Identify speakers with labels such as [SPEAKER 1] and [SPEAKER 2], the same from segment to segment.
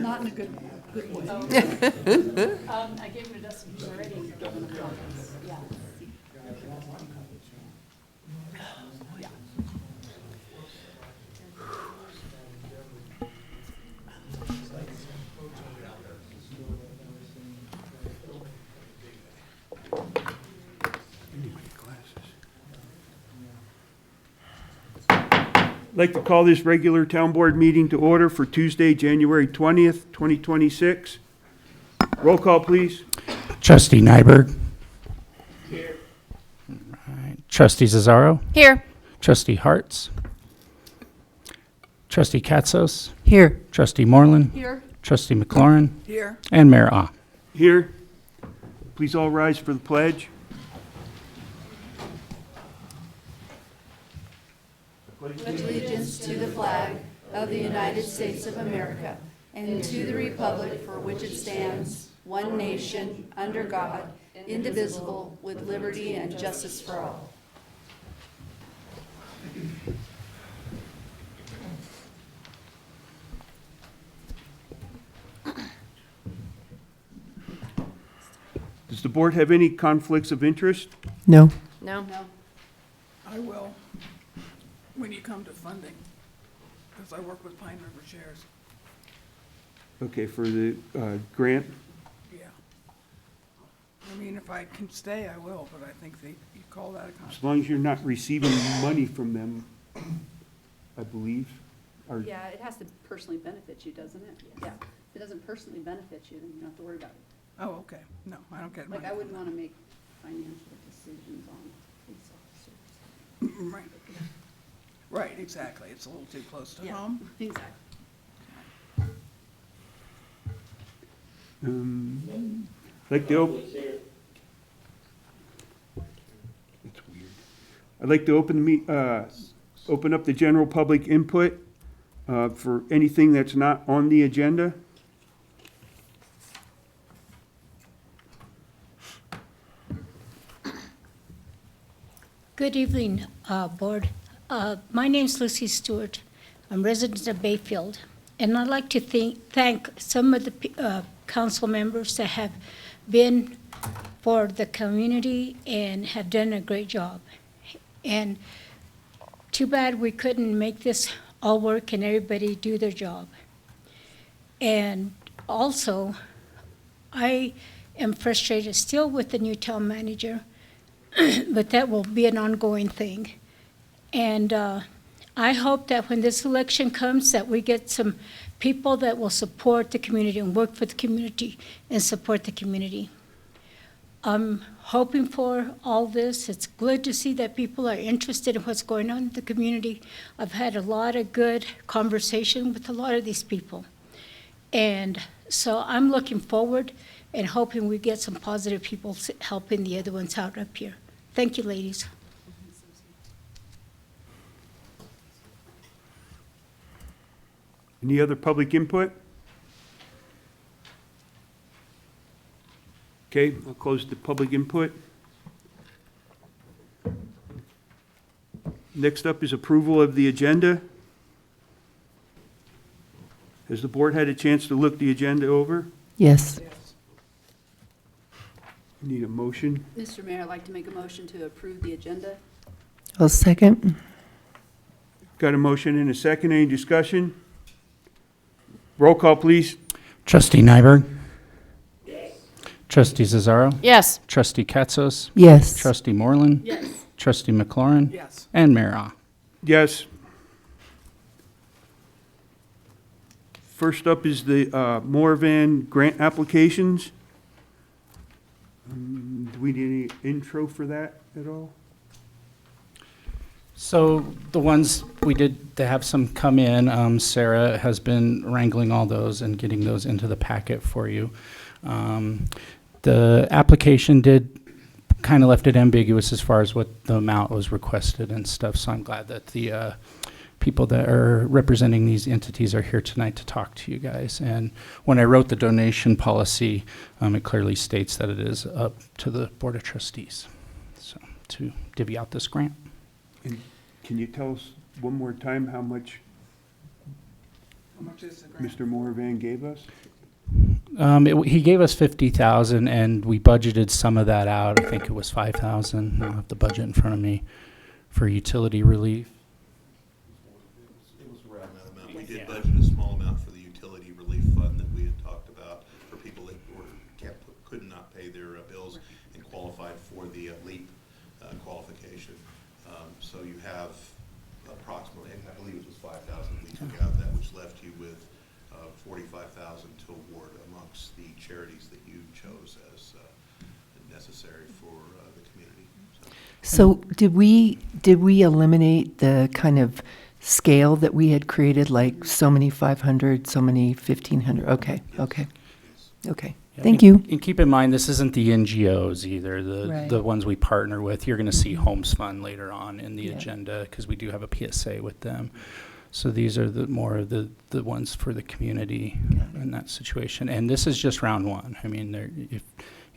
[SPEAKER 1] not in a good way.
[SPEAKER 2] I gave it to Dustin, he's already given a comments, yeah.
[SPEAKER 3] I'd like to call this regular town board meeting to order for Tuesday, January 20th, 2026. Roll call, please.
[SPEAKER 4] Trustee Nyberg. Here. Right. Trustee Zazzaro.
[SPEAKER 2] Here.
[SPEAKER 4] Trustee Hartz. Trustee Katsos.
[SPEAKER 1] Here.
[SPEAKER 4] Trustee Moreland.
[SPEAKER 2] Here.
[SPEAKER 4] Trustee McLaurin.
[SPEAKER 1] Here.
[SPEAKER 4] And Mayor Ah.
[SPEAKER 3] Here. Please all rise for the pledge.
[SPEAKER 5] Pledge allegiance to the flag of the United States of America and to the republic for which it stands, one nation, under God, indivisible, with liberty and justice for all.
[SPEAKER 3] Does the board have any conflicts of interest?
[SPEAKER 1] No.
[SPEAKER 2] No.
[SPEAKER 1] I will, when you come to funding, because I work with Pine River Shares.
[SPEAKER 3] Okay, for the grant?
[SPEAKER 1] Yeah. I mean, if I can stay, I will, but I think you call that a
[SPEAKER 3] As
[SPEAKER 1] conflict.
[SPEAKER 3] long as you're not receiving money from them, I believe. Or-
[SPEAKER 2] Yeah, it has to personally benefit you, doesn't it? Yeah. If it doesn't personally benefit you, then you don't have to worry about it.
[SPEAKER 1] Oh, okay. No, I don't get money.
[SPEAKER 2] Like, I wouldn't want to make financial decisions on police officers.
[SPEAKER 1] Right. Right, exactly. It's a little too close to
[SPEAKER 2] Yeah,
[SPEAKER 1] home.
[SPEAKER 2] exactly.
[SPEAKER 3] Like the It's weird. I'd like to open up the general public input for anything that's not on the agenda.
[SPEAKER 6] Good evening, Board. My name's Lucy Stewart. I'm resident of Bayfield, and I'd like to thank some of the council members that have been for the community and have done a great job. And too bad we couldn't make this all work and everybody do their job. And also, I am frustrated still with the new town manager, but that will be an ongoing thing. And I hope that when this election comes, that we get some people that will support the community and work for the community and support the community. I'm hoping for all this. It's good to see that people are interested in what's going on in the community. I've had a lot of good conversation with a lot of these people. And so I'm looking forward and hoping we get some positive people helping the other ones out up here. Thank you, ladies.
[SPEAKER 3] Any other public input? Okay, I'll close the public input. Next up is approval of the agenda. Has the board had a chance to look the agenda over?
[SPEAKER 7] Yes.
[SPEAKER 3] Need a motion?
[SPEAKER 2] Mr. Mayor, I'd like to make a motion to approve the agenda.
[SPEAKER 7] I'll second.
[SPEAKER 3] Got a motion and a second. Any discussion? Roll call, please.
[SPEAKER 4] Trustee Nyberg. Yes. Trustee Zazzaro.
[SPEAKER 2] Yes.
[SPEAKER 4] Trustee Katsos.
[SPEAKER 7] Yes.
[SPEAKER 4] Trustee Moreland.
[SPEAKER 2] Yes.
[SPEAKER 4] Trustee McLaurin.
[SPEAKER 1] Yes.
[SPEAKER 4] And Mayor Ah.
[SPEAKER 3] Yes. First up is the Moravan grant applications. Do we need any intro for that at all?
[SPEAKER 4] So the ones we did, they have some come in. Sarah has been wrangling all those and getting those into the packet for you. The application did kind of left it ambiguous as far as what the amount was requested and stuff. So I'm glad that the people that are representing these entities are here tonight to talk to you guys. And when I wrote the donation policy, it clearly states that it is up to the Board of Trustees so to divvy out this grant.
[SPEAKER 3] And can you tell us one more time how much
[SPEAKER 1] How much is the grant?
[SPEAKER 3] Mr. Moravan gave us?
[SPEAKER 4] He gave us 50,000 and we budgeted some of that out. I think it was 5,000. I don't have the budget in front of me for utility relief.
[SPEAKER 8] It was around that amount. We did budget a small amount for the utility relief fund that we had talked about for people that could not pay their bills and qualified for the LEAP qualification. So you have approximately, I believe it was 5,000 we took out of that, which left you with 45,000 to award amongst the charities that you chose as necessary for the community.
[SPEAKER 7] So did we eliminate the kind of scale that we had created, like so many 500, so many 1,500? Okay, okay, okay.
[SPEAKER 4] Yeah,
[SPEAKER 7] Thank
[SPEAKER 4] and-
[SPEAKER 7] you.
[SPEAKER 4] And keep in mind, this isn't the NGOs either,
[SPEAKER 7] Right.
[SPEAKER 4] the ones we partner with. You're going to see Homes Fund later on in the
[SPEAKER 7] Yeah.
[SPEAKER 4] agenda because we do have a PSA with them. So these are the more of the ones for the community in that situation. And this is just round one. I mean,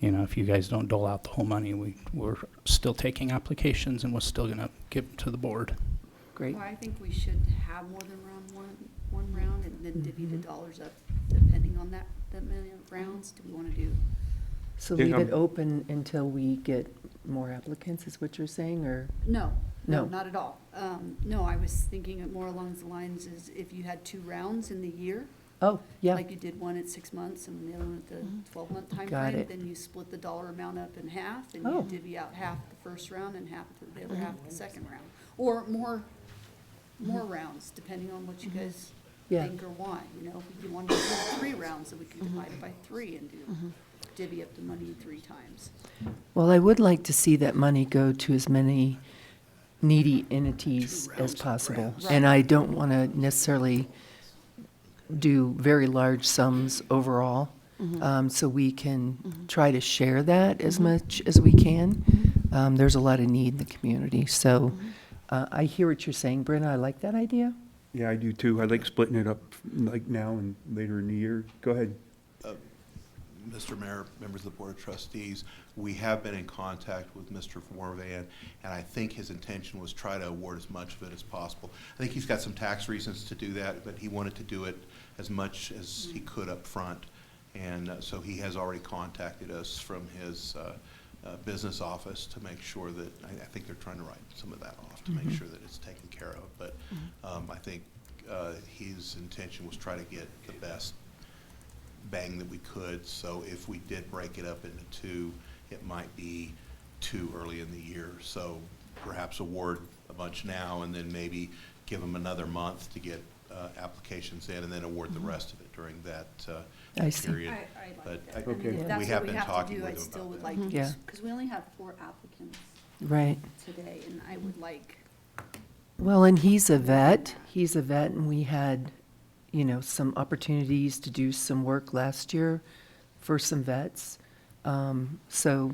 [SPEAKER 4] if you guys don't dole out the whole money, we're still taking applications and we're still going to give to the board.
[SPEAKER 7] Great.
[SPEAKER 2] Well, I think we should have more than one round and then divvy the dollars up depending on that many rounds. Do we want to do?
[SPEAKER 7] So
[SPEAKER 3] Yeah,
[SPEAKER 7] leave it open until we get more applicants, is what you're saying, or?
[SPEAKER 2] No,
[SPEAKER 7] No.
[SPEAKER 2] not at all. No, I was thinking it more along the lines is if you had 2 rounds in the year,
[SPEAKER 7] Oh, yeah,
[SPEAKER 2] like you did one at 6 months and the other one at the 12-month time
[SPEAKER 7] Got
[SPEAKER 2] frame,
[SPEAKER 7] it.
[SPEAKER 2] then you split the dollar amount up in half and
[SPEAKER 7] Oh.
[SPEAKER 2] you divvy out half the first round and half the other half the second round. Or more rounds, depending on what you guys
[SPEAKER 7] Yeah.
[SPEAKER 2] think or want. You know, if you wanted to do 3 rounds, then we could divide it by 3 and divvy up the money 3 times.
[SPEAKER 7] well, I would like to see that money go to as many needy entities as possible. And I don't want to necessarily do very large sums overall. So we can try to share that as much as we can. There's a lot of need in the community. So I hear what you're saying, Brenna. I like that idea.
[SPEAKER 3] Yeah, I do too. I like splitting it up like now and later in the year. Go ahead.
[SPEAKER 8] Mr. Mayor, members of the Board of Trustees, we have been in contact with Mr. Moravan, and I think his intention was try to award as much of it as possible. I think he's got some tax reasons to do that, but he wanted to do it as much as he could up front. And so he has already contacted us from his business office to make sure that, I think they're trying to write some of that off to make sure that it's taken care of. But I think his intention was try to get the best bang that we could. So if we did break it up into 2, it might be too early in the year. So perhaps award a bunch now and then maybe give them another month to get applications in and then award the rest of it during that
[SPEAKER 7] I see.
[SPEAKER 8] period.
[SPEAKER 2] I
[SPEAKER 8] But
[SPEAKER 2] like that.
[SPEAKER 8] I-
[SPEAKER 2] I mean,
[SPEAKER 3] Okay.
[SPEAKER 2] if
[SPEAKER 8] we
[SPEAKER 2] that's
[SPEAKER 8] have
[SPEAKER 2] what we
[SPEAKER 8] been
[SPEAKER 2] have to
[SPEAKER 8] talking
[SPEAKER 2] do, I
[SPEAKER 8] with him
[SPEAKER 2] still
[SPEAKER 8] about
[SPEAKER 2] would
[SPEAKER 8] that.
[SPEAKER 2] like,
[SPEAKER 7] Yeah.
[SPEAKER 2] because we only have 4 applicants
[SPEAKER 7] Right.
[SPEAKER 2] today, and I would like,
[SPEAKER 7] Well, and he's a vet. He's a vet, and we had, some opportunities to do some work last year for some vets. So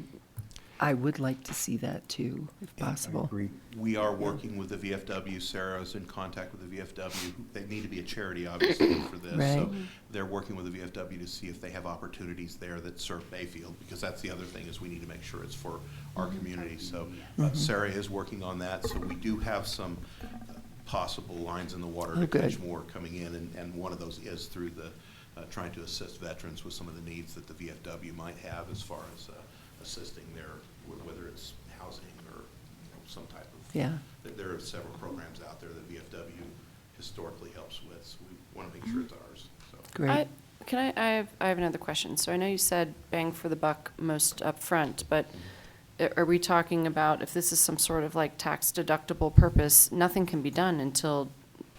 [SPEAKER 7] I would like to see that too, if
[SPEAKER 3] I
[SPEAKER 7] possible.
[SPEAKER 3] agree.
[SPEAKER 8] We are working with the VFW. Sarah's in contact with the VFW. They need to be a charity, obviously, for this. So
[SPEAKER 7] Right.
[SPEAKER 8] they're working with the VFW to see if they have opportunities there that serve Bayfield, because that's the other thing, is we need to make sure it's for our community. So Sarah is working on that. So we do have some possible lines in the water
[SPEAKER 7] Oh,
[SPEAKER 8] to
[SPEAKER 7] good.
[SPEAKER 8] catch more coming in, and one of those is through the, trying to assist veterans with some of the needs that the VFW might have as far as assisting their, whether it's housing or some type of.
[SPEAKER 7] Yeah.
[SPEAKER 8] There are several programs out there that VFW historically helps with, so we want to make sure it's ours, so.
[SPEAKER 7] Great.
[SPEAKER 9] I have another question. So I know you said bang for the buck most upfront, but are we talking about if this is some sort of like tax deductible purpose, nothing can be done until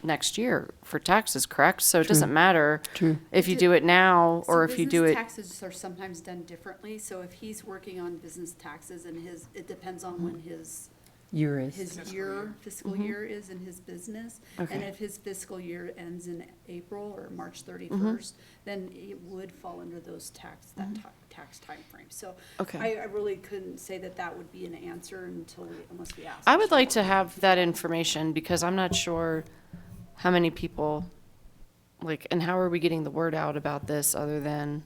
[SPEAKER 9] next year for taxes, correct? So it
[SPEAKER 7] True.
[SPEAKER 9] doesn't matter
[SPEAKER 7] True.
[SPEAKER 9] if you do it now or if you do
[SPEAKER 2] business
[SPEAKER 9] it.
[SPEAKER 2] taxes are sometimes done differently, so if he's working on business taxes and it depends on when his fiscal year is in his business. And
[SPEAKER 9] Okay.
[SPEAKER 2] if his fiscal year ends in April or March 31st, then it would fall under those tax timeframe. So
[SPEAKER 9] Okay.
[SPEAKER 2] I really couldn't say that would be an answer unless we ask.
[SPEAKER 9] I would like to have that information because I'm not sure how many people, and how are we getting the word out about this other than,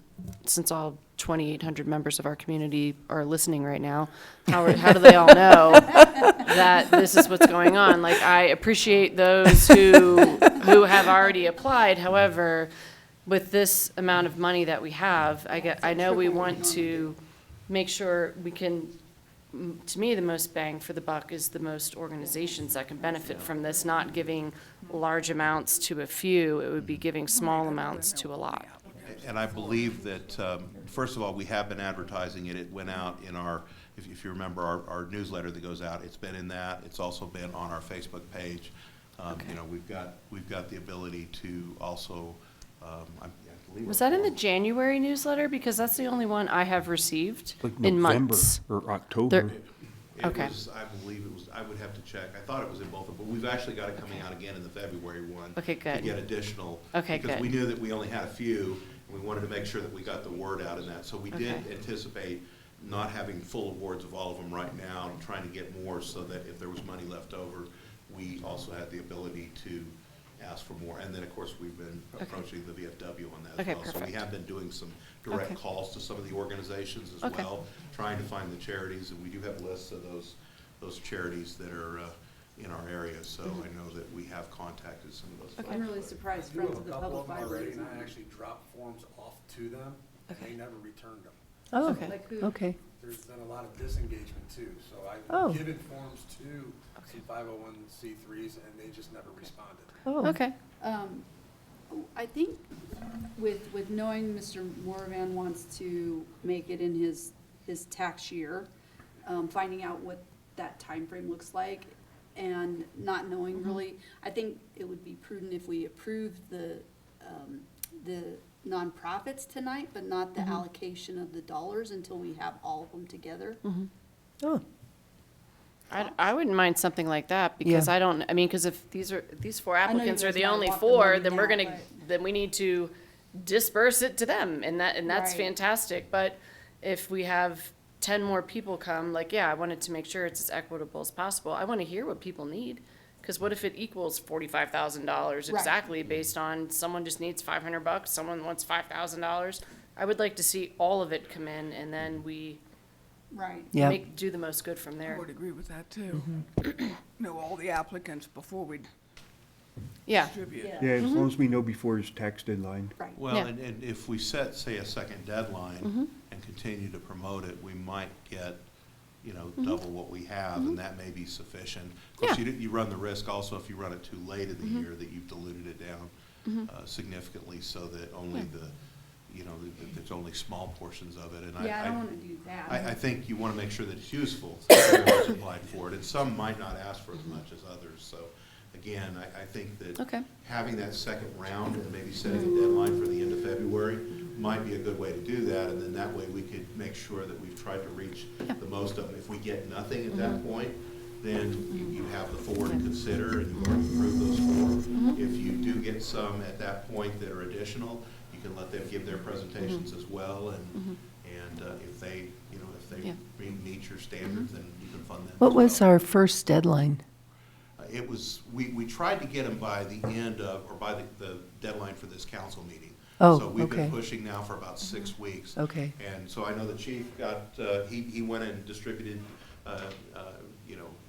[SPEAKER 9] since all 2,800 members of our community are listening right now. How do they all know that this is what's going on? Like, I appreciate those who have already applied. However, with this amount of money that we have, I know we want to make sure we can, to me, the most bang for the buck is the most organizations that can benefit from this, not giving large amounts to a few. It would be giving small amounts to a lot.
[SPEAKER 8] And I believe that, first of all, we have been advertising it. It went out in our, if you remember, our newsletter that goes out. It's been in that. It's also been on our Facebook page. You know, we've got the ability to also, I believe.
[SPEAKER 9] Was that in the January newsletter? Because that's the only one I have received
[SPEAKER 3] Like
[SPEAKER 9] in
[SPEAKER 3] November
[SPEAKER 9] months.
[SPEAKER 3] or October.
[SPEAKER 8] It
[SPEAKER 9] Okay.
[SPEAKER 8] was, I believe it was, I would have to check. I thought it was in both of them, but we've actually got it coming out again in the February one.
[SPEAKER 9] Okay, good.
[SPEAKER 8] To get additional.
[SPEAKER 9] Okay,
[SPEAKER 8] Because
[SPEAKER 9] good.
[SPEAKER 8] we knew that we only had a few, and we wanted to make sure that we got the word out in that. So we did
[SPEAKER 9] Okay.
[SPEAKER 8] anticipate not having full awards of all of them right now, and trying to get more so that if there was money left over, we also had the ability to ask for more. And then, of course, we've been
[SPEAKER 9] Okay.
[SPEAKER 8] approaching the VFW on that as
[SPEAKER 9] Okay,
[SPEAKER 8] well. So we
[SPEAKER 9] perfect.
[SPEAKER 8] have been doing some direct
[SPEAKER 9] Okay.
[SPEAKER 8] calls to some of the organizations as
[SPEAKER 9] Okay.
[SPEAKER 8] well, trying to find the charities, and we do have lists of those charities that are in our area, so I know that we have contacted some of those folks.
[SPEAKER 2] I'm really surprised
[SPEAKER 10] We do
[SPEAKER 2] Friends
[SPEAKER 10] a
[SPEAKER 2] of the
[SPEAKER 10] couple
[SPEAKER 2] Public
[SPEAKER 10] of them already,
[SPEAKER 2] Libraries.
[SPEAKER 10] and I actually dropped forms off to them, and they never returned them.
[SPEAKER 7] Oh,
[SPEAKER 9] Okay.
[SPEAKER 2] Like who?
[SPEAKER 7] okay.
[SPEAKER 10] There's been a lot of disengagement too, so
[SPEAKER 7] Oh.
[SPEAKER 10] I've given forms to some 501c3s, and they just never responded.
[SPEAKER 7] Oh.
[SPEAKER 9] Okay.
[SPEAKER 2] I think with knowing Mr. Morvan wants to make it in his tax year, finding out what that time frame looks like, and not knowing really, I think it would be prudent if we approve the nonprofits tonight, but not the allocation of the dollars until we have all of them together.
[SPEAKER 7] Oh,
[SPEAKER 9] I wouldn't mind something like that, because
[SPEAKER 7] Yeah.
[SPEAKER 9] because if these four
[SPEAKER 2] I know you
[SPEAKER 9] applicants are
[SPEAKER 2] guys
[SPEAKER 9] the
[SPEAKER 2] might
[SPEAKER 9] only
[SPEAKER 2] want the
[SPEAKER 9] four,
[SPEAKER 2] money
[SPEAKER 9] then we're
[SPEAKER 2] now,
[SPEAKER 9] gonna, then we need to disperse it to them, and that's
[SPEAKER 2] Right.
[SPEAKER 9] fantastic. But if we have 10 more people come, like, yeah, I wanted to make sure it's as equitable as possible. I wanna hear what people need, because what if it equals $45,000
[SPEAKER 2] Right.
[SPEAKER 9] exactly based on someone just needs $500, someone wants $5,000? I would like to see all of it come in, and then we
[SPEAKER 2] Right.
[SPEAKER 7] yeah.
[SPEAKER 9] do the most good from
[SPEAKER 1] I
[SPEAKER 9] there.
[SPEAKER 1] would agree with that, too. Know all the applicants before we
[SPEAKER 9] Yeah.
[SPEAKER 1] distribute.
[SPEAKER 2] Yeah.
[SPEAKER 3] Yeah, as long as we know before his tax deadline.
[SPEAKER 2] Right.
[SPEAKER 8] Well,
[SPEAKER 9] Yeah.
[SPEAKER 8] and if we set, say, a second deadline and continue to promote it, we might get, double what we have, and that may be sufficient. Of course,
[SPEAKER 9] Yeah.
[SPEAKER 8] you run the risk also, if you run it too late in the year, that you've diluted it down significantly, so that only that there's only small portions of it. And
[SPEAKER 2] Yeah, I don't wanna do that.
[SPEAKER 8] I think you want to make sure that it's useful, so everyone's applied for it, and some might not ask for as much as others. So, again, I think that
[SPEAKER 9] Okay.
[SPEAKER 8] having that second round and maybe setting a deadline for the end of February might be a good way to do that, and then that way we could make sure that we've tried to reach the most of them. If we get nothing at that point, then you have the four to consider, and you've already approved those four. If you do get some at that point that are additional, you can let them give their presentations as well, and if they,
[SPEAKER 9] Yeah.
[SPEAKER 8] meet your standards, then you can fund them.
[SPEAKER 7] What
[SPEAKER 8] as
[SPEAKER 7] was
[SPEAKER 8] well.
[SPEAKER 7] our first deadline?
[SPEAKER 8] It was, we tried to get them by the end of, or by the deadline for this council meeting.
[SPEAKER 7] Oh,
[SPEAKER 8] So we've been
[SPEAKER 7] okay.
[SPEAKER 8] pushing now for about 6 weeks.
[SPEAKER 7] Okay.
[SPEAKER 8] And so I know the chief got, he went and distributed,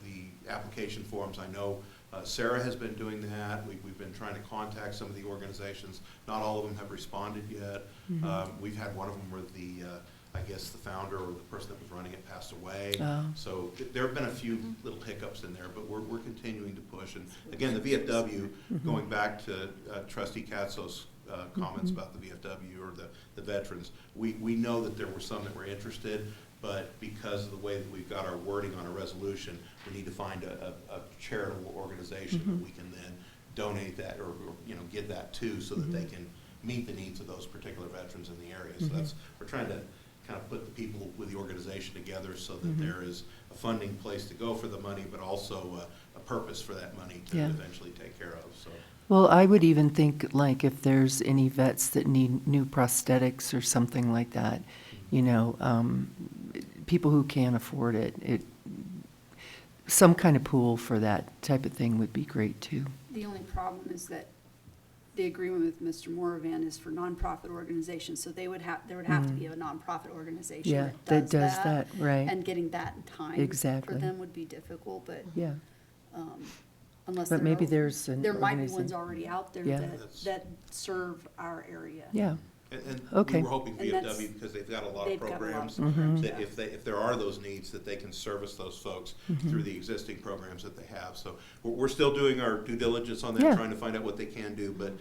[SPEAKER 8] the application forms. I know Sarah has been doing that. We've been trying to contact some of the organizations. Not all of them have responded yet. We've had one of them where I guess the founder or the person that was running it passed away.
[SPEAKER 7] Oh.
[SPEAKER 8] So there have been a few little hiccups in there, but we're continuing to push. And again, the VFW, going back to Trustee Katzo's comments about the VFW or the veterans, we know that there were some that were interested, but because of the way that we've got our wording on a resolution, we need to find a charitable organization that we can then donate that or give that to, so that they can meet the needs of those particular veterans in the area. So we're trying to kind of put the people with the organization together so that there is a funding place to go for the money, but also a purpose for that money to
[SPEAKER 7] Yeah.
[SPEAKER 8] eventually take care of, so.
[SPEAKER 7] Well, I would even think, like, if there's any vets that need new prosthetics or something like that, people who can't afford it, some kind of pool for that type of thing would be great, too.
[SPEAKER 2] The only problem is that the agreement with Mr. Moravan is for nonprofit organizations, so there would have to be a nonprofit organization
[SPEAKER 7] Yeah,
[SPEAKER 2] that does that.
[SPEAKER 7] right.
[SPEAKER 2] And getting that in time for
[SPEAKER 7] Exactly.
[SPEAKER 2] them would be difficult, but
[SPEAKER 7] Yeah,
[SPEAKER 2] unless
[SPEAKER 7] but
[SPEAKER 2] there
[SPEAKER 7] maybe
[SPEAKER 2] are-
[SPEAKER 7] there's an
[SPEAKER 2] there might be ones
[SPEAKER 7] organization.
[SPEAKER 2] already out there
[SPEAKER 7] Yeah.
[SPEAKER 2] that serve our area.
[SPEAKER 7] Yeah,
[SPEAKER 8] And
[SPEAKER 7] Okay.
[SPEAKER 8] we were hoping
[SPEAKER 2] And that's-
[SPEAKER 8] VFW, because they've got a lot of
[SPEAKER 2] They've got a lot of
[SPEAKER 8] programs,
[SPEAKER 2] programs,
[SPEAKER 8] that
[SPEAKER 2] yeah.
[SPEAKER 8] if there are those needs, that they can service those folks through the existing programs that they have. So we're still doing our due diligence on that,
[SPEAKER 7] Yeah.
[SPEAKER 8] trying to find out what they can do, but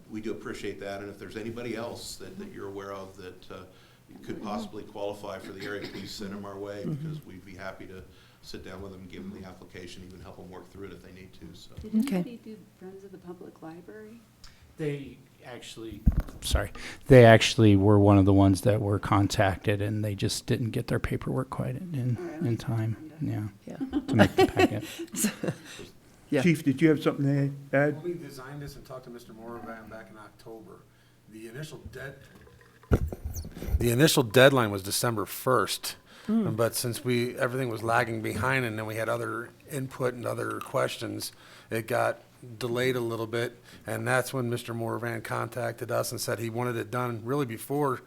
[SPEAKER 8] we do appreciate that. And if there's anybody else that you're aware of that could possibly qualify for the area, please send them our way, because we'd be happy to sit down with them, give them the application, even help them work through it if they need to, so.
[SPEAKER 2] Did
[SPEAKER 7] Okay.
[SPEAKER 2] anybody do Friends of the Public Library?
[SPEAKER 4] They actually were one of the ones that were contacted, and they just didn't get their paperwork quite in time, yeah,
[SPEAKER 7] yeah.
[SPEAKER 4] to make the packet.
[SPEAKER 7] Yeah.
[SPEAKER 3] Chief, did you have something to add?
[SPEAKER 10] When we designed this and talked to Mr. Moravan back in October, the initial deadline was December 1st. But since everything was lagging behind and then we had other input and other questions, it got delayed a little bit. And that's when Mr. Moravan contacted us and said he wanted it done really before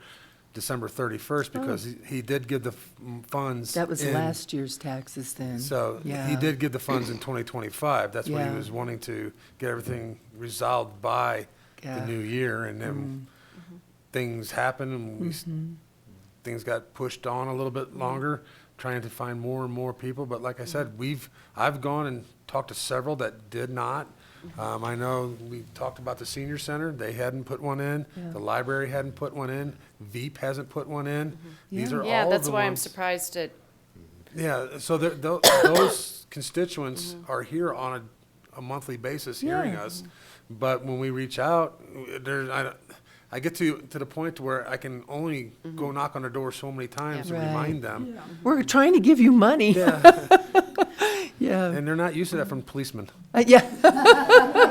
[SPEAKER 10] December 31st, because he did give the funds.
[SPEAKER 7] That was
[SPEAKER 10] in-
[SPEAKER 7] last year's taxes then.
[SPEAKER 10] So
[SPEAKER 7] Yeah.
[SPEAKER 10] he did give the funds in 2025. That's what
[SPEAKER 7] Yeah.
[SPEAKER 10] he was wanting to get everything resolved by
[SPEAKER 7] Yeah.
[SPEAKER 10] the new year. And then things happened and things got pushed on a little bit longer, trying to find more and more people. But like I said, I've gone and talked to several that did not. I know we talked about the senior center. They hadn't put one in.
[SPEAKER 7] Yeah.
[SPEAKER 10] The library hadn't put one in. Veep hasn't put one in. These
[SPEAKER 7] Yeah.
[SPEAKER 10] are
[SPEAKER 9] Yeah,
[SPEAKER 10] all
[SPEAKER 9] that's
[SPEAKER 10] the
[SPEAKER 9] why I'm
[SPEAKER 10] ones-
[SPEAKER 9] surprised at,
[SPEAKER 10] Yeah, so those constituents are here on a monthly basis hearing
[SPEAKER 7] Yeah.
[SPEAKER 10] us. But when we reach out, I get to the point to where I can only go knock on their door so many times to
[SPEAKER 7] Right.
[SPEAKER 10] remind them.
[SPEAKER 7] We're trying to give you money.
[SPEAKER 10] Yeah,
[SPEAKER 7] Yeah.
[SPEAKER 10] and they're not used to that from policemen.
[SPEAKER 7] Yeah.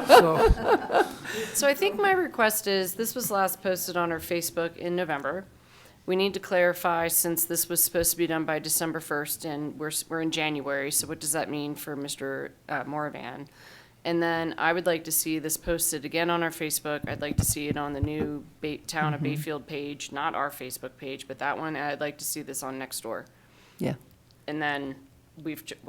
[SPEAKER 10] So,
[SPEAKER 9] so I think my request is, this was last posted on our Facebook in November. We need to clarify, since this was supposed to be done by December 1st and we're in January, so what does that mean for Mr. Moravan? And then I would like to see this posted again on our Facebook. I'd like to see it on the new Town of Bayfield page, not our Facebook page, but that one. I'd like to see this on Nextdoor.
[SPEAKER 7] Yeah.
[SPEAKER 9] And then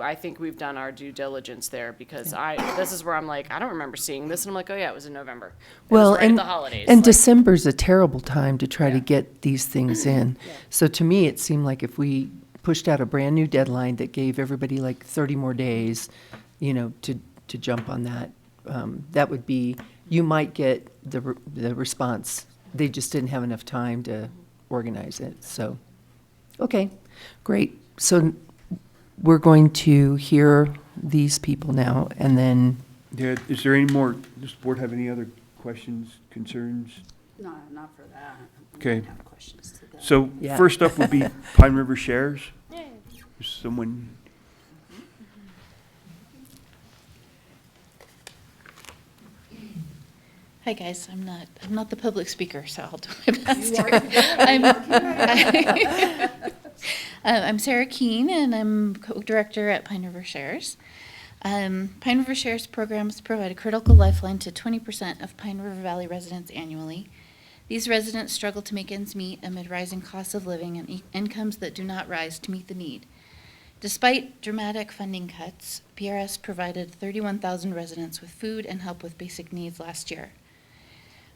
[SPEAKER 9] I think we've done our due diligence there, because this is where I'm like, I don't remember seeing this. And I'm like, oh yeah, it was in November. It was
[SPEAKER 7] Well,
[SPEAKER 9] right at
[SPEAKER 7] and,
[SPEAKER 9] the holidays.
[SPEAKER 7] and
[SPEAKER 9] like-
[SPEAKER 7] December's a terrible time to try to get these things in. So to me, it seemed like if we pushed out a brand-new deadline that gave everybody like 30 more days, to jump on that, that would be, you might get the response. They just didn't have enough time to organize it, so. Okay, great. So we're going to hear these people now, and then,
[SPEAKER 3] Yeah, is there any more, does the board have any other questions, concerns?
[SPEAKER 2] No, not for that. I
[SPEAKER 3] Okay.
[SPEAKER 2] don't have questions to that.
[SPEAKER 3] So
[SPEAKER 7] Yeah.
[SPEAKER 3] first up would be Pine River Shares. Is someone,
[SPEAKER 11] Hi, guys. I'm not the public speaker, so I'll do my best here. I'm Sarah Keene, and I'm co-director at Pine River Shares. Pine River Shares programs provide a critical lifeline to 20% of Pine River Valley residents annually. These residents struggle to make ends meet amid rising costs of living and incomes that do not rise to meet the need. Despite dramatic funding cuts, PRS provided 31,000 residents with food and help with basic needs last year.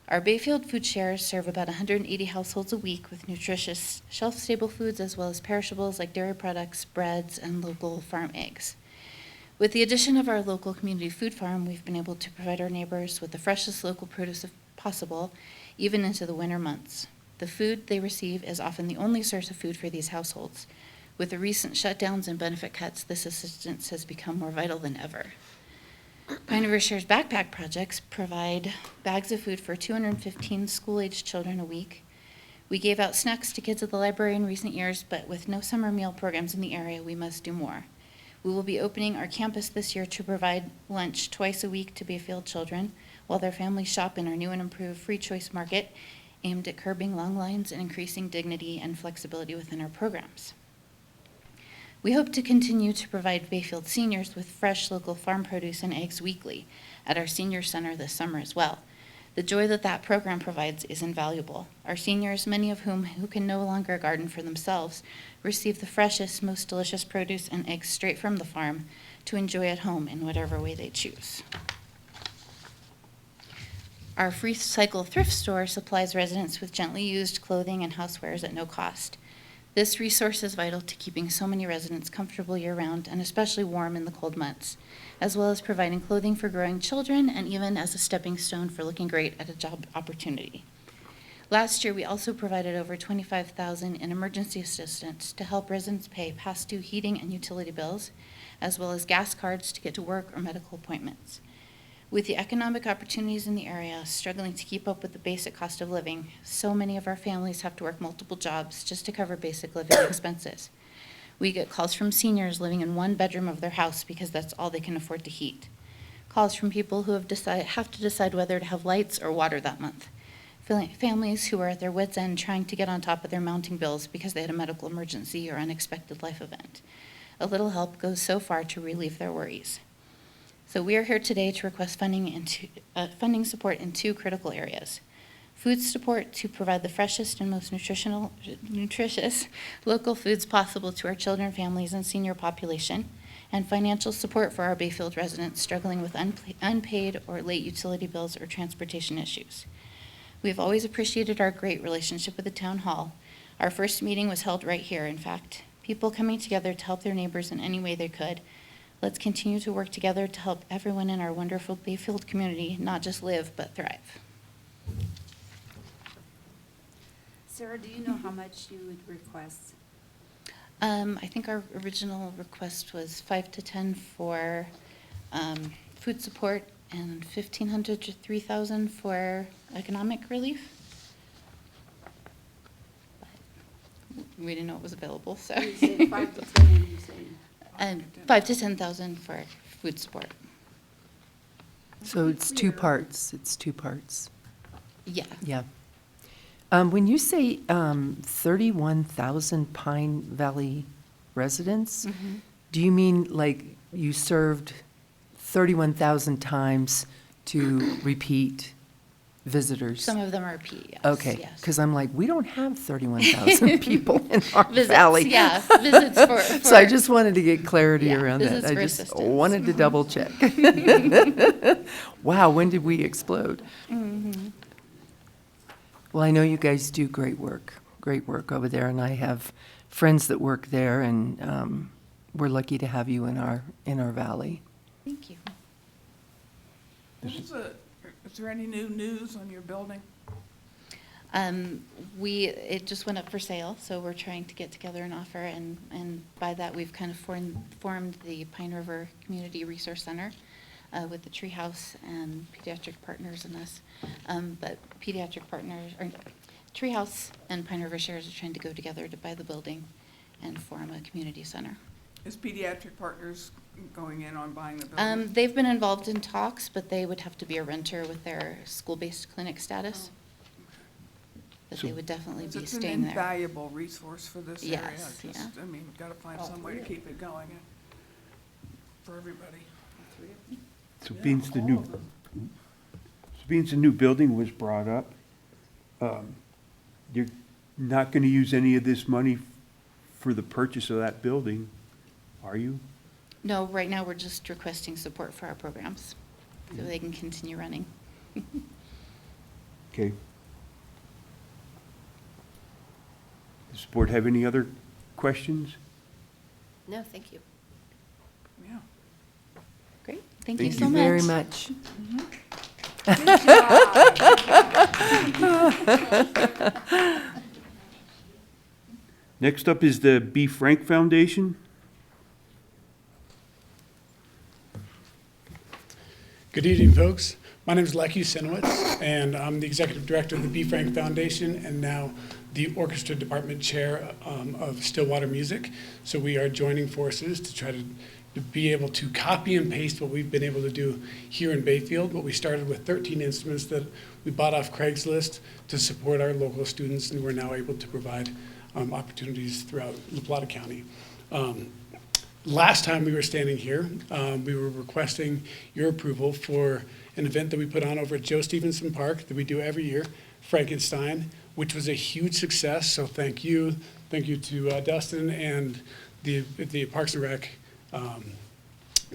[SPEAKER 11] Our Bayfield food shares serve about 180 households a week with nutritious, shelf-stable foods as well as perishables like dairy products, breads, and local farm eggs. With the addition of our local community food farm, we've been able to provide our neighbors with the freshest local produce possible, even into the winter months. The food they receive is often the only source of food for these households. With the recent shutdowns and benefit cuts, this assistance has become more vital than ever. Pine River Shares backpack projects provide bags of food for 215 school-aged children a week. We gave out snacks to kids at the library in recent years, but with no summer meal programs in the area, we must do more. We will be opening our campus this year to provide lunch twice a week to Bayfield children while their families shop in our new and improved free choice market aimed at curbing long lines and increasing dignity and flexibility within our programs. We hope to continue to provide Bayfield seniors with fresh local farm produce and eggs weekly at our senior center this summer as well. The joy that that program provides is invaluable. Our seniors, many of whom who can no longer garden for themselves, receive the freshest, most delicious produce and eggs straight from the farm to enjoy at home in whatever way they choose. Our free cycle thrift store supplies residents with gently used clothing and housewares at no cost. This resource is vital to keeping so many residents comfortable year-round and especially warm in the cold months, as well as providing clothing for growing children and even as a stepping stone for looking great at a job opportunity. Last year, we also provided over $25,000 in emergency assistance to help residents pay past due heating and utility bills, as well as gas cards to get to work or medical appointments. With the economic opportunities in the area struggling to keep up with the basic cost of living, so many of our families have to work multiple jobs just to cover basic living expenses. We get calls from seniors living in one bedroom of their house because that's all they can afford to heat. Calls from people who have to decide whether to have lights or water that month. Families who are at their wits' end trying to get on top of their mounting bills because they had a medical emergency or unexpected life event. A little help goes so far to relieve their worries. So we are here today to request funding support in two critical areas. Food support to provide the freshest and most nutritious local foods possible to our children, families, and senior population, and financial support for our Bayfield residents struggling with unpaid or late utility bills or transportation issues. We have always appreciated our great relationship with the town hall. Our first meeting was held right here, in fact. People coming together to help their neighbors in any way they could. Let's continue to work together to help everyone in our wonderful Bayfield community not just live, but thrive.
[SPEAKER 2] Sarah, do you know how much you would request?
[SPEAKER 11] I think our original request was 5 to 10 for food support and 1,500 to 3,000 for economic relief. But we didn't know it was available, so.
[SPEAKER 2] You say 5 to 10, you say?
[SPEAKER 11] And 5 to 10,000 for food support.
[SPEAKER 7] So it's two parts, it's two parts.
[SPEAKER 11] Yeah.
[SPEAKER 7] Yeah. When you say 31,000 Pine Valley residents, do you mean like you served 31,000 times to repeat visitors?
[SPEAKER 11] Some of them are P, yes.
[SPEAKER 7] Okay,
[SPEAKER 11] yes.
[SPEAKER 7] because I'm like, we don't have 31,000 people in our
[SPEAKER 11] Visits,
[SPEAKER 7] valley.
[SPEAKER 11] yeah, visits for.
[SPEAKER 7] So I just wanted to get clarity
[SPEAKER 11] Yeah,
[SPEAKER 7] around that.
[SPEAKER 11] visits
[SPEAKER 7] I
[SPEAKER 11] for
[SPEAKER 7] just
[SPEAKER 11] assistance.
[SPEAKER 7] wanted to double check. Wow, when did we explode? Well, I know you guys do great work over there, and I have friends that work there, and we're lucky to have you in our valley.
[SPEAKER 11] Thank you.
[SPEAKER 1] Is there any new news on your building?
[SPEAKER 11] It just went up for sale, so we're trying to get together an offer, and by that, we've kind of formed the Pine River Community Resource Center with the Treehouse and Pediatric Partners and us. But Pediatric Partners, or Treehouse and Pine River Shares are trying to go together to buy the building and form a community center.
[SPEAKER 1] Is Pediatric Partners going in on buying the building?
[SPEAKER 11] They've been involved in talks, but they would have to be a renter with their school-based clinic status. But they would definitely be
[SPEAKER 1] It's an
[SPEAKER 11] staying there.
[SPEAKER 1] invaluable resource for this area.
[SPEAKER 11] Yes,
[SPEAKER 1] Just,
[SPEAKER 11] yeah.
[SPEAKER 1] I mean, we've got to find some way to keep it going for everybody.
[SPEAKER 3] So being the new building was brought up, you're not going to use any of this money for the purchase of that building, are you?
[SPEAKER 11] No, right now, we're just requesting support for our programs, so they can continue running.
[SPEAKER 3] Okay. Does the board have any other questions?
[SPEAKER 9] No, thank you.
[SPEAKER 1] Yeah.
[SPEAKER 11] Great, thank you
[SPEAKER 3] Thank
[SPEAKER 11] so
[SPEAKER 3] you
[SPEAKER 11] much.
[SPEAKER 7] Very much.
[SPEAKER 3] Next up is the B. Frank Foundation.
[SPEAKER 12] Good evening, folks. My name is Lecky Sinowitz, and I'm the Executive Director of the B. Frank Foundation and now the Orchestra Department Chair of Stillwater Music. So we are joining forces to try to be able to copy and paste what we've been able to do here in Bayfield. What we started with 13 instruments that we bought off Craigslist to support our local students, and we're now able to provide opportunities throughout La Plata County. last time we were standing here, we were requesting your approval for an event that we put on over at Joe Stevenson Park that we do every year, Frankenstein, which was a huge success. So thank you to Dustin and the Parks and Rec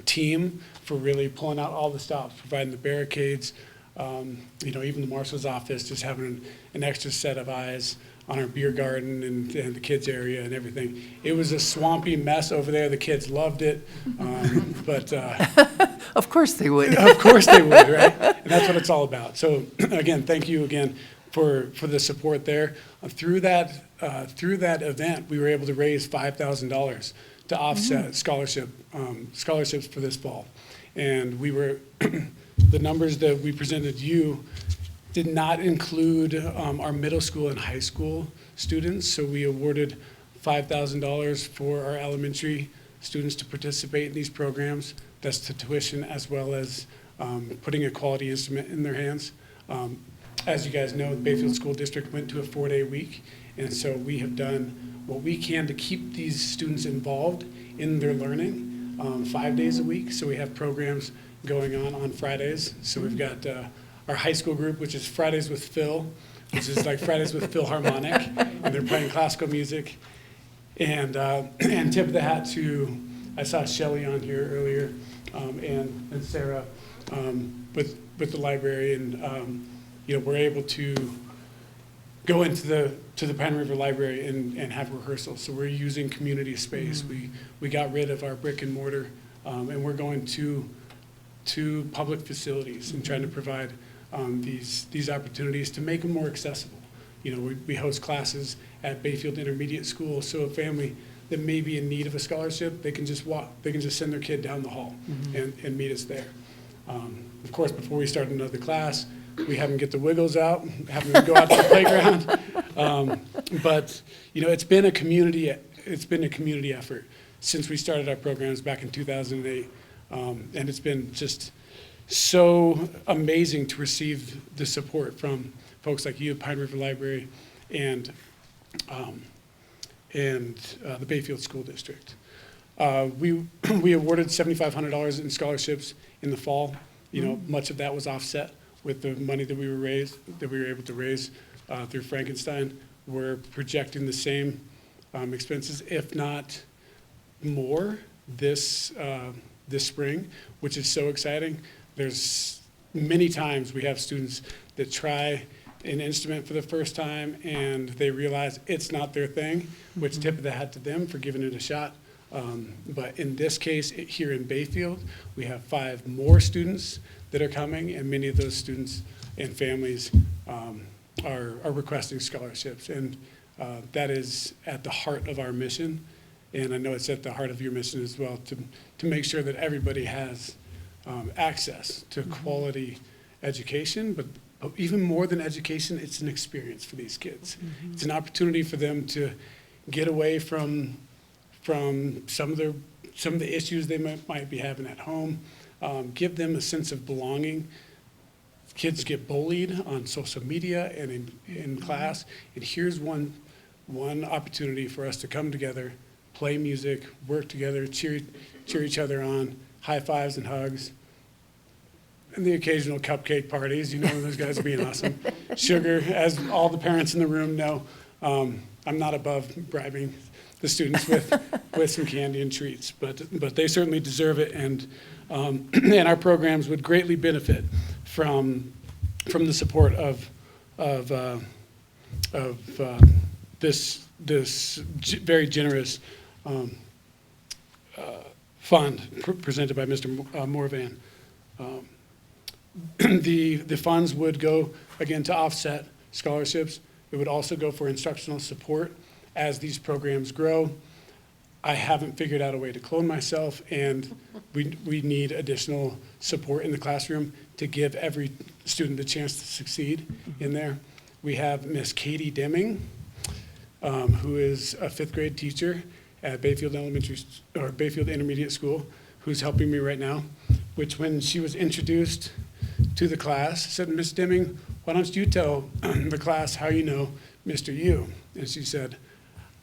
[SPEAKER 12] team for really pulling out all the stops, providing the barricades, even the marshal's office, just having an extra set of eyes on our beer garden and the kids area and everything. It was a swampy mess over there. The kids loved it, but
[SPEAKER 7] Of course they would.
[SPEAKER 12] of course they would, right? And that's what it's all about. So again, thank you again for the support there. Through that event, we were able to raise $5,000 to offset scholarships for this fall. And we were the numbers that we presented you did not include our middle school and high school students. So we awarded $5,000 for our elementary students to participate in these programs. That's to tuition as well as putting a quality instrument in their hands. As you guys know, the Bayfield School District went to a 4-day week. And so we have done what we can to keep these students involved in their learning 5 days a week. So we have programs going on Fridays. So we've got our high school group, which is Fridays with Phil, which is like Fridays with Philharmonic, and they're playing classical music. And tip of the hat to, I saw Shelley on here earlier, and Sarah with the library, and we're able to go into the Pine River Library and have rehearsals. So we're using community space. We got rid of our brick and mortar, and we're going to public facilities and trying to provide these opportunities to make them more accessible. We host classes at Bayfield Intermediate School, so a family that may be in need of a scholarship, they can just send their kid down the hall and meet us there. Of course, before we start another class, we have them get the Wiggles out, have them go out to the playground. But it's been a community effort since we started our programs back in 2008, and it's been just so amazing to receive the support from folks like you, Pine River Library, and the Bayfield School District. We awarded $7,500 in scholarships in the fall. Much of that was offset with the money that we were able to raise through Frankenstein. We're projecting the same expenses, if not more, this spring, which is so exciting. There's many times we have students that try an instrument for the first time and they realize it's not their thing, which tip of the hat to them for giving it a shot. But in this case, here in Bayfield, we have 5 more students that are coming, and many of those students and families are requesting scholarships. And that is at the heart of our mission. And I know it's at the heart of your mission as well, to make sure that everybody has access to quality education, but even more than education, it's an experience for these kids. It's an opportunity for them to get away from some of the issues they might be having at home, give them a sense of belonging. Kids get bullied on social media and in class, and here's one opportunity for us to come together, play music, work together, cheer each other on, high fives and hugs, and the occasional cupcake parties, those guys are being awesome. Sugar, as all the parents in the room know, I'm not above bribing the students with some candy and treats, but they certainly deserve it, and our programs would greatly benefit from the support of this very generous fund presented by Mr. Morvan. The funds would go, again, to offset scholarships. It would also go for instructional support as these programs grow. I haven't figured out a way to clone myself, and we need additional support in the classroom to give every student the chance to succeed in there. We have Miss Katie Deming, who is a 5th grade teacher at Bayfield Bayfield Intermediate School, who's helping me right now, which when she was introduced to the class, said, "Miss Deming, why don't you tell the class how you know Mr. Yu?" And she said,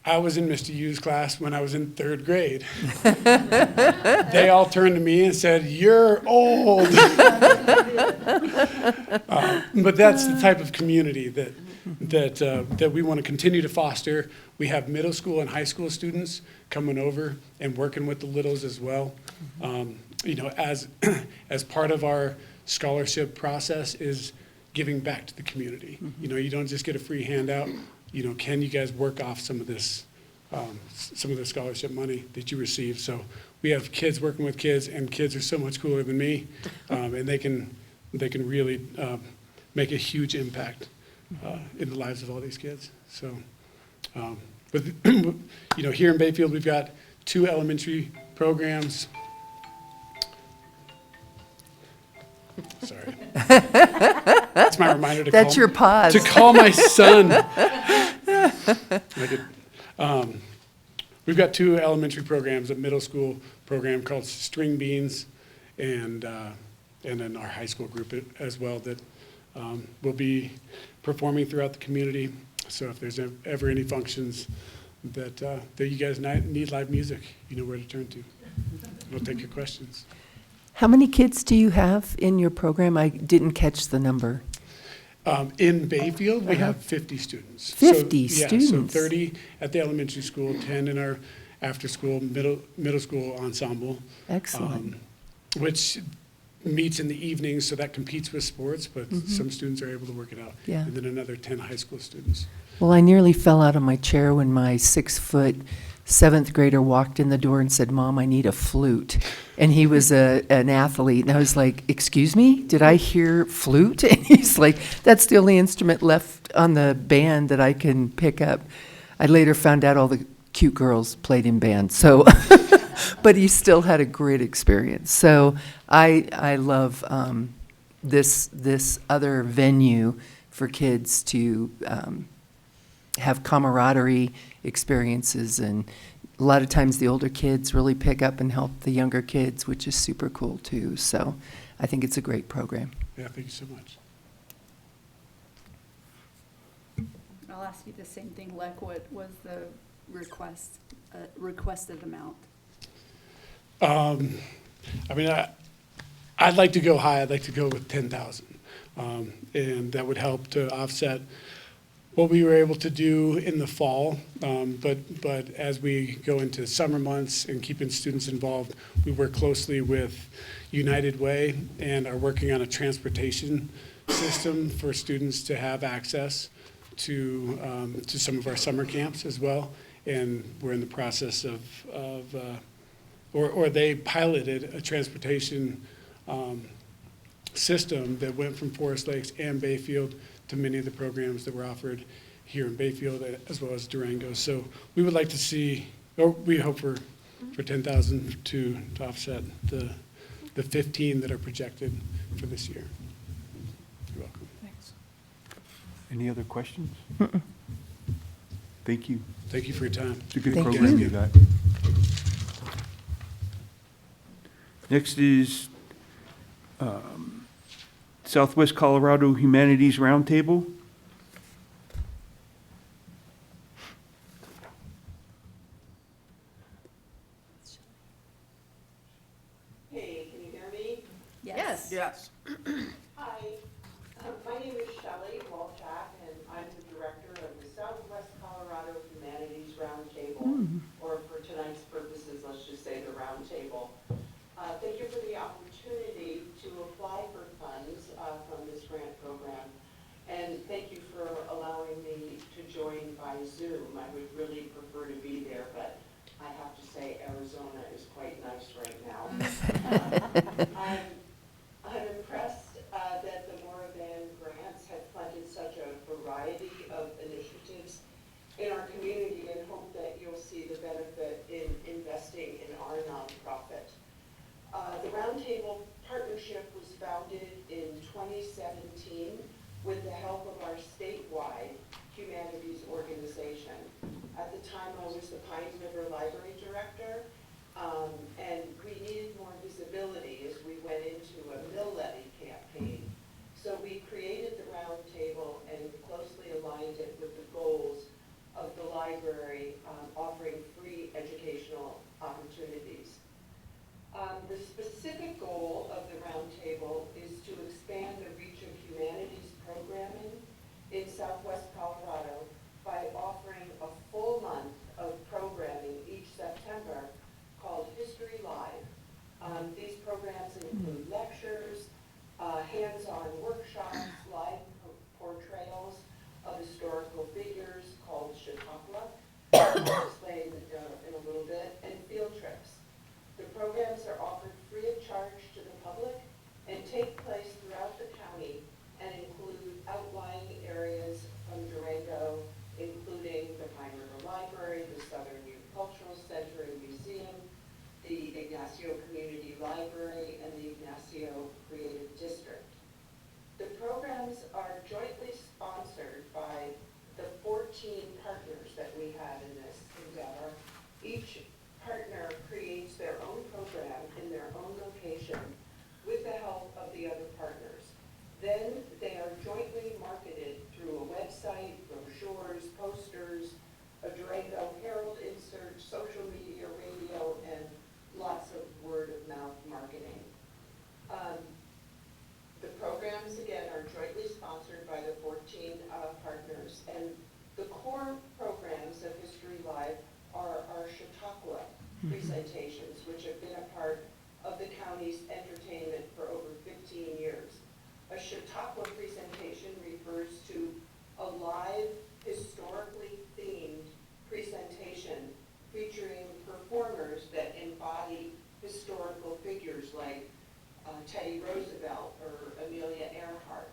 [SPEAKER 12] I was in Mr. Yu's class when I was in 3rd grade. They all turned to me and said, "You're old." But that's the type of community that we want to continue to foster. We have middle school and high school students coming over and working with the littles as well. You know, as part of our scholarship process is giving back to the community. You know, you don't just get a free handout. You know, can you guys work off some of this, some of the scholarship money that you receive? So we have kids working with kids, and kids are so much cooler than me, and they can really make a huge impact in the lives of all these kids. So, but you know, here in Bayfield, we've got 2 elementary programs. Sorry. That's my reminder to
[SPEAKER 7] That's
[SPEAKER 12] call,
[SPEAKER 7] your pause.
[SPEAKER 12] to call my son. We've got 2 elementary programs, a middle school program called String Beans, and then our high school group as well that will be performing throughout the community. So if there's ever any functions that you guys need live music, you know where to turn to. We'll take your questions.
[SPEAKER 7] How many kids do you have in your program? I didn't catch the number.
[SPEAKER 12] In Bayfield, we have 50 students.
[SPEAKER 7] 50
[SPEAKER 12] So 30 at the elementary school, 10 in our after-school, middle school ensemble.
[SPEAKER 7] Excellent.
[SPEAKER 12] Which meets in the evenings, so that competes with sports, but some students are able to work it out.
[SPEAKER 7] Yeah.
[SPEAKER 12] And then another 10 high school students.
[SPEAKER 7] Well, I nearly fell out of my chair when my 6-foot 7th grader walked in the door and said, "Mom, I need a flute." And he was an athlete. And I was like, "Excuse me? Did I hear flute?" And he's like, "That's the only instrument left on the band that I can pick up." I later found out all the cute girls played in band. So, but he still had a great experience. So I love this other venue for kids to have camaraderie experiences, and a lot of times the older kids really pick up and help the younger kids, which is super cool too. So I think it's a great program.
[SPEAKER 12] Yeah, thank you so much.
[SPEAKER 2] I'll ask you the same thing, like what was the requested amount?
[SPEAKER 12] I mean, I'd like to go high. I'd like to go with 10,000, and that would help to offset what we were able to do in the fall. But as we go into summer months and keeping students involved, we work closely with United Way and are working on a transportation system for students to have access to some of our summer camps as well. And we're in the process or they piloted a transportation system that went from Forest Lakes and Bayfield to many of the programs that were offered here in Bayfield as well as Durango. So we would like to see, or we hope for 10,000 to offset the 15 that are projected for this year. You're welcome.
[SPEAKER 9] Thanks.
[SPEAKER 3] Any other questions? Thank you.
[SPEAKER 12] Thank you for your time.
[SPEAKER 3] It's a good
[SPEAKER 7] Thank
[SPEAKER 3] program
[SPEAKER 7] you.
[SPEAKER 3] you got. Next is Southwest Colorado Humanities Roundtable.
[SPEAKER 13] Hey, can you hear me?
[SPEAKER 2] Yes.
[SPEAKER 1] Yes.
[SPEAKER 13] Hi, my name is Shelley Walchak, and I'm the director of the Southwest Colorado Humanities Roundtable, or for tonight's purposes, let's just say the Roundtable. Thank you for the opportunity to apply for funds from this grant program, and thank you for allowing me to join by Zoom. I would really prefer to be there, but I have to say Arizona is quite nice right now. I'm impressed that the Moravan grants have funded such a variety of initiatives in our community, and hope that you'll see the benefit in investing in our nonprofit. The Roundtable Partnership was founded in 2017 with the help of our statewide humanities organization. At the time, I was the Pine River Library Director, and we needed more visibility as we went into a mill levy campaign. So we created the Roundtable and closely aligned it with the goals of the library we had in this endeavor. Each partner creates their own program in their own location with the help of the other partners. Then they are jointly marketed through a website, brochures, posters, a Durango Herald insert, social media, radio, and lots of word-of-mouth marketing. The programs, again, are jointly sponsored by the 14 partners, and the core programs of History Live are our Chautauqua presentations, which have been a part of the county's entertainment for over 15 years. A Chautauqua presentation refers to a live, historically themed presentation featuring performers that embody historical figures like Teddy Roosevelt or Amelia Earhart,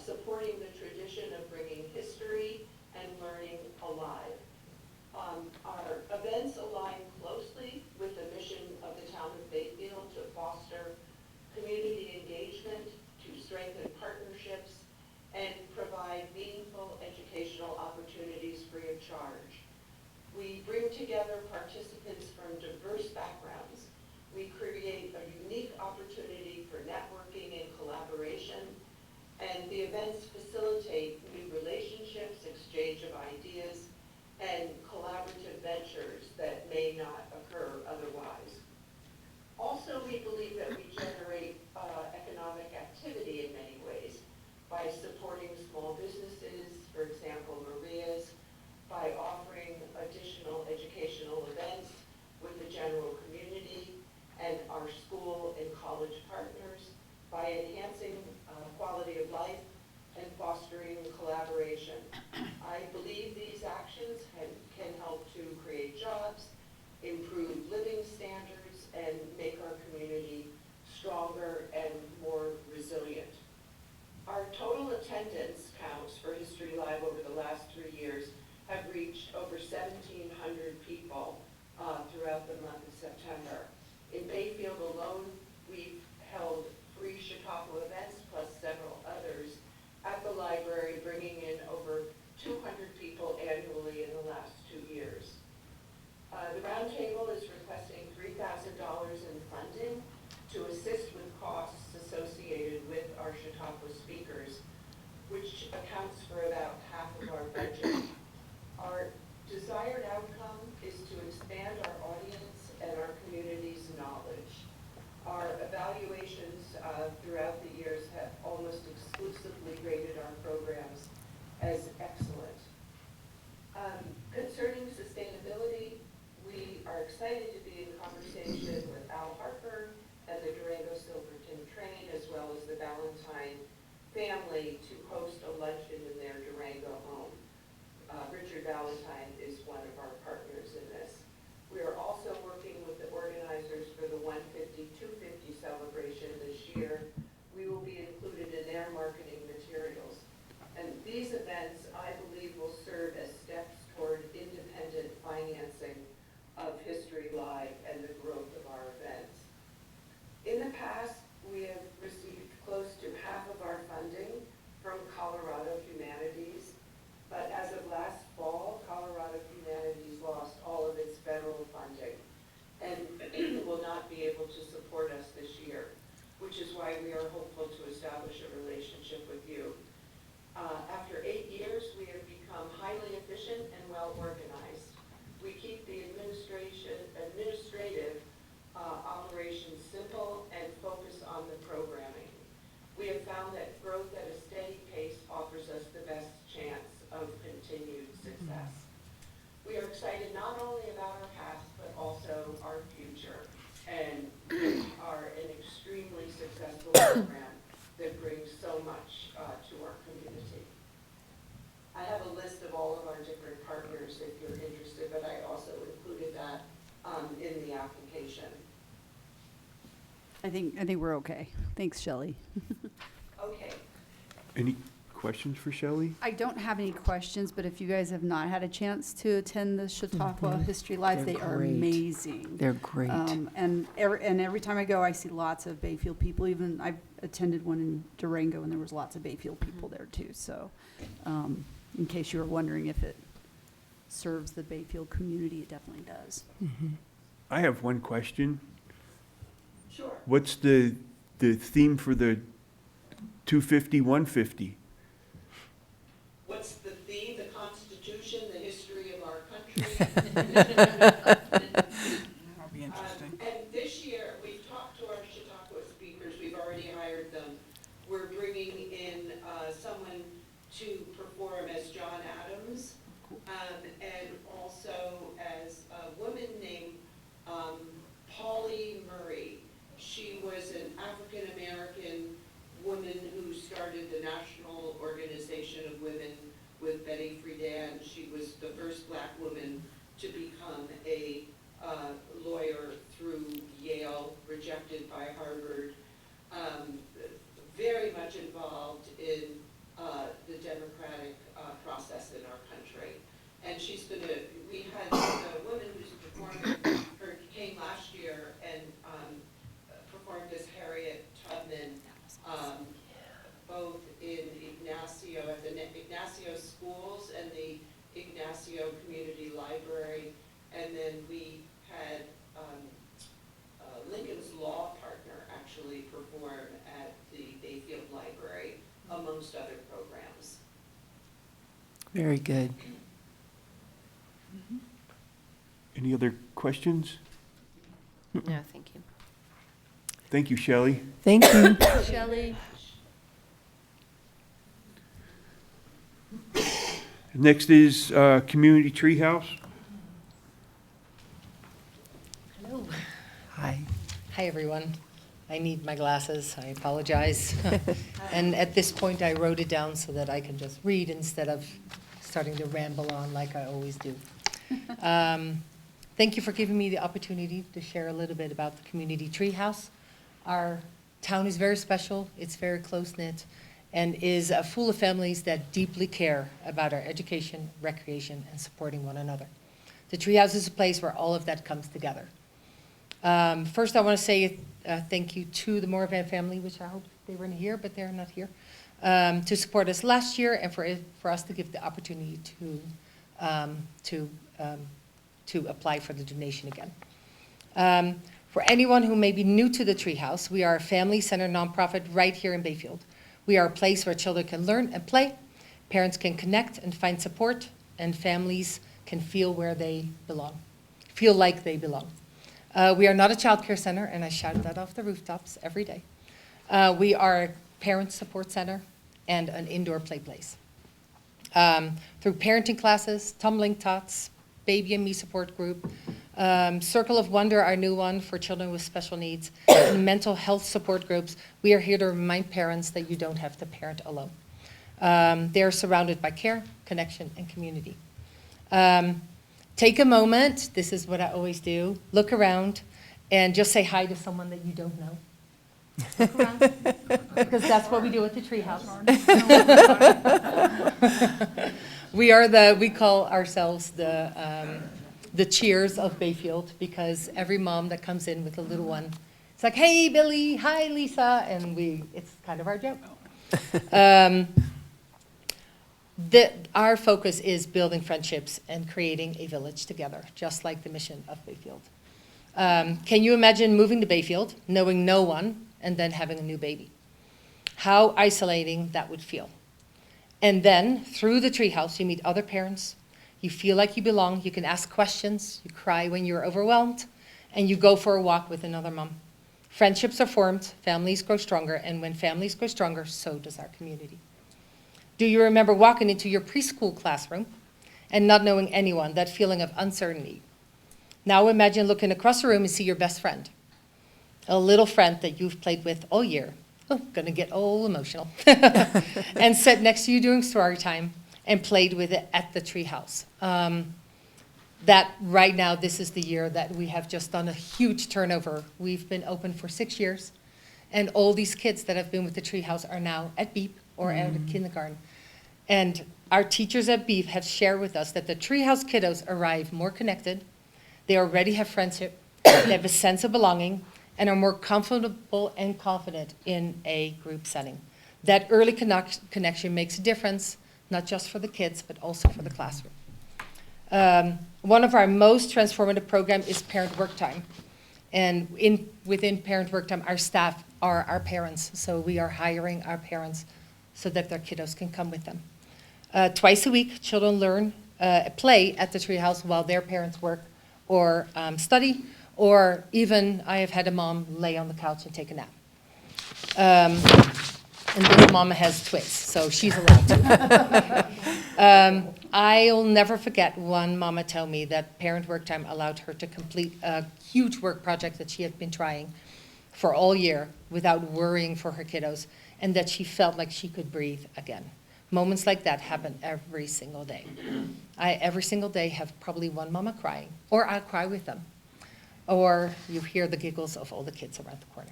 [SPEAKER 13] supporting the tradition of bringing history and learning alive. Our events align closely with the mission of the town of Bayfield to foster community engagement, to strengthen partnerships, and provide meaningful educational opportunities free of charge. We bring together participants from diverse backgrounds. We create a unique opportunity for networking and collaboration, and the events facilitate new relationships, exchange of ideas, and collaborative ventures that may not occur otherwise. Also, we believe that we generate economic activity in many ways by supporting small businesses, for example, Maria's, by offering additional educational events with the general community and our school and college partners, by enhancing quality of life and fostering collaboration. I believe these actions can help to create jobs, improve living standards, and make our community stronger and more resilient. Our total attendance counts for History Live over the last 3 years have reached over 1,700 people throughout the month of September. In Bayfield alone, we've held 3 Chautauqua events plus several others at the library, bringing in over 200 people annually in the last 2 years. The Roundtable is requesting $3,000 in funding to assist with costs associated with our Chautauqua speakers, which accounts for about half of our budget. Our desired outcome is to expand our audience and our community's knowledge. Our evaluations throughout the years have almost exclusively rated our programs as excellent. Concerning sustainability, we are excited to be in conversation with Al Harper and the Durango Silverton Train, as well as the Valentine family, to host a luncheon in their Durango home. Richard Valentine is one of our partners in this. We are also working with the organizers for the 150-250 celebration this year. We will be included in their marketing materials. And these events, I believe, will serve as steps toward independent financing of History Live and the growth of our events. In the past, we have received close to half of our funding from Colorado Humanities, but as of last fall, Colorado Humanities lost all of its federal funding and will not be able to support us this year, which is why we are hopeful to establish a relationship with you. After 8 years, we have become highly efficient and well organized. We keep the administrative operations simple and focus on the programming. We have found that growth at a steady pace offers us the best chance of continued success. We are excited not only about our past, but also our future, and we are an extremely successful program that brings so much to our community. I have a list of all of our different partners if you're interested, but I also included that in the application.
[SPEAKER 2] I think we're okay. Thanks, Shelley.
[SPEAKER 13] Okay.
[SPEAKER 3] Any questions for Shelley?
[SPEAKER 2] I don't have any questions, but if you guys have not had a chance to attend the Chautauqua History Live,
[SPEAKER 7] They're
[SPEAKER 2] they are
[SPEAKER 7] great.
[SPEAKER 2] amazing.
[SPEAKER 7] They're great.
[SPEAKER 2] And every time I go, I see lots of Bayfield people. Even I've attended one in Durango, and there was lots of Bayfield people there too. So, in case you were wondering if it serves the Bayfield community, it definitely does.
[SPEAKER 3] I have one question.
[SPEAKER 13] Sure.
[SPEAKER 3] What's the theme for the 250, 150?
[SPEAKER 13] What's the theme? The Constitution, the history of our country.
[SPEAKER 1] That'll be interesting.
[SPEAKER 13] And this year, we've talked to our Chautauqua speakers, we've already hired them. We're bringing in someone to perform as John Adams, and also as a woman named Polly Murray. She was an African-American woman who started the National Organization of Women with Betty Friedan. She was the first black woman to become a lawyer through Yale, rejected by Harvard. Very much involved in the democratic process in our country. And she's gonna, we had the woman who's performing, her came last year and performed as Harriet Tubman, both in Ignacio, at the Ignacio schools and the Ignacio Community Library. And then we had Lincoln's Law Partner actually perform at the Bayfield Library, amongst other programs.
[SPEAKER 7] Very good.
[SPEAKER 3] Any other questions?
[SPEAKER 9] No, thank you.
[SPEAKER 3] Thank you, Shelley.
[SPEAKER 7] Thank you.
[SPEAKER 2] Shelley?
[SPEAKER 3] Next is Community Treehouse.
[SPEAKER 14] Hello.
[SPEAKER 7] Hi.
[SPEAKER 14] Hi, everyone. I need my glasses. I apologize. And at this point, I wrote it down so that I can just read instead of starting to ramble on like I always do. Thank you for giving me the opportunity to share a little bit about the Community Treehouse. Our town is very special. It's very close-knit and is full of families that deeply care about our education, recreation, and supporting one another. The Treehouse is a place where all of that comes together. First, I want to say thank you to the Moravan family, which I hope they were in here, but they're not here, to support us last year and for us to give the opportunity to apply for the donation again. For anyone who may be new to the Treehouse, we are a family-centered nonprofit right here in Bayfield. We are a place where children can learn and play, parents can connect and find support, and families can feel where they belong, feel like they belong. We are not a child care center, and I shout that off the rooftops every day. We are a parent support center and an indoor play place. Through parenting classes, tumbling tots, baby and me support group, Circle of Wonder, our new one for children with special needs, and mental health support groups, we are here to remind parents that you don't have to parent alone. They are surrounded by care, connection, and community. Take a moment, this is what I always do, look around and just say hi to someone that you don't know. Look around, because that's what we do at the Treehouse. We call ourselves the cheers of Bayfield, because every mom that comes in with a little one, it's like, hey, Billy, hi, Lisa, and it's kind of our joke. Our focus is building friendships and creating a village together, just like the mission of Bayfield. Can you imagine moving to Bayfield, knowing no one, and then having a new baby? How isolating that would feel. And then, through the Treehouse, you meet other parents, you feel like you belong, you can ask questions, you cry when you're overwhelmed, and you go for a walk with another mom. Friendships are formed, families grow stronger, and when families grow stronger, so does our community. Do you remember walking into your preschool classroom and not knowing anyone, that feeling of uncertainty? Now imagine looking across the room and see your best friend, a little friend that you've played with all year. Oh, gonna get all emotional. And sat next to you during story time and played with it at the Treehouse. That right now, this is the year that we have just done a huge turnover. We've been open for 6 years, and all these kids that have been with the Treehouse are now at BEEP or out of kindergarten. And our teachers at BEEP have shared with us that the Treehouse kiddos arrive more connected, they already have friendship, they have a sense of belonging, and are more comfortable and confident in a group setting. That early connection makes a difference, not just for the kids, but also for the classroom. One of our most transformative programs is parent work time. And within parent work time, our staff are our parents. So we are hiring our parents so that their kiddos can come with them. Twice a week, children play at the treehouse while their parents work or study, or even I have had a mom lay on the couch and take a nap. And this mama has twins, so she's allowed to. I'll never forget one mama tell me that parent work time allowed her to complete a huge work project that she had been trying for all year without worrying for her kiddos, and that she felt like she could breathe again. Moments like that happen every single day. I, every single day, have probably one mama crying, or I cry with them, or you hear the giggles of all the kids around the corner.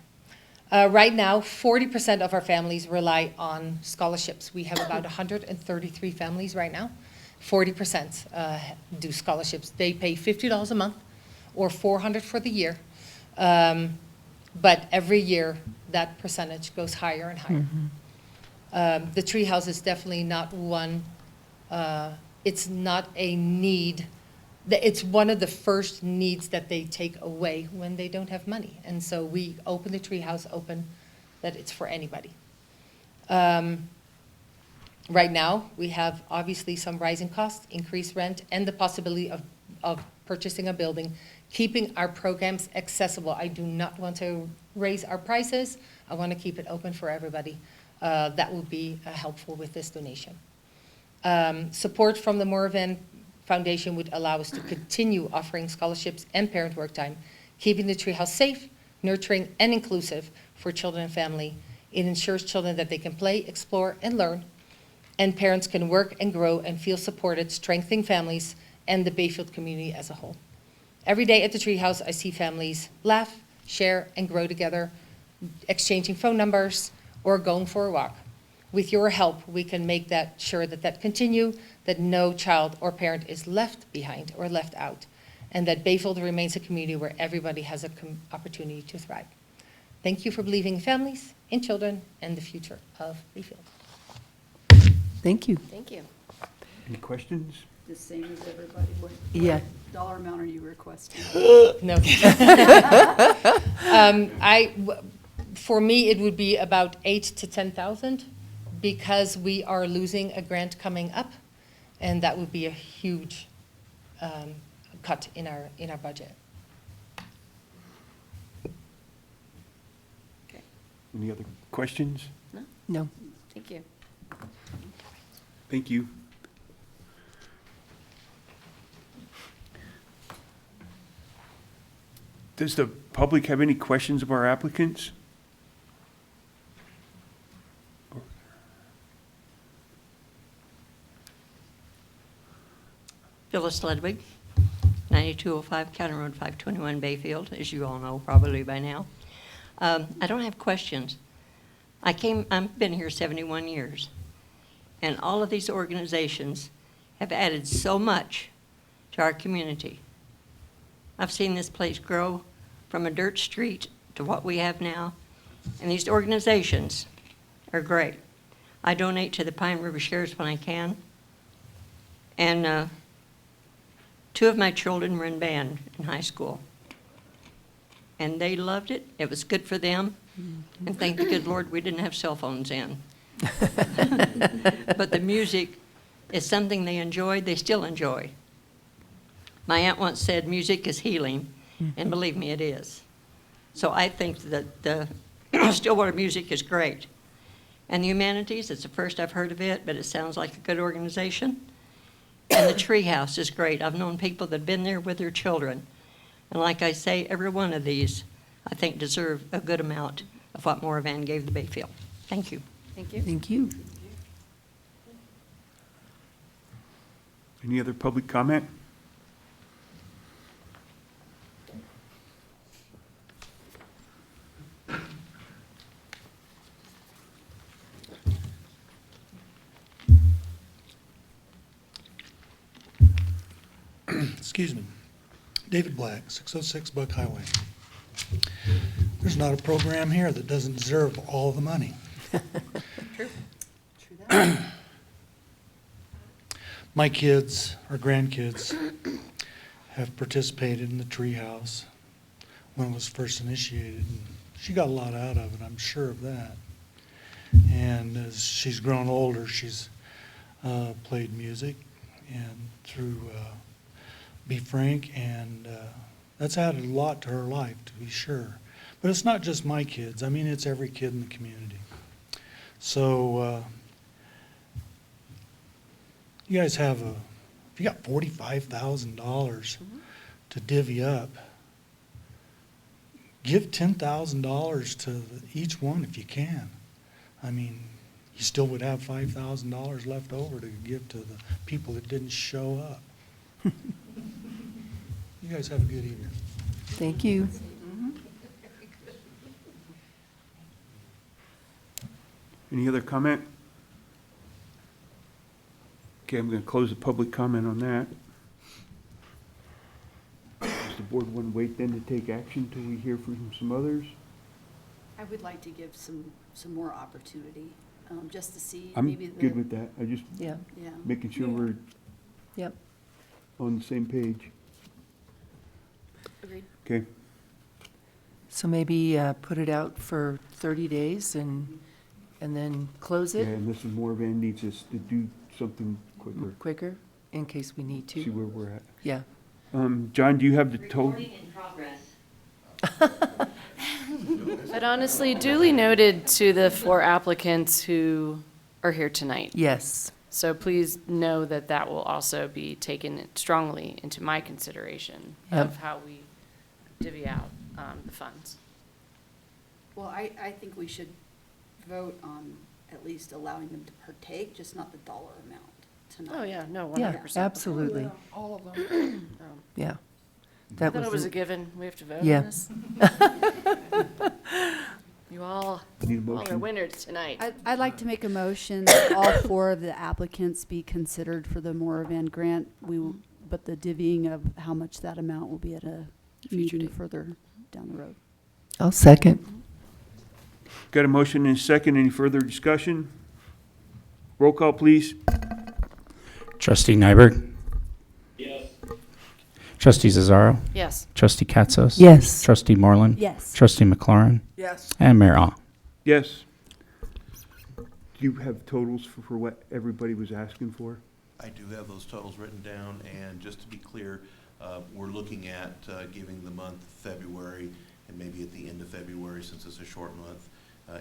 [SPEAKER 14] Right now, 40% of our families rely on scholarships. We have about 133 families right now. 40% do scholarships. They pay $50 a month or $400 for the year. But every year, that percentage goes higher and higher. The treehouse is definitely not one, it's not a need. It's one of the first needs that they take away when they don't have money. And so we open the treehouse open that it's for anybody. Right now, we have obviously some rising costs, increased rent, and the possibility of purchasing a building, keeping our programs accessible. I do not want to raise our prices. I want to keep it open for everybody. That will be helpful with this donation. Support from the Moravan Foundation would allow us to continue offering scholarships and parent work time, keeping the treehouse safe, nurturing, and inclusive for children and family. It ensures children that they can play, explore, and learn, and parents can work and grow and feel supported, strengthening families and the Bayfield community as a whole. Every day at the treehouse, I see families laugh, share, and grow together, exchanging phone numbers or going for a walk. With your help, we can make that sure that continue, that no child or parent is left behind or left out, and that Bayfield remains a community where everybody has an opportunity to thrive. Thank you for believing in families, in children, and the future of Bayfield.
[SPEAKER 7] Thank you.
[SPEAKER 9] Thank you.
[SPEAKER 3] Any questions?
[SPEAKER 2] The same as everybody. What
[SPEAKER 7] Yeah.
[SPEAKER 2] dollar amount are you requesting?
[SPEAKER 14] No. For me, it would be about 8,000 to 10,000 because we are losing a grant coming up, and that would be a huge cut in our budget.
[SPEAKER 9] Okay.
[SPEAKER 3] Any other questions?
[SPEAKER 7] No.
[SPEAKER 9] Thank you.
[SPEAKER 3] Thank you. Does the public have any questions of our applicants?
[SPEAKER 15] Phyllis Ludwig, 9205 County Road 521 Bayfield, as you all know probably by now. I don't have questions. I've been here 71 years, and all of these organizations have added so much to our community. I've seen this place grow from a dirt street to what we have now, and these organizations are great. I donate to the Pine River Shares when I can, and 2 of my children were in band in high school, and they loved it. It was good for them, and thank the good Lord we didn't have cell phones in. But the music is something they enjoyed, they still enjoy. My aunt once said music is healing, and believe me, it is. So I think that the Stillwater music is great. And the Humanities, it's the first I've heard of it, but it sounds like a good organization. And the treehouse is great. I've known people that have been there with their children. And like I say, every one of these, I think, deserve a good amount of what Moravan gave the Bayfield. Thank you.
[SPEAKER 9] Thank you.
[SPEAKER 7] Thank you.
[SPEAKER 3] Any other public comment?
[SPEAKER 16] Excuse me. David Black, 606 Buck Highway. There's not a program here that doesn't deserve all the money.
[SPEAKER 14] True.
[SPEAKER 16] my kids, our grandkids, have participated in the treehouse when it was first initiated. And she got a lot out of it, I'm sure of that. And as she's grown older, she's played music and through Be Frank, and that's added a lot to her life, to be sure. But it's not just my kids. I mean, it's every kid in the community. So you guys have if you got $45,000 to divvy up, give $10,000 to each one if you can. I mean, you still would have $5,000 left over to give to the people that didn't show up. You guys have a good evening.
[SPEAKER 7] Thank you.
[SPEAKER 3] Any other comment? Okay, I'm going to close the public comment on that. Does the board want to wait then to take action till we hear from some others?
[SPEAKER 2] I would like to give some more opportunity, just to see
[SPEAKER 3] I'm
[SPEAKER 2] maybe
[SPEAKER 3] good with that. I just
[SPEAKER 7] Yeah.
[SPEAKER 2] Yeah.
[SPEAKER 3] making sure we're
[SPEAKER 7] Yep.
[SPEAKER 3] on the same page.
[SPEAKER 2] Agreed.
[SPEAKER 3] Okay.
[SPEAKER 7] So maybe put it out for 30 days and then close
[SPEAKER 3] Yeah,
[SPEAKER 7] it
[SPEAKER 3] and Mrs. Morvan needs us to do something quicker.
[SPEAKER 7] quicker in case we need
[SPEAKER 3] See
[SPEAKER 7] to.
[SPEAKER 3] where we're at.
[SPEAKER 7] Yeah.
[SPEAKER 3] John, do you have the total?
[SPEAKER 9] But honestly, duly noted to the 4 applicants who are here tonight.
[SPEAKER 7] Yes.
[SPEAKER 9] So please know that that will also be taken strongly into my consideration
[SPEAKER 7] Yep.
[SPEAKER 9] of how we divvy out the funds.
[SPEAKER 2] Well, I think we should vote on at least allowing them to partake, just not the dollar amount tonight.
[SPEAKER 9] Oh, yeah, no,
[SPEAKER 7] Yeah,
[SPEAKER 9] 100%.
[SPEAKER 7] absolutely.
[SPEAKER 1] All of them.
[SPEAKER 7] Yeah.
[SPEAKER 9] I
[SPEAKER 7] That
[SPEAKER 9] thought it was
[SPEAKER 7] the-
[SPEAKER 9] a given. We have to vote
[SPEAKER 7] Yeah.
[SPEAKER 9] on this. You all
[SPEAKER 3] Need a
[SPEAKER 9] are
[SPEAKER 3] motion?
[SPEAKER 9] winners tonight.
[SPEAKER 2] I'd like to make a motion that all 4 of the applicants be considered for the Moravan grant. But the divvying of how much that amount will be at a
[SPEAKER 9] Future
[SPEAKER 2] meeting
[SPEAKER 9] date.
[SPEAKER 2] further down the road.
[SPEAKER 7] I'll second.
[SPEAKER 3] Got a motion and a second. Any further discussion? Roll call, please.
[SPEAKER 4] Trustee Nyberg? Yes. Trustee Zazzaro?
[SPEAKER 9] Yes.
[SPEAKER 4] Trustee Katsos?
[SPEAKER 7] Yes.
[SPEAKER 4] Trustee Moreland?
[SPEAKER 2] Yes.
[SPEAKER 4] Trustee McLaurin?
[SPEAKER 1] Yes.
[SPEAKER 4] And Mayor Ah.
[SPEAKER 3] Yes. Do you have totals for what everybody was asking for?
[SPEAKER 8] I do have those totals written down, and just to be clear, we're looking at giving the month February, and maybe at the end of February, since it's a short month,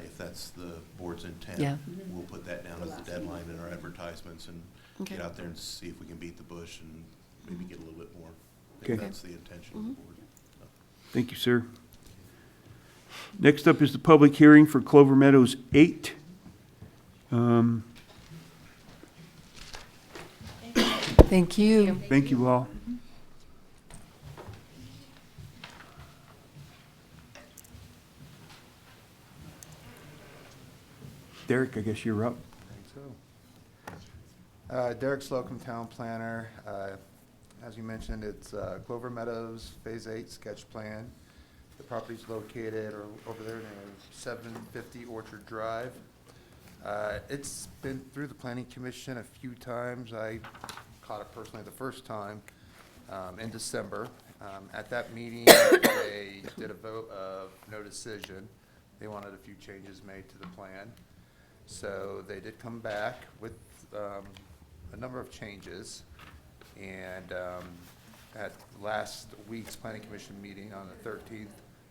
[SPEAKER 8] if that's the board's intent.
[SPEAKER 7] Yeah.
[SPEAKER 8] We'll put that down as the deadline in our advertisements and
[SPEAKER 9] Okay.
[SPEAKER 8] get out there and see if we can beat the bush and maybe get a little bit more. I
[SPEAKER 3] Okay.
[SPEAKER 8] think that's the intention of the board.
[SPEAKER 3] Thank you, sir. Next up is the public hearing for Clover Meadows 8.
[SPEAKER 7] Thank you.
[SPEAKER 3] Thank you all. Derek, I guess you're up.
[SPEAKER 17] I think so. Derek Slocum, Town Planner. As you mentioned, it's Clover Meadows Phase 8 sketch plan. The property's located over there near 750 Orchard Drive. It's been through the Planning Commission a few times. I caught it personally the first time in December. At that meeting, they did a vote of no decision. They wanted a few changes made to the plan. So they did come back with a number of changes. And at last week's Planning Commission meeting on the 13th,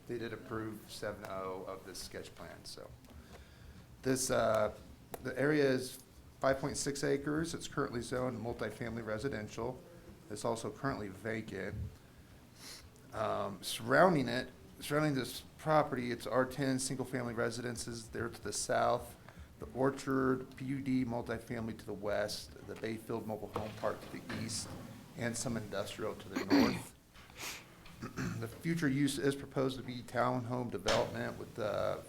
[SPEAKER 17] they did approve 7-0 of this sketch plan. So this, the area is 5.6 acres. It's currently zoned multifamily residential. It's also currently vacant. Surrounding this property, it's R10 single-family residences there to the south, the Orchard PUD multifamily to the west, the Bayfield mobile home park to the east, and some industrial to the north. The future use is proposed to be townhome development with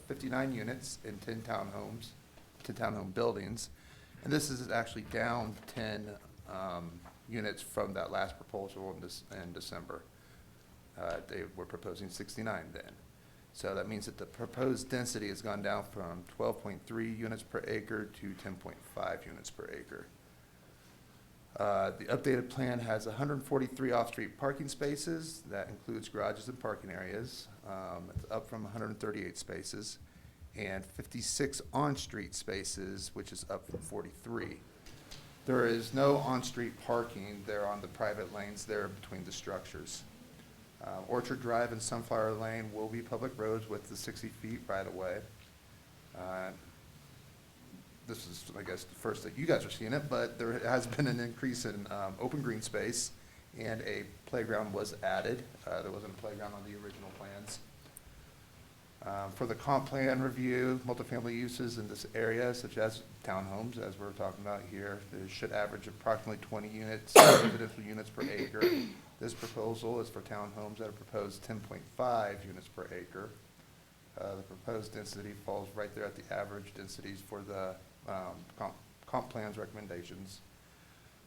[SPEAKER 17] 59 units in 10 townhome buildings. And this is actually down 10 units from that last proposal in December. They were proposing 69 then. So that means that the proposed density has gone down from 12.3 units per acre to 10.5 units per acre. The updated plan has 143 off-street parking spaces. That includes garages and parking areas. It's up from 138 spaces. And 56 on-street spaces, which is up from 43. There is no on-street parking there on the private lanes there between the structures. Orchard Drive and Sunflower Lane will be public roads with the 60 feet right-of-way. This is, I guess, the first that you guys are seeing it, but there has been an increase in open green space, and a playground was added. There wasn't a playground on the original plans. For the comp plan review, multifamily uses in this area, such as townhomes, as we're talking about here, they should average approximately 20 units, residential units per acre. This proposal is for townhomes that are proposed 10.5 units per acre. The proposed density falls right there at the average densities for the comp plan's recommendations.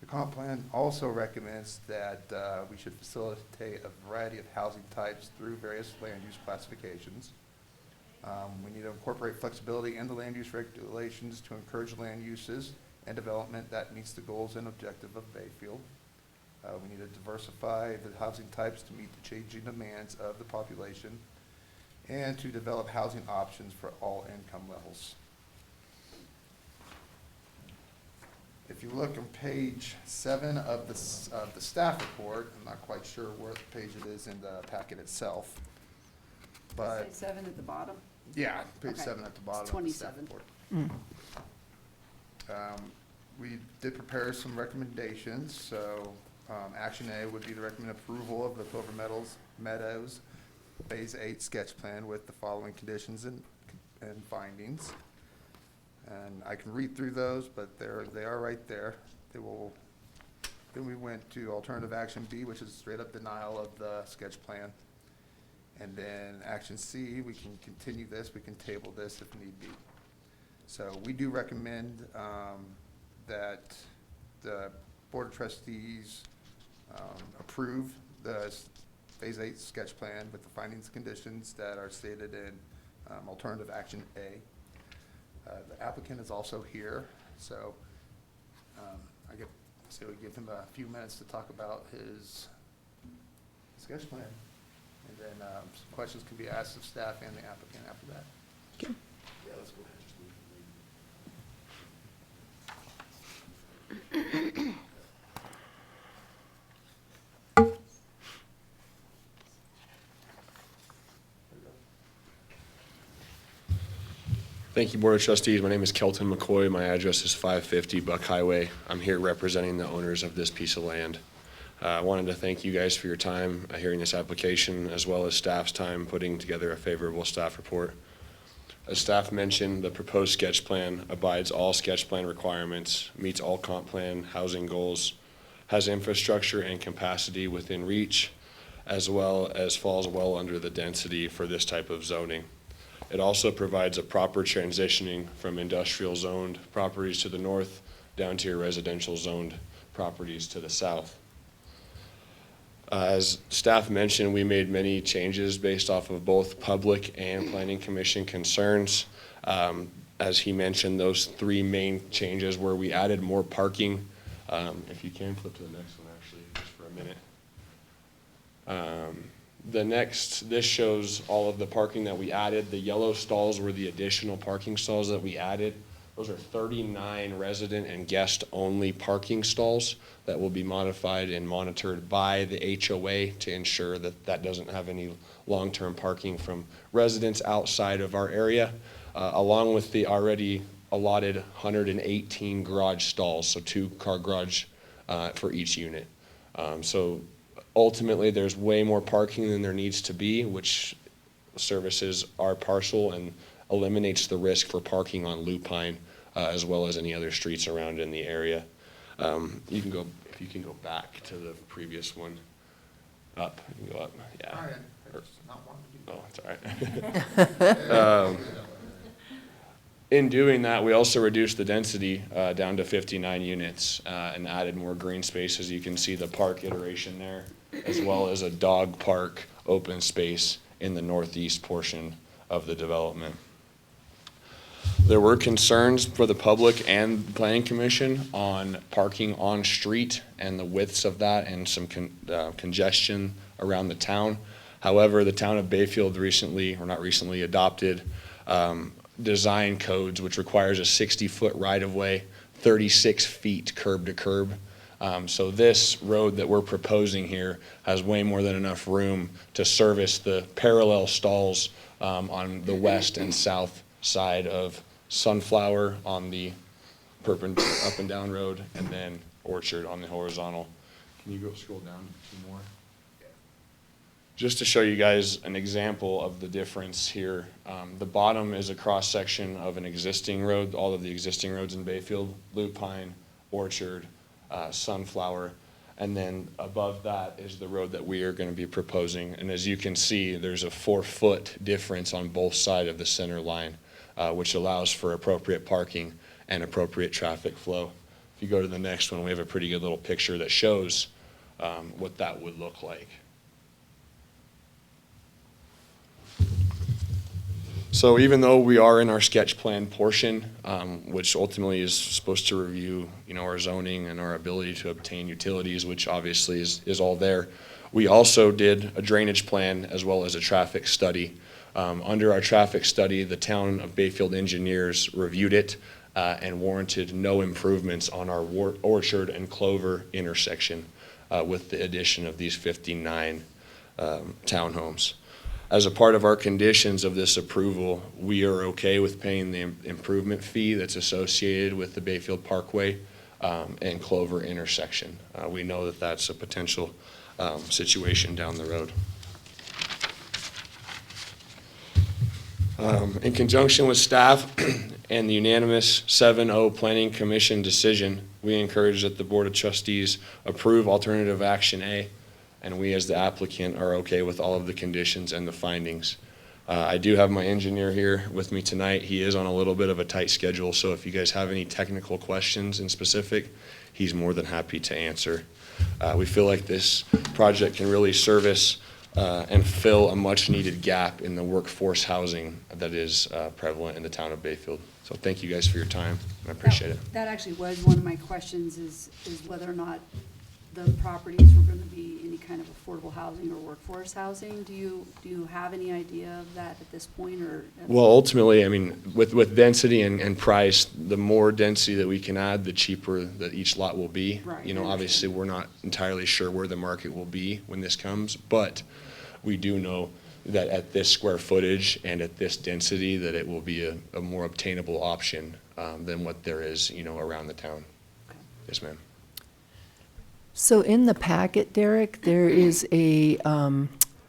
[SPEAKER 17] The comp plan also recommends that we should facilitate a variety of housing types through various land use classifications. We need to incorporate flexibility in the land use regulations to encourage land uses and development that meets the goals and objective of Bayfield. We need to diversify the housing types to meet the changing demands of the population and to develop housing options for all income levels. If you look on page 7 of the staff report, I'm not quite sure what page it is in the packet itself, but.
[SPEAKER 2] Say 7 at the bottom.
[SPEAKER 17] Yeah, page
[SPEAKER 2] Okay.
[SPEAKER 17] 7 at the bottom.
[SPEAKER 2] It's
[SPEAKER 17] of the staff
[SPEAKER 2] 27.
[SPEAKER 17] report. We did prepare some recommendations, so action A would be to recommend approval of the Clover Meadows Phase 8 sketch plan with the following conditions and findings. And I can read through those, but they are right there. Then we went to alternative action B, which is straight up denial of the sketch plan. And then action C, we can continue this, we can table this if need be. So we do recommend that the Board of Trustees approve the Phase 8 sketch plan with the findings and conditions that are stated in alternative action A. The applicant is also here, so I say we give him a few minutes to talk about his sketch plan. And then some questions can be asked of staff and the applicant after that.
[SPEAKER 7] Okay.
[SPEAKER 17] Yeah, let's go ahead.
[SPEAKER 18] Thank you, Board of Trustees. My name is Kelton McCoy. My address is 550 Buck Highway. I'm here representing the owners of this piece of land. I wanted to thank you guys for your time hearing this application, as well as staff's time putting together a favorable staff report. As staff mentioned, the proposed sketch plan abides all sketch plan requirements, meets all comp plan housing goals, has infrastructure and capacity within reach, as well as falls well under the density for this type of zoning. It also provides a proper transitioning from industrial zoned properties to the north down to your residential zoned properties to the south. As staff mentioned, we made many changes based off of both public and planning commission concerns. As he mentioned, those 3 main changes were we added more parking. If you can flip to the next one, actually, just for a minute. This shows all of the parking that we added. The yellow stalls were the additional parking stalls that we added. Those are 39 resident and guest only parking stalls that will be modified and monitored by the HOA to ensure that that doesn't have any long-term parking from residents outside of our area, along with the already allotted 118 garage stalls, so 2-car garage for each unit. So ultimately, there's way more parking than there needs to be, which services our parcel and eliminates the risk for parking on Lupine, as well as any other streets around in the area. You can go, if you can go back to the previous one. Up, you can go up, yeah.
[SPEAKER 17] All right. I just not wanting to do
[SPEAKER 18] Oh, it's all right. In doing that, we also reduced the density down to 59 units and added more green spaces. You can see the park iteration there, as well as a dog park open space in the northeast portion of the development. There were concerns for the public and the planning commission on parking on street and the widths of that and some congestion around the town. However, the town of Bayfield recently, or not recently, adopted design codes, which requires a 60-foot right-of-way, 36 feet curb to curb. So this road that we're proposing here has way more than enough room to service the parallel stalls on the west and south side of Sunflower on the perpendicular up and down road, and then Orchard on the horizontal. Can you scroll down some more? Just to show you guys an example of the difference here, the bottom is a cross-section of an existing road, all of the existing roads in Bayfield, Lupine, Orchard, Sunflower, and then above that is the road that we are going to be proposing. And as you can see, there's a 4-foot difference on both sides of the center line, which allows for appropriate parking and appropriate traffic flow. If you go to the next one, we have a pretty good little picture that shows what that would look like. So even though we are in our sketch plan portion, which ultimately is supposed to review, our zoning and our ability to obtain utilities, which obviously is all there, we also did a drainage plan as well as a traffic study. Under our traffic study, the town of Bayfield engineers reviewed it and warranted no improvements on our Orchard and Clover intersection with the addition of these 59 townhomes. As a part of our conditions of this approval, we are okay with paying the improvement fee that's associated with the Bayfield Parkway and Clover intersection. We know that that's a potential situation down the road. In conjunction with staff and the unanimous 7-0 Planning Commission decision, we encourage that the Board of Trustees approve alternative action A, and we as the applicant are okay with all of the conditions and the findings. I do have my engineer here with me tonight. He is on a little bit of a tight schedule, so if you guys have any technical questions in specific, he's more than happy to answer. We feel like this project can really service and fill a much needed gap in the workforce housing that is prevalent in the town of Bayfield. So thank you guys for your time. I appreciate it.
[SPEAKER 2] That actually was one of my questions is whether or not the properties were going to be any kind of affordable housing or workforce housing. Do you have any idea of that at this point, or?
[SPEAKER 18] Well, ultimately, I mean, with density and price, the more density that we can add, the cheaper that each lot will be.
[SPEAKER 2] Right,
[SPEAKER 18] Obviously, we're not entirely sure where the market will be when this comes, but we do know that at this square footage and at this density, that it will be a more obtainable option than what there is, around the town.
[SPEAKER 2] Okay.
[SPEAKER 18] Yes, ma'am.
[SPEAKER 7] So in the packet, Derek, there is a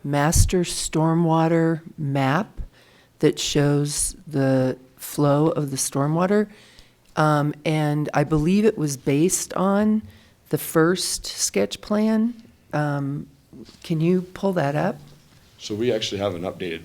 [SPEAKER 7] master stormwater map that shows the flow of the stormwater. And I believe it was based on the first sketch plan. Can you pull that up?
[SPEAKER 18] So we actually have an updated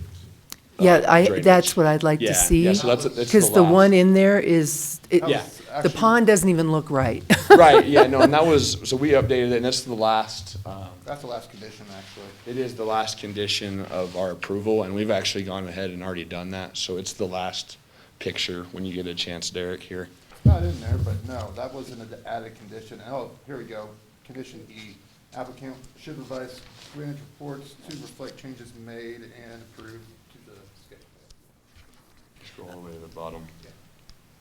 [SPEAKER 7] Yeah, that's what I'd like to see.
[SPEAKER 18] Yeah, so that's
[SPEAKER 7] because the one in there is, the pond doesn't even look right.
[SPEAKER 18] Right, yeah, no, and that was, so we updated it, and that's the last.
[SPEAKER 17] That's the last condition, actually.
[SPEAKER 18] It is the last condition of our approval, and we've actually gone ahead and already done that, so it's the last picture when you get a chance, Derek, here.
[SPEAKER 17] It's not in there, but no, that wasn't an added condition. Oh, here we go. Condition E, applicant should revise drainage reports to reflect changes made and approved to the sketch plan.
[SPEAKER 18] Scroll all the way to the bottom.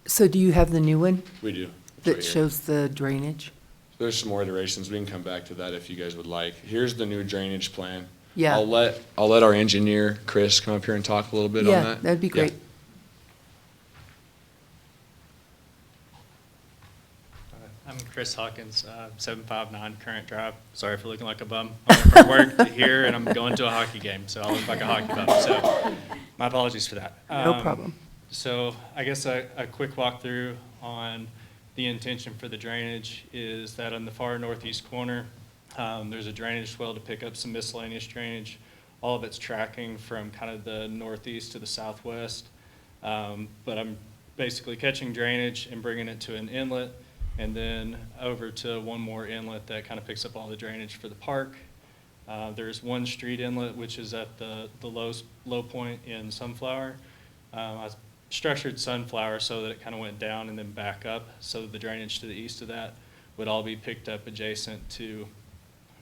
[SPEAKER 7] So do you have the new one
[SPEAKER 18] We do. It's
[SPEAKER 7] that
[SPEAKER 18] right here.
[SPEAKER 7] shows the drainage?
[SPEAKER 18] There's some more iterations. We can come back to that if you guys would like. Here's the new drainage plan.
[SPEAKER 7] Yeah.
[SPEAKER 18] I'll let our engineer, Chris, come up here and talk a little bit on
[SPEAKER 7] Yeah,
[SPEAKER 18] that.
[SPEAKER 7] that'd be great.
[SPEAKER 19] I'm Chris Hawkins, 759 Current Drive. Sorry for looking like a bum. I'm from work to here, and I'm going to a hockey game, so I look like a hockey bum. So my apologies for that.
[SPEAKER 7] No problem.
[SPEAKER 19] So I guess a quick walkthrough on the intention for the drainage is that on the far northeast corner, there's a drainage swell to pick up some miscellaneous drainage. All of it's tracking from kind of the northeast to the southwest. But I'm basically catching drainage and bringing it to an inlet, and then over to one more inlet that kind of picks up all the drainage for the park. There's one street inlet, which is at the low point in Sunflower. I structured sunflower so that it kind of went down and then back up, so that the drainage to the east of that would all be picked up adjacent to,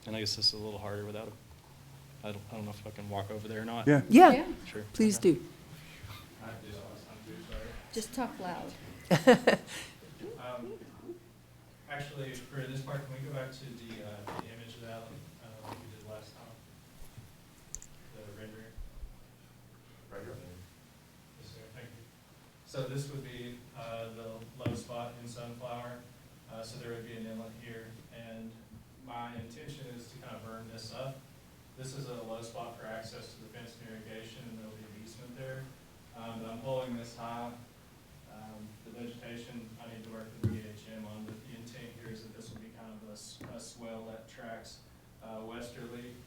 [SPEAKER 19] and I guess this is a little harder without I don't know if I can walk over there or not.
[SPEAKER 3] Yeah.
[SPEAKER 7] Yeah,
[SPEAKER 19] Sure.
[SPEAKER 7] please
[SPEAKER 19] Okay.
[SPEAKER 7] do.
[SPEAKER 19] I did it last time too, sorry.
[SPEAKER 5] Just talk loud.
[SPEAKER 19] Actually, for this part, can we go back to the image of that, like we did last time? The rendering? Right here. Yes, sir, thank you. So this would be the low spot in sunflower. So there would be an inlet here, and my intention is to kind of burn this up. This is a low spot for access to the fence and irrigation, and there'll be an easement there. But I'm pulling this high. The vegetation, I need to work with the BHM on, but the intent here is that this will be kind of a swell that tracks westerly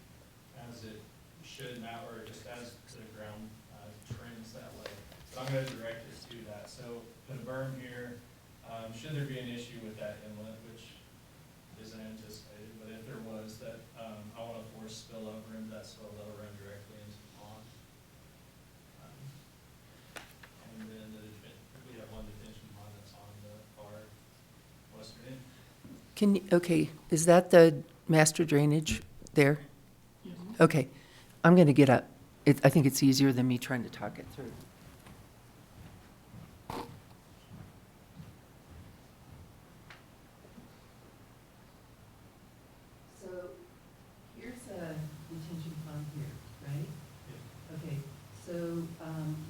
[SPEAKER 19] as it should now, or just as the ground trends that way. But I'm going to direct it to that. So put a berm here. Should there be an issue with that inlet, which isn't anticipated, but if there was, that I want to force spillover into that swell that'll run directly into the pond. And then we have one detention pond that's on the far western end.
[SPEAKER 7] Can you, okay, is that the master drainage there? Okay, I'm going to get up. I think it's easier than me trying to talk it through.
[SPEAKER 20] So here's a detention pond here, right? Okay, so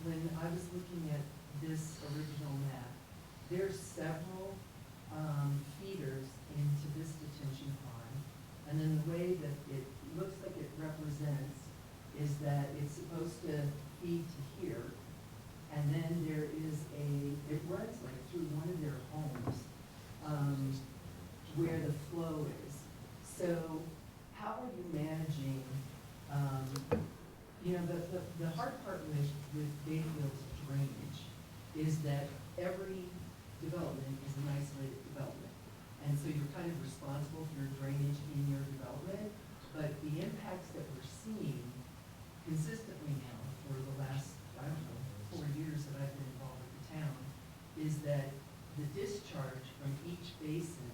[SPEAKER 20] when I was looking at this original map, there's several feeders into this detention pond. And then the way that it looks like it represents is that it's supposed to feed to here. And then there is it runs like through one of their homes where the flow is. So how are you managing, the hard part with Bayfield's drainage is that every development is an isolated development. And so you're kind of responsible for your drainage in your development, but the impacts that we're seeing consistently now for the last, 4 years that I've been involved with the town, is that the discharge from each basin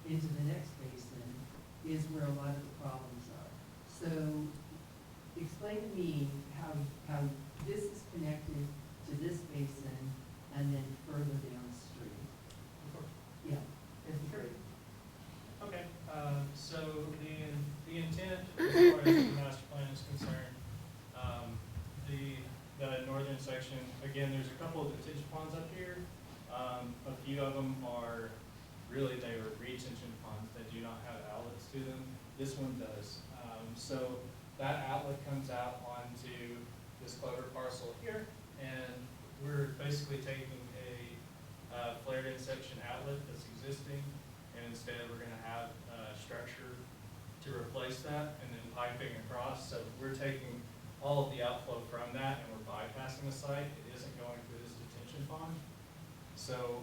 [SPEAKER 20] into the next basin is where a lot of the problems are. So explain to me how this is connected to this basin and then further downstream. Yeah, that'd be great.
[SPEAKER 19] Okay, so the intent, as far as the master plan is concerned, the northern section, again, there's a couple of detention ponds up here. A few of them are really, they were retention ponds that do not have outlets to them. This one does. So that outlet comes out onto this clover parcel here, and we're basically taking a flared in section outlet that's existing, and instead we're going to have a structure to replace that, and then piping across. So we're taking all of the outflow from that, and we're bypassing the site. It isn't going through this detention pond. So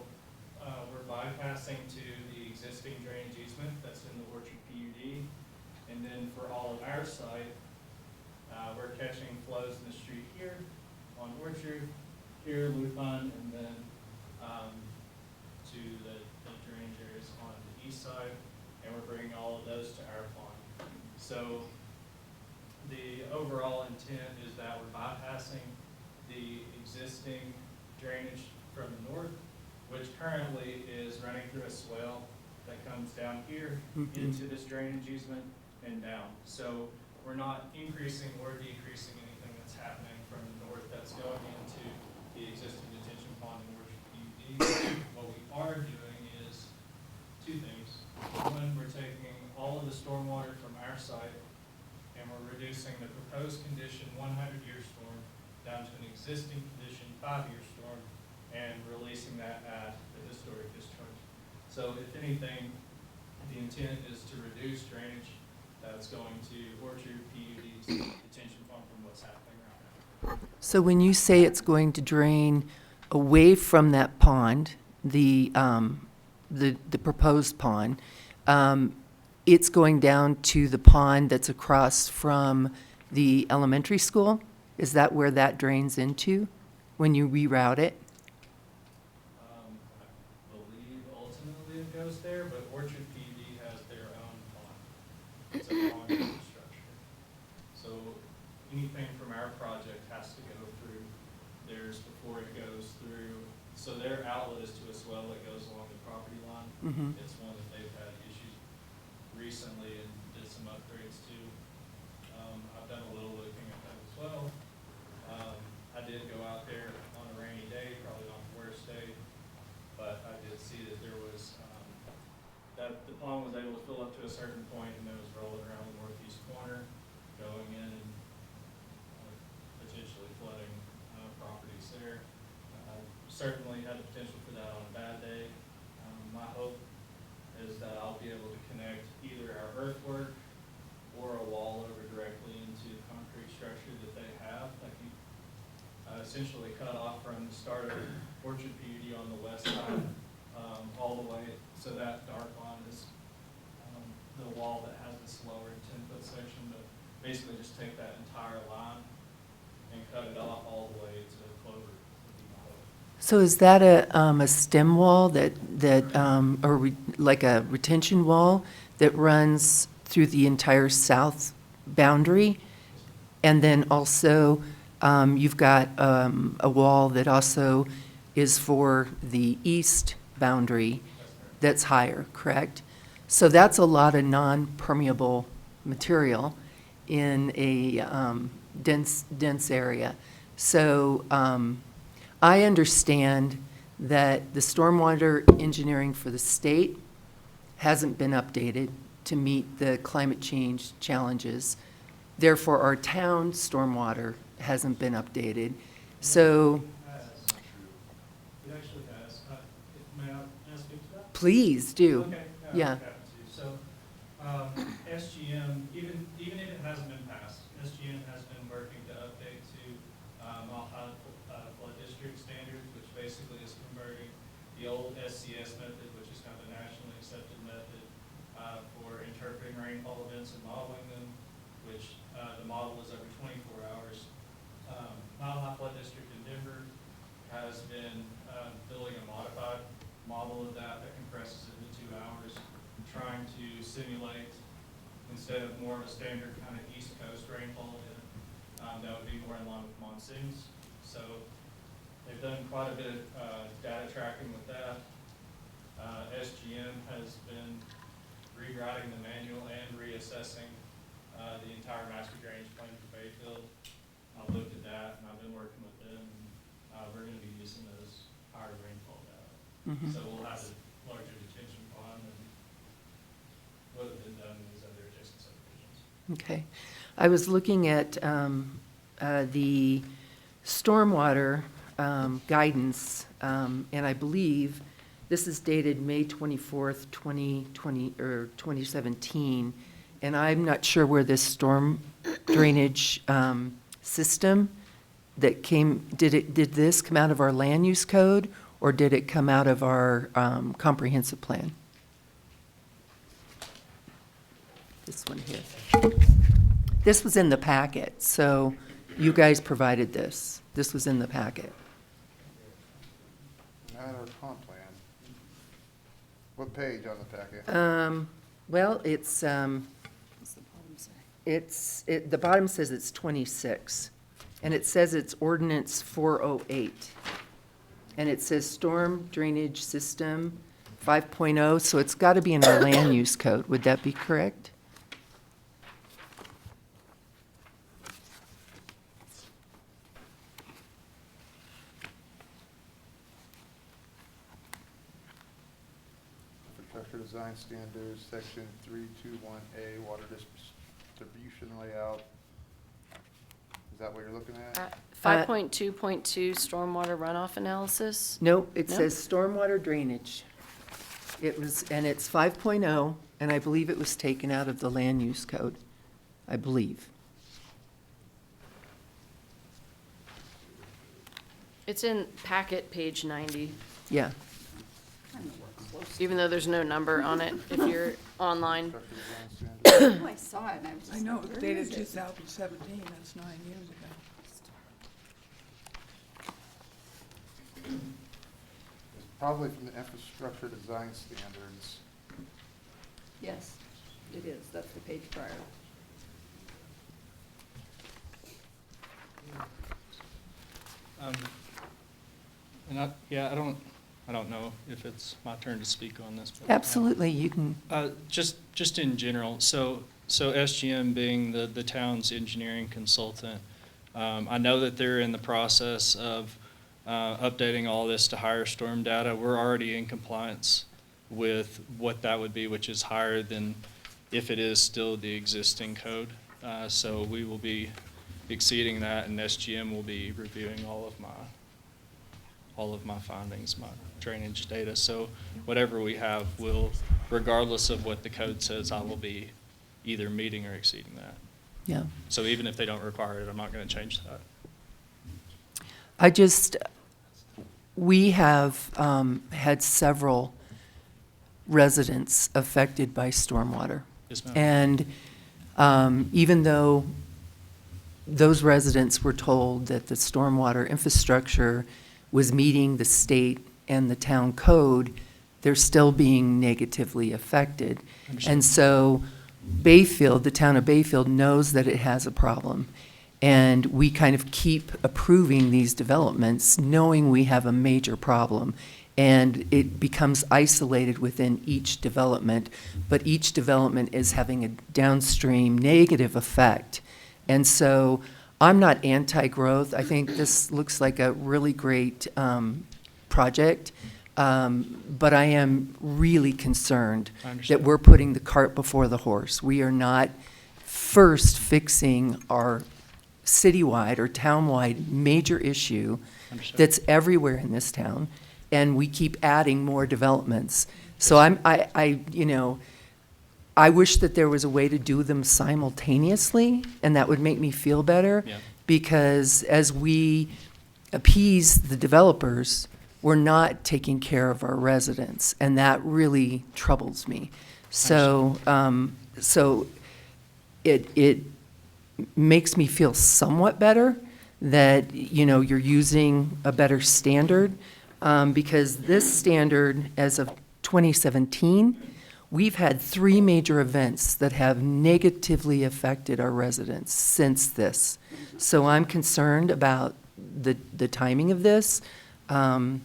[SPEAKER 19] we're bypassing to the existing drainage easement that's in the Orchard PUD. And then for all of our site, we're catching flows in the street here on Orchard, here Lupin, and then to the drainage areas on the east side. And we're bringing all of those to our pond. So the overall intent is that we're bypassing the existing drainage from the north, which currently is running through a swell that comes down here into this drainage easement and down. So we're not increasing or decreasing anything that's happening from the north that's going into the existing detention pond in Orchard PUD. What we are doing is two things. One, we're taking all of the stormwater from our site and we're reducing the proposed condition 100-year storm down to an existing condition 5-year storm and releasing that at the historic discharge. So if anything, the intent is to reduce drainage that's going to Orchard PUD's detention pond from what's happening right now.
[SPEAKER 7] So when you say it's going to drain away from that pond, the proposed pond, it's going down to the pond that's across from the elementary school? Is that where that drains into when you reroute it?
[SPEAKER 19] well that goes along the property line.
[SPEAKER 7] Mhm.
[SPEAKER 19] It's one that they've had issues recently and did some upgrades to. I've done a little looking at that as well. I did go out there on a rainy day, probably not the worst day, but I did see that there was, that the pond was able to fill up to a certain point and then was rolling around the northeast corner, going in and potentially flooding properties there. Certainly had the potential for that on a bad day. My hope is that I'll be able to connect either our earthwork or a wall over directly into the concrete structure that they have. Like you essentially cut off from the start of Orchard PUD on the west side all the way, so that dark line is the wall that has this lower 10-foot section, but basically just take that entire line and cut it off all the way to Clover. Would be my hope.
[SPEAKER 7] So is that a stem wall like a retention wall that runs through the entire south boundary? And then also, you've got a wall that also is for the east boundary that's higher, correct? So that's a lot of non-permeable material in a dense area. So I understand that the stormwater engineering for the state hasn't been updated to meet the climate change challenges. Therefore, our town stormwater hasn't been updated. So
[SPEAKER 19] It actually has. May I speak to that?
[SPEAKER 7] please do.
[SPEAKER 19] Okay.
[SPEAKER 7] Yeah.
[SPEAKER 19] So SGM, even if it hasn't been passed, SGM has been working to update to Mile High Flood District standards, which basically is converting the old SCS method, which is kind of a nationally accepted method for interpreting rainfall events and modeling them, which the model is every 24 hours. Mile High Flood District in Denver has been building a modified model of that compresses it into 2 hours, trying to simulate, instead of more of a standard kind of East Coast rainfall event, that would be more in line with monsoons. So they've done quite a bit of data tracking with that. SGM has been rewriting the manual and reassessing the entire master drainage plan for Bayfield. I've looked at that and I've been working with them. We're going to be using those higher rainfall data.
[SPEAKER 7] Mhm.
[SPEAKER 19] So we'll have a larger detention pond than what have been done in these other adjacent subdivisions.
[SPEAKER 7] Okay. I was looking at the stormwater guidance, and I believe this is dated May 24th, 2020, or 2017, and I'm not sure where this storm drainage system that came, did this come out of our land use code, or did it come out of our comprehensive plan? This one here. This was in the packet, so you guys provided this. This was in the packet.
[SPEAKER 17] Not our comp plan. What page on the packet?
[SPEAKER 7] Well, it's,
[SPEAKER 2] What's the bottom say?
[SPEAKER 7] the bottom says it's 26, and it says it's ordinance 408. And it says storm drainage system 5.0, so it's got to be in our land use code. Would that be correct?
[SPEAKER 17] Infrastructure design standards, section 321A, water distribution layout. Is that what you're looking at?
[SPEAKER 9] 5.2.2 stormwater runoff analysis.
[SPEAKER 7] Nope, it
[SPEAKER 9] No?
[SPEAKER 7] says stormwater drainage. It was, and it's 5.0, and I believe it was taken out of the land use code, I believe.
[SPEAKER 9] It's in packet page 90,
[SPEAKER 7] Yeah.
[SPEAKER 9] even though there's no number on it if you're online.
[SPEAKER 2] Oh, I saw it and I was just
[SPEAKER 1] I know,
[SPEAKER 2] like,
[SPEAKER 1] it's
[SPEAKER 2] where
[SPEAKER 1] dated
[SPEAKER 2] is it?
[SPEAKER 1] 2017, that's 9 years ago.
[SPEAKER 17] It's probably from the infrastructure design standards.
[SPEAKER 2] Yes, it is. That's the page prior.
[SPEAKER 19] And I I don't know if it's my turn to speak on this. But,
[SPEAKER 7] Absolutely, you can.
[SPEAKER 19] Just in general, so SGM being the town's engineering consultant, I know that they're in the process of updating all this to higher storm data. We're already in compliance with what that would be, which is higher than if it is still the existing code. So we will be exceeding that, and SGM will be reviewing all of my findings, my drainage data. So whatever we have will, regardless of what the code says, I will be either meeting or exceeding that.
[SPEAKER 7] Yeah.
[SPEAKER 19] So even if they don't require it, I'm not going to change that.
[SPEAKER 7] We have had several residents affected by stormwater.
[SPEAKER 19] Yes, ma'am.
[SPEAKER 7] And even though those residents were told that the stormwater infrastructure was meeting the state and the town code, they're still being negatively affected. And so Bayfield, the town of Bayfield, knows that it has a problem. And we kind of keep approving these developments, knowing we have a major problem. And it becomes isolated within each development, but each development is having a downstream negative effect. And so I'm not anti-growth. I think this looks like a really great project. But I am really concerned that we're putting the cart before the horse. We are not first fixing our citywide or townwide major issue that's everywhere in this town, and we keep adding more developments. So I wish that there was a way to do them simultaneously, and that would make me feel better, because as we appease the developers, we're not taking care of our residents, and that really troubles me. So, it makes me feel somewhat better that, you're using a better standard, because this standard, as of 2017, we've had 3 major events that have negatively affected our residents since this. So I'm concerned about the timing of this.
[SPEAKER 19] My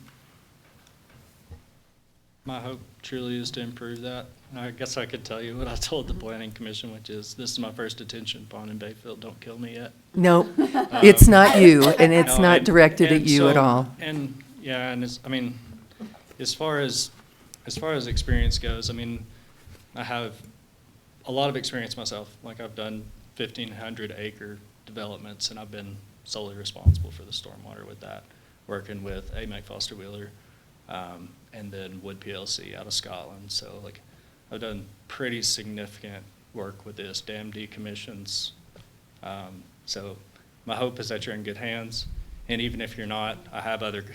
[SPEAKER 19] hope truly is to improve that. I guess I could tell you what I told the planning commission, which is, this is my first detention pond in Bayfield, don't kill me yet.
[SPEAKER 7] No, it's not you, and it's not directed at you at all.
[SPEAKER 19] And, yeah, and as far as experience goes, I have a lot of experience myself. Like, I've done 1,500 acre developments, and I've been solely responsible for the stormwater with that, working with AMAC Foster Wheeler, and then Wood PLC out of Scotland. So, I've done pretty significant work with this, dam decommissions. So my hope is that you're in good hands. And even if you're not, I have other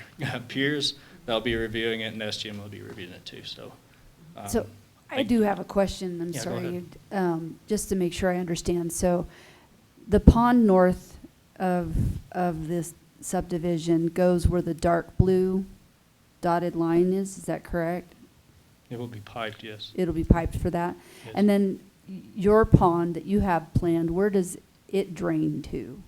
[SPEAKER 19] peers that'll be reviewing it, and SGM will be reviewing it too. So,
[SPEAKER 2] So I do have a question. I'm
[SPEAKER 19] Yeah, go
[SPEAKER 2] sorry,
[SPEAKER 19] ahead.
[SPEAKER 2] just to make sure I understand. So the pond north of this subdivision goes where the dark blue dotted line is. Is that correct?
[SPEAKER 19] It will be piped, yes.
[SPEAKER 2] It'll be piped for that.
[SPEAKER 19] Yes.
[SPEAKER 2] And then your pond that you have planned, where does it drain to?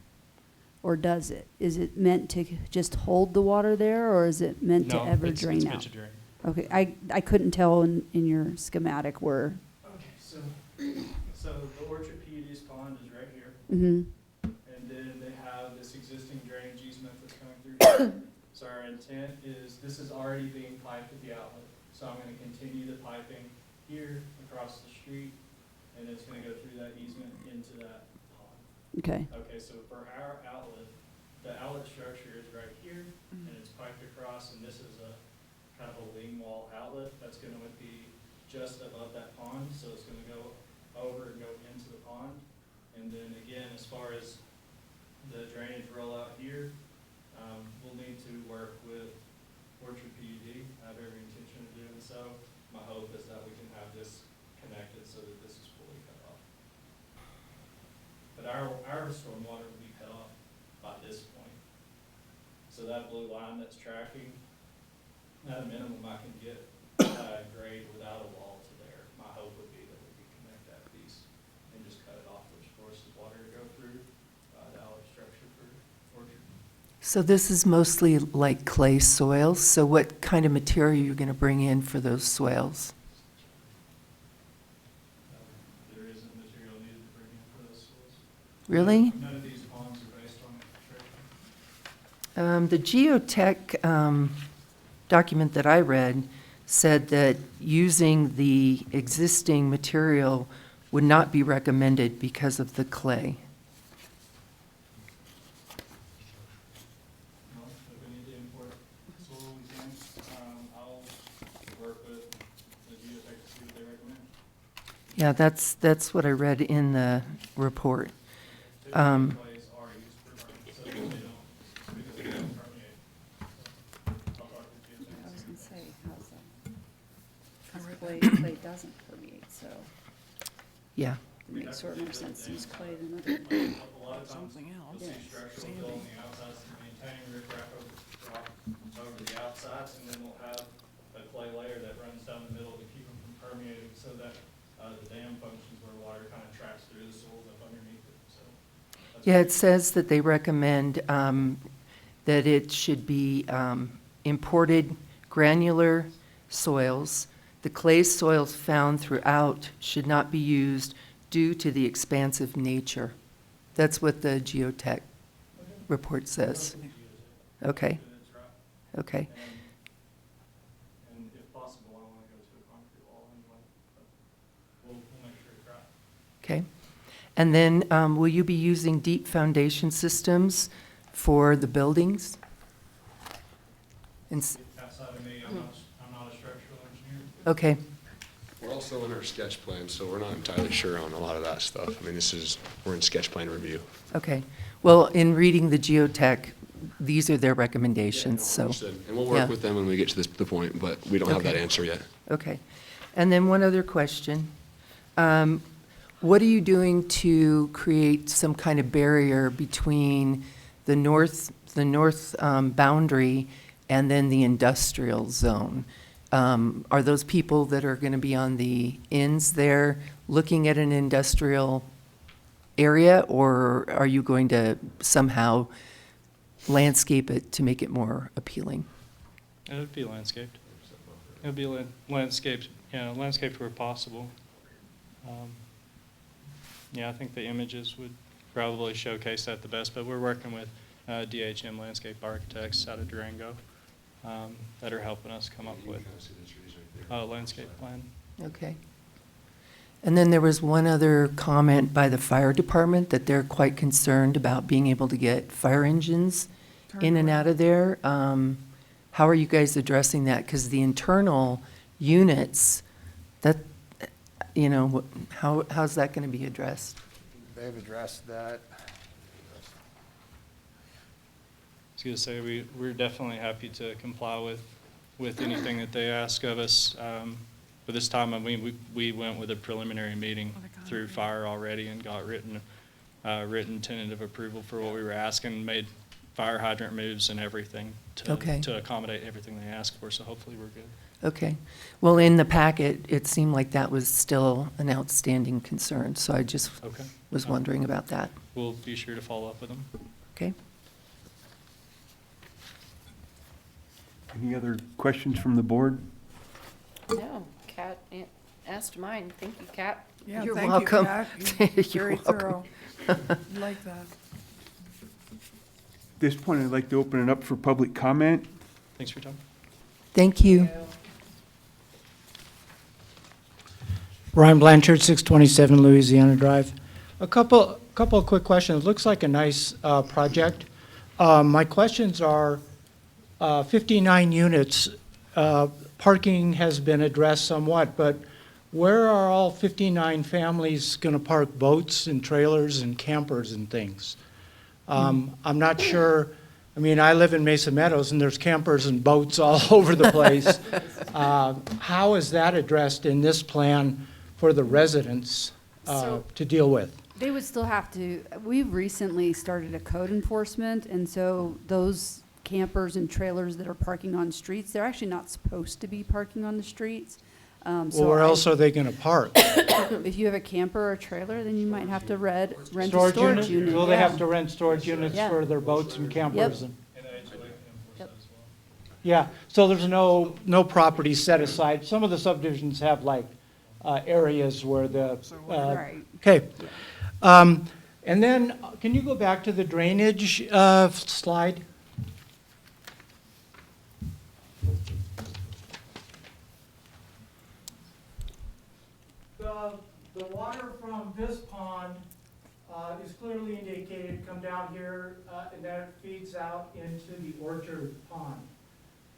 [SPEAKER 2] Or does it? Is it meant to just hold the water there, or is it meant to ever drain
[SPEAKER 19] it's
[SPEAKER 2] out?
[SPEAKER 19] meant to drain.
[SPEAKER 2] Okay, I couldn't tell in your schematic where.
[SPEAKER 19] Okay, so the Orchard PUD's pond is right here.
[SPEAKER 2] Mm-hmm.
[SPEAKER 19] And then they have this existing drainage easement that's coming through. So our intent is, this is already being piped at the outlet. So I'm gonna continue the piping here across the street, and it's gonna go through that easement into that pond.
[SPEAKER 2] Okay.
[SPEAKER 19] Okay, so for our outlet, the outlet structure is right here, and it's piped across, and this is a kind of a wing wall outlet that's gonna be just above that pond, so it's gonna go over and go into the pond. And then again, as far as the drainage rollout here, we'll need to work with Orchard PUD. I have every intention of doing so. My hope is that we can have this connected so that this is fully cut off. But our stormwater will be cut off by this point. So that blue line that's tracking, at a minimum, I can get grade without a wall to there. My hope would be that we could connect that piece and just cut it off, which forces water to go through the outlet structure for Orchard.
[SPEAKER 7] So this is mostly like clay soils, so what kind of material are you going to bring in for those soils?
[SPEAKER 19] There isn't material needed to bring in for those soils.
[SPEAKER 7] Really?
[SPEAKER 19] None of these ponds are based on
[SPEAKER 7] The geotech document that I read said that using the existing material would not be recommended because of the clay.
[SPEAKER 19] Well, if we need to import soil, we can. I'll work with the geotech to see what they recommend.
[SPEAKER 7] Yeah, that's what I read in the report.
[SPEAKER 19] Typically, clays are used for burning, so they don't, because they don't permeate. So I'll talk to the geotech.
[SPEAKER 2] I was gonna say, how's that? 'Cause clay doesn't permeate, so
[SPEAKER 7] Yeah.
[SPEAKER 2] it makes sort of more sense to use clay than other.
[SPEAKER 19] A lot of times,
[SPEAKER 1] Something else.
[SPEAKER 19] you'll see structural fill on the outsides to maintain riprap over the outsides, and then we'll have a clay layer that runs down the middle to keep them from permeating, so that the dam functions where water kind of traps through the soils up underneath it, so.
[SPEAKER 7] Yeah, it says that they recommend that it should be imported granular soils. The clay soils found throughout should not be used due to the expansive nature. That's what the geotech report says. Okay. Okay.
[SPEAKER 19] And if possible, I want to go to a concrete wall anyway, but we'll make sure it's dry.
[SPEAKER 7] Okay. And then will you be using deep foundation systems for the buildings?
[SPEAKER 19] Outside of me, I'm not a structural engineer.
[SPEAKER 7] Okay.
[SPEAKER 18] We're also in our sketch plan, so we're not entirely sure on a lot of that stuff. I mean, we're in sketch plan review.
[SPEAKER 7] Okay. Well, in reading the geotech, these are their recommendations, so.
[SPEAKER 18] Understood. And we'll
[SPEAKER 7] yeah.
[SPEAKER 18] work with them when we get to the point, but we don't have that
[SPEAKER 7] Okay.
[SPEAKER 18] answer yet.
[SPEAKER 7] Okay. And then one other question. What are you doing to create some kind of barrier between the north boundary and then the industrial zone? Are those people that are going to be on the ends there looking at an industrial area, or are you going to somehow landscape it to make it more appealing?
[SPEAKER 19] It would be landscaped. It would be landscaped, landscaped where possible. Yeah, I think the images would probably showcase that the best, but we're working with DHM Landscape Architects out of Durango that are helping us come up with a landscape plan.
[SPEAKER 7] Okay. And then there was one other comment by the fire department that they're quite concerned about being able to get fire engines in and out of there. How are you guys addressing that? Because the internal units, that, how's that going to be addressed?
[SPEAKER 17] They've addressed that.
[SPEAKER 19] I was going to say, we're definitely happy to comply with anything that they ask of us. But this time, I mean, we went with a preliminary meeting through fire already and got written tentative approval for what we were asking, made fire hydrant moves and everything to accommodate everything they asked for, so hopefully we're good.
[SPEAKER 7] Okay. Well, in the packet, it seemed like that was still an outstanding concern, so I just was wondering about that.
[SPEAKER 19] We'll be sure to follow up with them.
[SPEAKER 7] Okay.
[SPEAKER 3] Any other questions from the board?
[SPEAKER 9] No, Kat asked mine. Thank you, Kat.
[SPEAKER 1] Yeah,
[SPEAKER 7] You're
[SPEAKER 1] thank
[SPEAKER 7] welcome.
[SPEAKER 1] You, Kat. You're
[SPEAKER 7] You're
[SPEAKER 1] very
[SPEAKER 7] welcome.
[SPEAKER 1] thorough. Like that.
[SPEAKER 3] At this point, I'd like to open it up for public comment.
[SPEAKER 19] Thanks for your time.
[SPEAKER 7] Thank you.
[SPEAKER 21] Ryan Blanchard, 627 Louisiana Drive. A couple of quick questions. Looks like a nice project. My questions are 59 units. Parking has been addressed somewhat, but where are all 59 families going to park boats and trailers and campers and things? I'm not sure. I mean, I live in Mesa Meadows, and there's campers and boats all over the place. How is that addressed in this plan for the residents to deal with?
[SPEAKER 2] They would still have to, we've recently started a code enforcement, and so those campers and trailers that are parking on streets, they're actually not supposed to be parking on the streets.
[SPEAKER 21] Well, where else are they going to park?
[SPEAKER 2] If you have a camper or trailer, then you might have to rent a storage unit.
[SPEAKER 21] Will they have to rent storage units
[SPEAKER 2] Yeah.
[SPEAKER 21] for their boats and campers?
[SPEAKER 2] Yep.
[SPEAKER 21] And Yeah, so there's no property set aside. Some of the subdivisions have like areas where the.
[SPEAKER 2] Right.
[SPEAKER 21] Okay. And then, can you go back to the drainage slide? The water from this pond is clearly indicated, come down here, and then it feeds out into the orchard pond.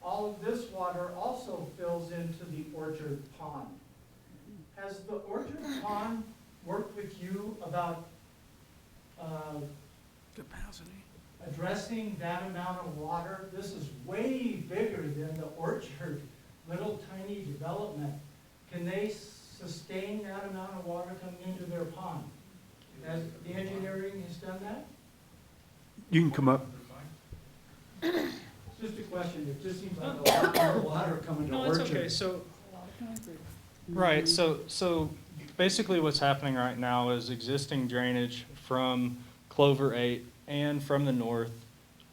[SPEAKER 21] All of this water also fills into the orchard pond. Has the orchard pond worked with you about
[SPEAKER 1] Capacity.
[SPEAKER 21] addressing that amount of water? This is way bigger than the orchard, little tiny development. Can they sustain that amount of water coming into their pond? Has the engineering has done that?
[SPEAKER 3] You can come up.
[SPEAKER 21] It's just a question, it just seems like a lot more water coming to
[SPEAKER 19] No,
[SPEAKER 21] orchard.
[SPEAKER 19] it's okay, so, right, so basically what's happening right now is existing drainage from Clover 8 and from the north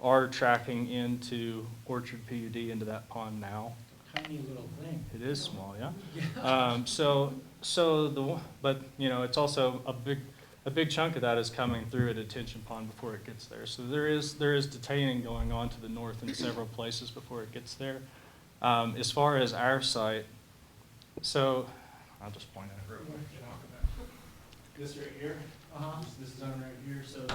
[SPEAKER 19] are tracking into Orchard PUD into that pond now.
[SPEAKER 21] Tiny little thing.
[SPEAKER 19] It is small, yeah.
[SPEAKER 21] Yeah.
[SPEAKER 19] But, you know, it's also a big chunk of that is coming through a detention pond before it gets there. So there is detaining going on to the north in several places before it gets there. As far as our site, so I'll just point at it real quick. This right here, this zone right here, so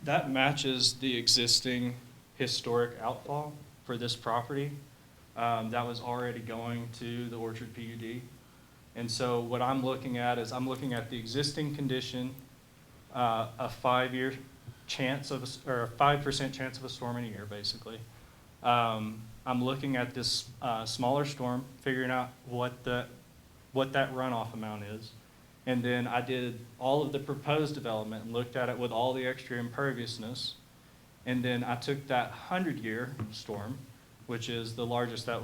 [SPEAKER 19] that matches the existing historic outfall for this property. That was already going to the Orchard PUD. And so what I'm looking at is I'm looking at the existing condition, a 5-year chance of, or a 5% chance of a storm in a year, basically. I'm looking at this smaller storm, figuring out what that runoff amount is. And then I did all of the proposed development and looked at it with all the extra imperviousness. And then I took that 100-year storm, which is the largest that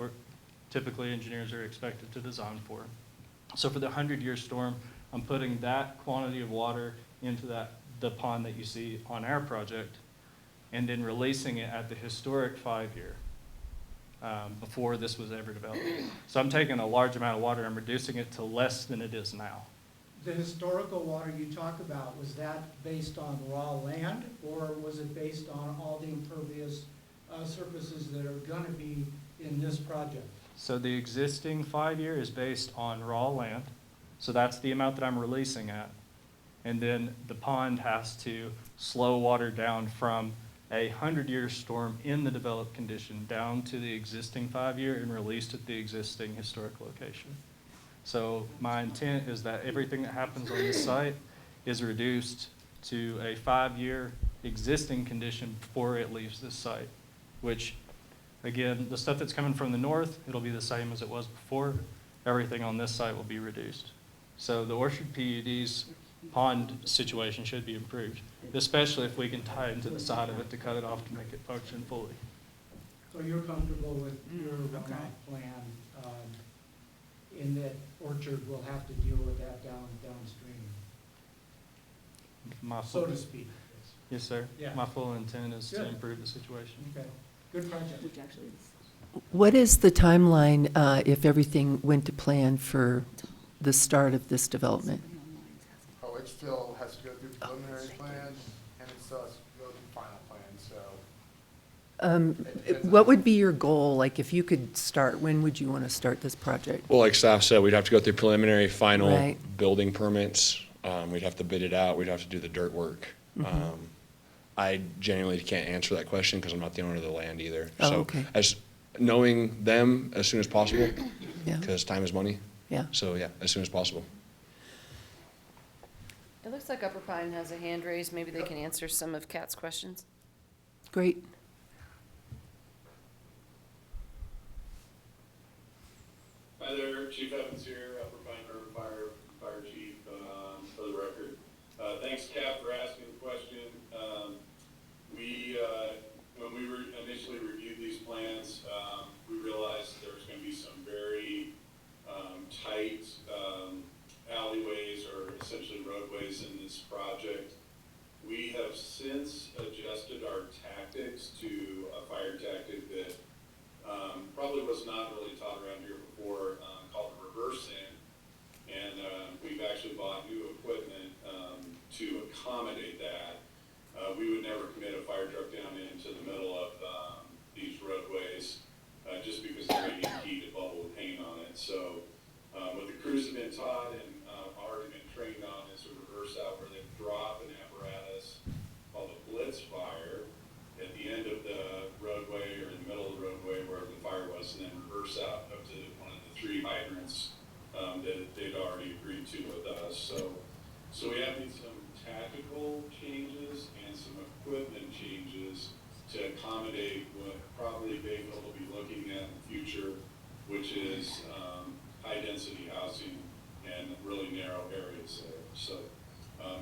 [SPEAKER 19] typically engineers are expected to design for. So for the 100-year storm, I'm putting that quantity of water into the pond that you see on our project, and then releasing it at the historic 5-year before this was ever developed. So I'm taking a large amount of water, I'm reducing it to less than it is now.
[SPEAKER 21] The historical water you talk about, was that based on raw land, or was it based on all the impervious surfaces that are gonna be in this project?
[SPEAKER 19] So the existing 5-year is based on raw land, so that's the amount that I'm releasing at. And then the pond has to slow water down from a 100-year storm in the developed condition down to the existing 5-year and released at the existing historic location. So my intent is that everything that happens on this site is reduced to a 5-year existing condition before it leaves this site, which, again, the stuff that's coming from the north, it'll be the same as it was before. Everything on this site will be reduced. So the Orchard PUD's pond situation should be improved, especially if we can tie into the side of it to cut it off to make it function fully.
[SPEAKER 21] So you're comfortable with your runoff plan, in that Orchard will have to deal with that downstream, so to speak?
[SPEAKER 19] Yes, sir.
[SPEAKER 21] Yeah.
[SPEAKER 19] My full intent is to
[SPEAKER 21] Good.
[SPEAKER 19] improve the situation.
[SPEAKER 21] Okay, good project.
[SPEAKER 2] Which actually is.
[SPEAKER 7] What is the timeline if everything went to plan for the start of this development?
[SPEAKER 17] Oh, it still has to go through preliminary plans, and it still has to go through final plans, so.
[SPEAKER 7] What would be your goal? Like, if you could start, when would you want to start this project?
[SPEAKER 18] Well, like staff said, we'd have to go through preliminary, final
[SPEAKER 7] Right.
[SPEAKER 18] building permits. We'd have to bid it out. We'd have to do the dirt work.
[SPEAKER 7] Mhm.
[SPEAKER 18] I genuinely can't answer that question because I'm not the owner of the land either.
[SPEAKER 7] Oh,
[SPEAKER 18] So
[SPEAKER 7] okay.
[SPEAKER 18] as knowing them as soon as possible,
[SPEAKER 7] Yeah.
[SPEAKER 18] because time is money.
[SPEAKER 7] Yeah.
[SPEAKER 18] So yeah, as soon as possible.
[SPEAKER 9] It looks like Upper Pine has a hand raised. Maybe they can answer some of Kat's questions.
[SPEAKER 7] Great.
[SPEAKER 6] Hi there, Chief Evans here, Upper Pine River Fire Chief, for the record. Thanks, Cap, for asking the question. When we initially reviewed these plans, we realized there was going to be some very tight alleyways, or essentially roadways, in this project. We have since adjusted our tactics to a fire tactic accommodate that. We would never commit a fire truck down into the middle of these roadways just because they're going to get heat and bubble with paint on it. So what the crews have been taught and already been trained on is a reverse out where they drop an apparatus called a blitz fire at the end of the roadway or in the middle of the roadway where the fire was, and then reverse out up to one of the 3 hydrants that they'd already agreed to with us. So we have made some tactical changes and some equipment changes to accommodate what probably Bayfield will be looking at in the future, which is high-density housing and really narrow areas there. So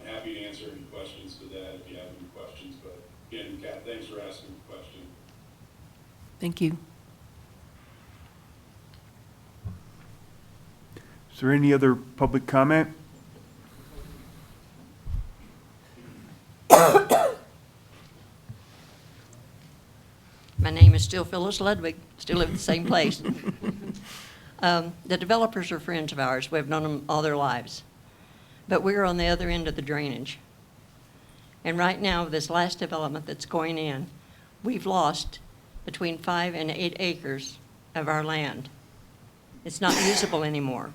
[SPEAKER 6] happy to answer any questions to that if you have any questions. But again, Kat, thanks for asking the question.
[SPEAKER 7] Thank you.
[SPEAKER 3] Is there any other public comment?
[SPEAKER 15] My name is still Phyllis Ludwig, still live in the same place. The developers are friends of ours. We've known them all their lives. But we're on the other end of the drainage. And right now, this last development that's going in, we've lost between 5 and 8 acres of our land. It's not usable anymore.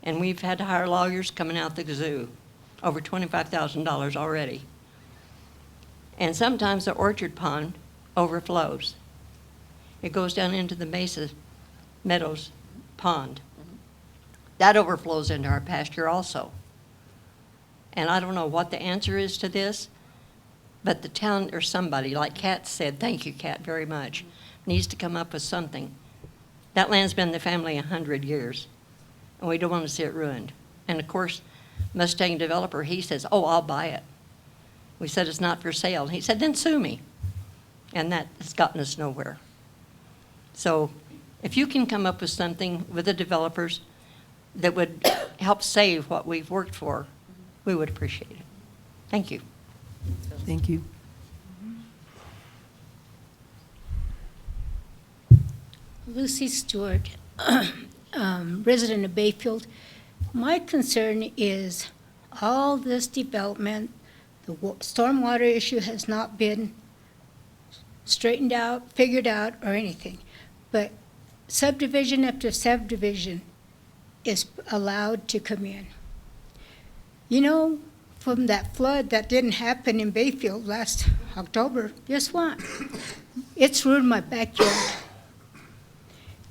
[SPEAKER 15] And we've had to hire lawyers coming out the zoo, over $25,000 already. And sometimes the orchard pond overflows. It goes down into the Mesa Meadows pond. That overflows into our pasture also. And I don't know what the answer is to this, but the town or somebody, like Kat said, thank you, Kat, very much, needs to come up with something. That land's been in the family 100 years, and we don't want to see it ruined. And of course, Mustang developer, he says, oh, I'll buy it. We said it's not for sale. He said, then sue me. And that has gotten us nowhere. So if you can come up with something with the developers that would help save what we've worked for, we would appreciate it. Thank you.
[SPEAKER 7] Thank you.
[SPEAKER 10] Lucy Stewart, resident of Bayfield. My concern is all this development, the stormwater issue has not been straightened out, figured out, or anything. But subdivision after subdivision is allowed to come in. You know, from that flood that didn't happen in Bayfield last October, guess what? It's ruined my backyard.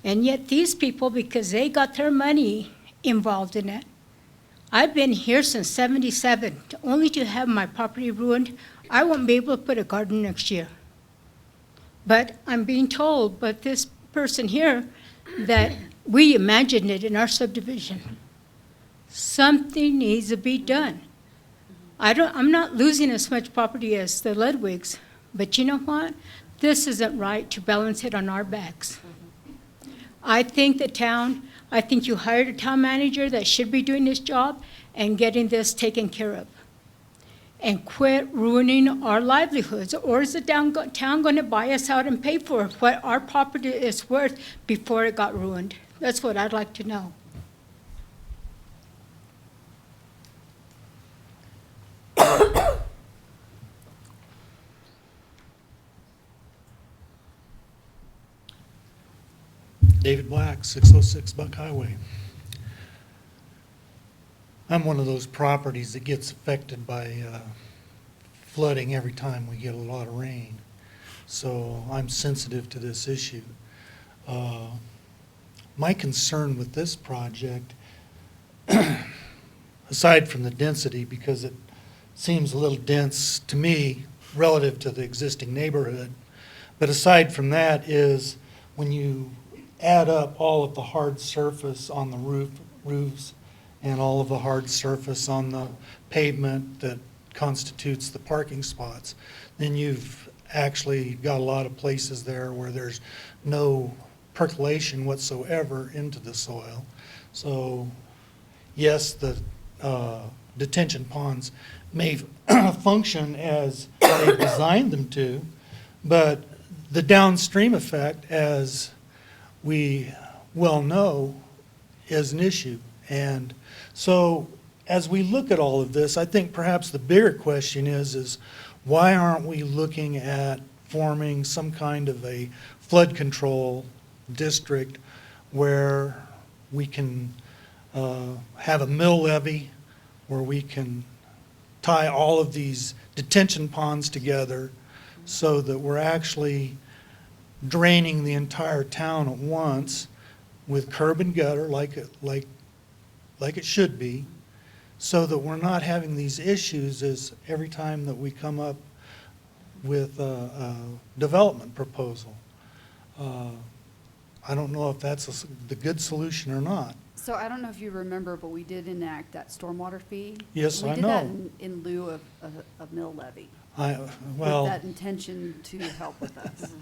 [SPEAKER 10] And yet these people, because they got their money involved in it, I've been here since '77, only to have my property ruined. I won't be able to put a garden next year. But I'm being told by this person here that we imagined it in our subdivision. Something needs to be done. I'm not losing as much property as the Ludwigs, but you know what? This isn't right to balance it on our backs. I think I think you hired a town manager that should be doing this job and getting this taken care of. And quit ruining our livelihoods. Or is the town going to buy us out and pay for what our property is worth before it got ruined? That's what I'd like to know.
[SPEAKER 16] David Black, 606 Buck Highway. I'm one of those properties that gets affected by flooding every time we get a lot of rain. So I'm sensitive to this issue. My concern with this project, aside from the density, because it seems a little dense to me relative to the existing neighborhood, but aside from that is when you add up all of the hard surface on the roofs and all of the hard surface on the pavement that constitutes the parking spots, then you've actually got a lot of places there where there's no percolation whatsoever into the soil. So yes, the detention ponds may function as they designed them to, but the downstream effect, as we well know, is an issue. And so as we look at all of this, I think perhaps the bigger question is why aren't we looking at forming some kind of a flood control district where we can have a mill levee, where we can tie all of these detention ponds together so that we're actually draining the entire town at once with curb and gutter like it should be, so that we're not having these issues as every time that we come up with a development proposal. I don't know if that's the good solution or not.
[SPEAKER 2] So I don't know if you remember, but we did enact that stormwater fee.
[SPEAKER 16] Yes, I
[SPEAKER 2] We did that
[SPEAKER 16] know.
[SPEAKER 2] in lieu of a mill levy.
[SPEAKER 16] Well,
[SPEAKER 2] With that intention to help with us.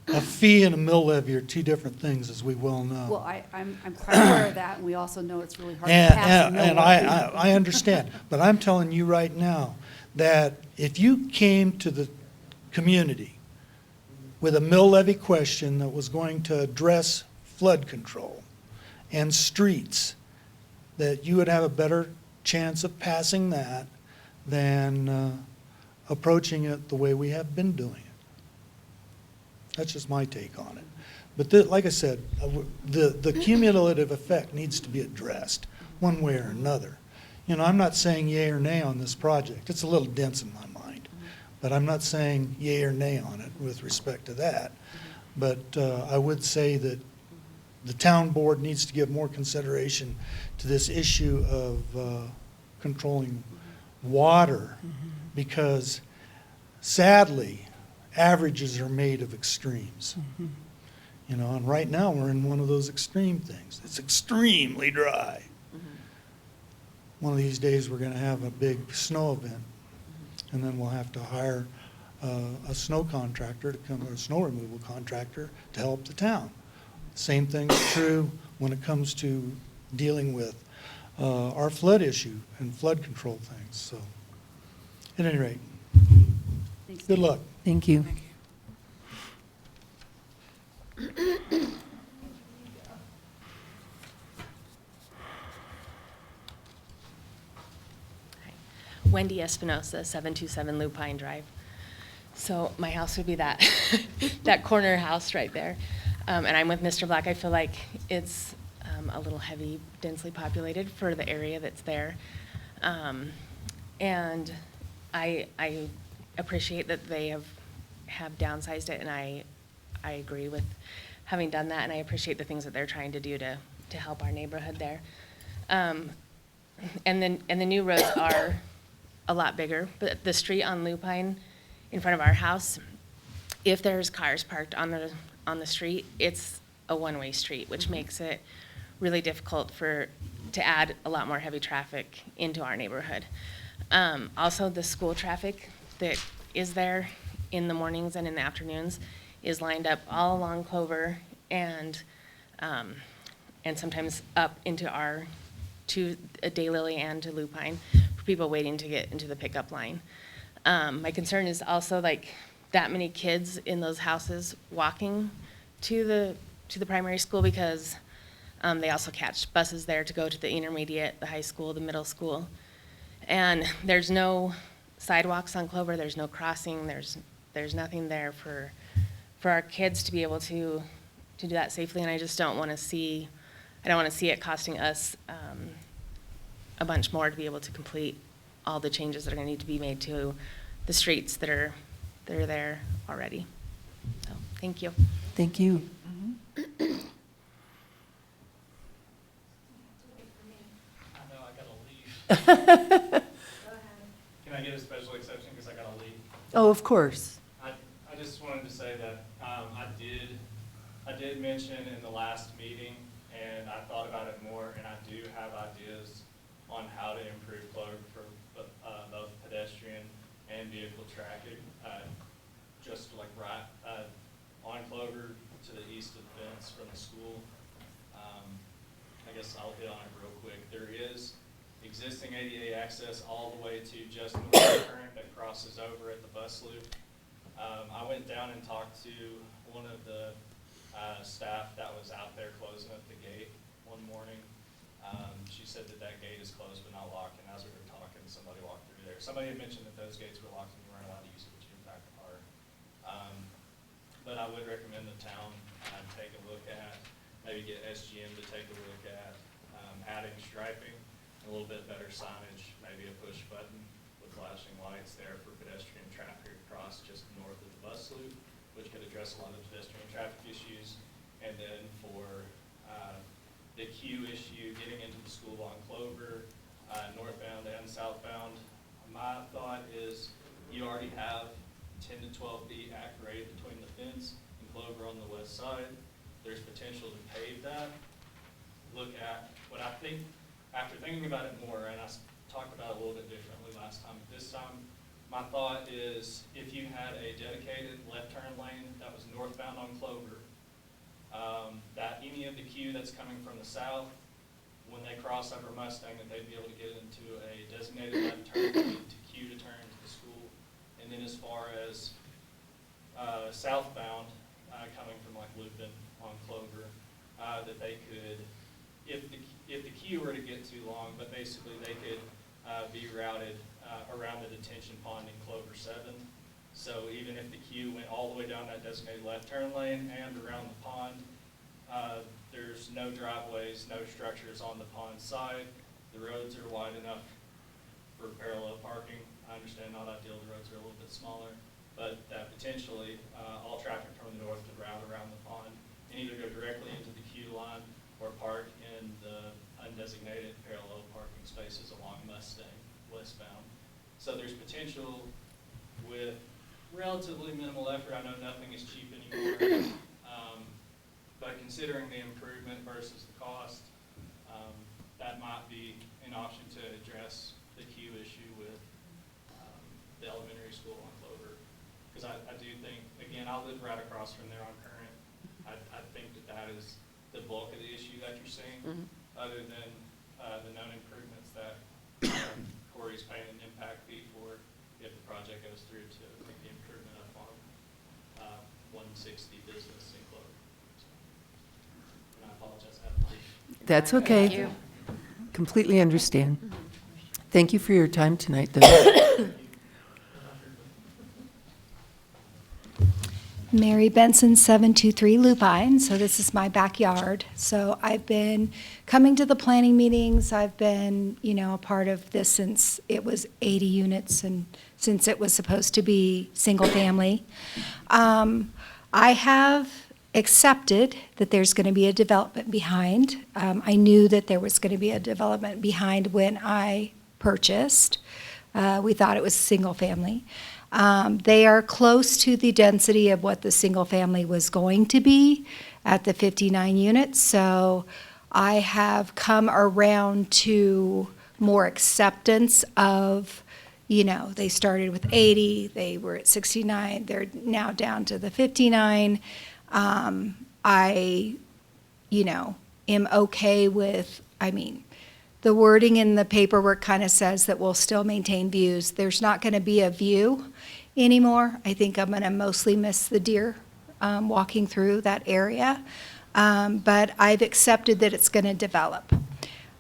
[SPEAKER 16] a fee and a mill levy are two different things, as we well know.
[SPEAKER 2] Well, I'm quite aware of that, and we also know it's really hard to pass a mill
[SPEAKER 16] And
[SPEAKER 2] levy.
[SPEAKER 16] I understand, but I'm telling you right now that if you came to the community with a mill levy question that was going to address flood control and streets, that you would have a better chance of passing that than approaching it the way we have been doing it. That's just my take on it. But like I said, the cumulative effect needs to be addressed one way or another. You know, I'm not saying yay or nay on this project. It's a little dense in my mind. But I'm not saying yay or nay on it with respect to that. But I would say that the town board needs to give more consideration to this issue of controlling water, because sadly, averages are made of extremes. You know, and right now we're in one of those extreme things. It's extremely dry. One of these days we're going to have a big snow event, and then we'll have to hire a snow contractor to come, or a snow removal contractor to help the town. Same thing's true when it comes to dealing with our flood issue and flood control things. So, at any rate, good luck.
[SPEAKER 7] Thank you.
[SPEAKER 11] Wendy Espinosa, 727 Lupine Drive. So my house would be that, that corner house right there. And I'm with Mr. Black. I feel like it's a little heavy, densely populated for the area that's there. And I appreciate that they have downsized it, and I agree with having done that, and I appreciate the things that they're trying to do to help our neighborhood there. And the new roads are a lot bigger, but the street on Lupine in front of our house, if there's cars parked on the street, it's a one-way street, which makes it really difficult to add a lot more heavy traffic into our neighborhood. Also, the school traffic that is there in the mornings and in the afternoons is lined up all along Clover and sometimes up into to Daylily and to Lupine for people waiting to get into the pickup line. My concern is also like that many kids in those houses walking to the primary school, because they also catch buses there to go to the intermediate, the high school, the middle school. And there's no sidewalks on Clover, there's no crossing, there's nothing there for our kids to be able to do that safely, and I just don't want to see it costing us a bunch more to be able to complete all the changes that are going to need to be made to the streets that are there already. So, thank you.
[SPEAKER 7] Thank you.
[SPEAKER 19] I know I gotta leave. Can I get a special exception because I gotta leave?
[SPEAKER 7] Oh, of course.
[SPEAKER 19] I just wanted to say that I did mention in the last meeting, and I thought about it more, and I do have ideas on how to improve Clover for both pedestrian and vehicle traffic. Just like right on Clover to the east of the fence from the school. I guess I'll hit on it real quick. There is existing ADA access all the way to just north of Current that crosses over at the bus loop. I went down and talked to one of the staff that was out there closing up the gate one morning, She said that that gate is closed but not locked, and as we were talking, somebody walked through there. Somebody had mentioned that those gates were locked and you weren't allowed to use it, which in fact are. But I would recommend the town take a look at, maybe get SGM to take a look at adding striping, a little bit better signage, maybe a push button with flashing lights there for pedestrian traffic across just north of the bus loop, which could address a lot of pedestrian traffic issues. And then for the queue issue, getting into the school on Clover, northbound and southbound, my thought is you already have 10 to 12 feet at grade between the fence and Clover on the west side. There's potential to pave that. Look at what I think, after thinking about it more, and I talked about it a little bit differently last time, but this time, my thought is if you had a dedicated left turn lane that was northbound on Clover, that any of the queue that's coming from the south, when they cross over Mustang, that they'd be able to get into a designated left turn lane to queue to turn to the school. And then as far as southbound, coming from like Lupin on Clover, that they could, if the queue were to get too long, but basically they could be routed around the detention pond in Clover 7. So even if the queue went all the way down that designated left turn lane and around the pond, there's no driveways, no structures on the pond side. The roads are wide enough for parallel parking. I understand not ideal, the roads are a little bit smaller, but that potentially all traffic from the north could route around the pond and either go directly into the queue line or park in the undesignated parallel parking spaces along Mustang westbound. So there's potential with relatively minimal effort. I know nothing is cheap anymore, but considering the improvement versus the cost, that might be an option to address the queue issue with the elementary school on Clover. Because I do think, again, I live right across from there on Current. I think that is the bulk of the issue that you're seeing, other than the known improvements that Corey's paying an impact fee for if the project goes through to make the improvement up on 160 business in Clover. So, and I apologize. I have to leave.
[SPEAKER 7] That's okay.
[SPEAKER 9] Thank you.
[SPEAKER 7] Completely understand. Thank you for your time tonight, though.
[SPEAKER 12] Mary Benson, 723 Lupine, so this is my backyard. So I've been coming to the planning meetings. I've been, a part of this since it was 80 units and since it was supposed to be single family. I have accepted that there's going to be a development behind. I knew that there was going to be a development behind when I purchased. We thought it was single family. They are close to the density of what the single family was going to be at the 59 units. So I have come around to more acceptance of, they started with 80, they were at 69, they're now down to the 59. I, am okay with, the wording in the paperwork kind of says that we'll still maintain views. There's not going to be a view anymore. I think I'm going to mostly miss the deer walking through that area. But I've accepted that it's going to develop.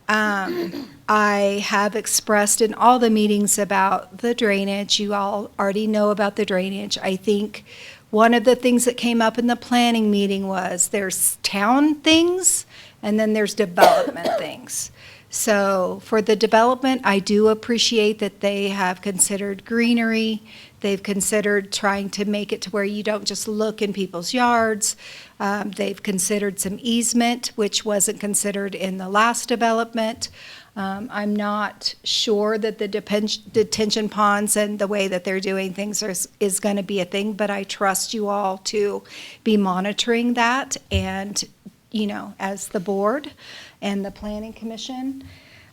[SPEAKER 12] I have expressed in all the meetings about the drainage. You all already know about the drainage. I think one of the things that came up in the planning meeting was there's town things and then there's development things. So for the development, I do appreciate that they have considered greenery. They've considered trying to make it to where you don't just look in people's yards. They've considered some easement, which wasn't considered in the last development. I'm not sure that the detention ponds and the way that they're doing things is going to be a thing, but I trust you all to be monitoring that and, as the board and the Planning Commission.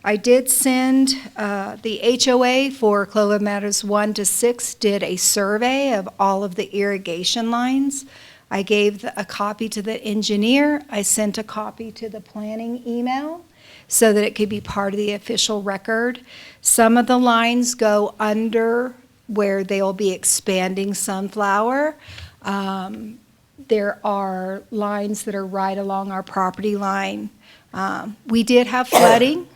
[SPEAKER 12] I did send the HOA for Clover Meadows 1 to 6 did a survey of all of the irrigation lines. I gave a copy to the engineer. I sent a copy to the planning email so that it could be part of the official record. Some of the lines go under where they'll be expanding Sunflower. There are lines that are right along our property line We did have flooding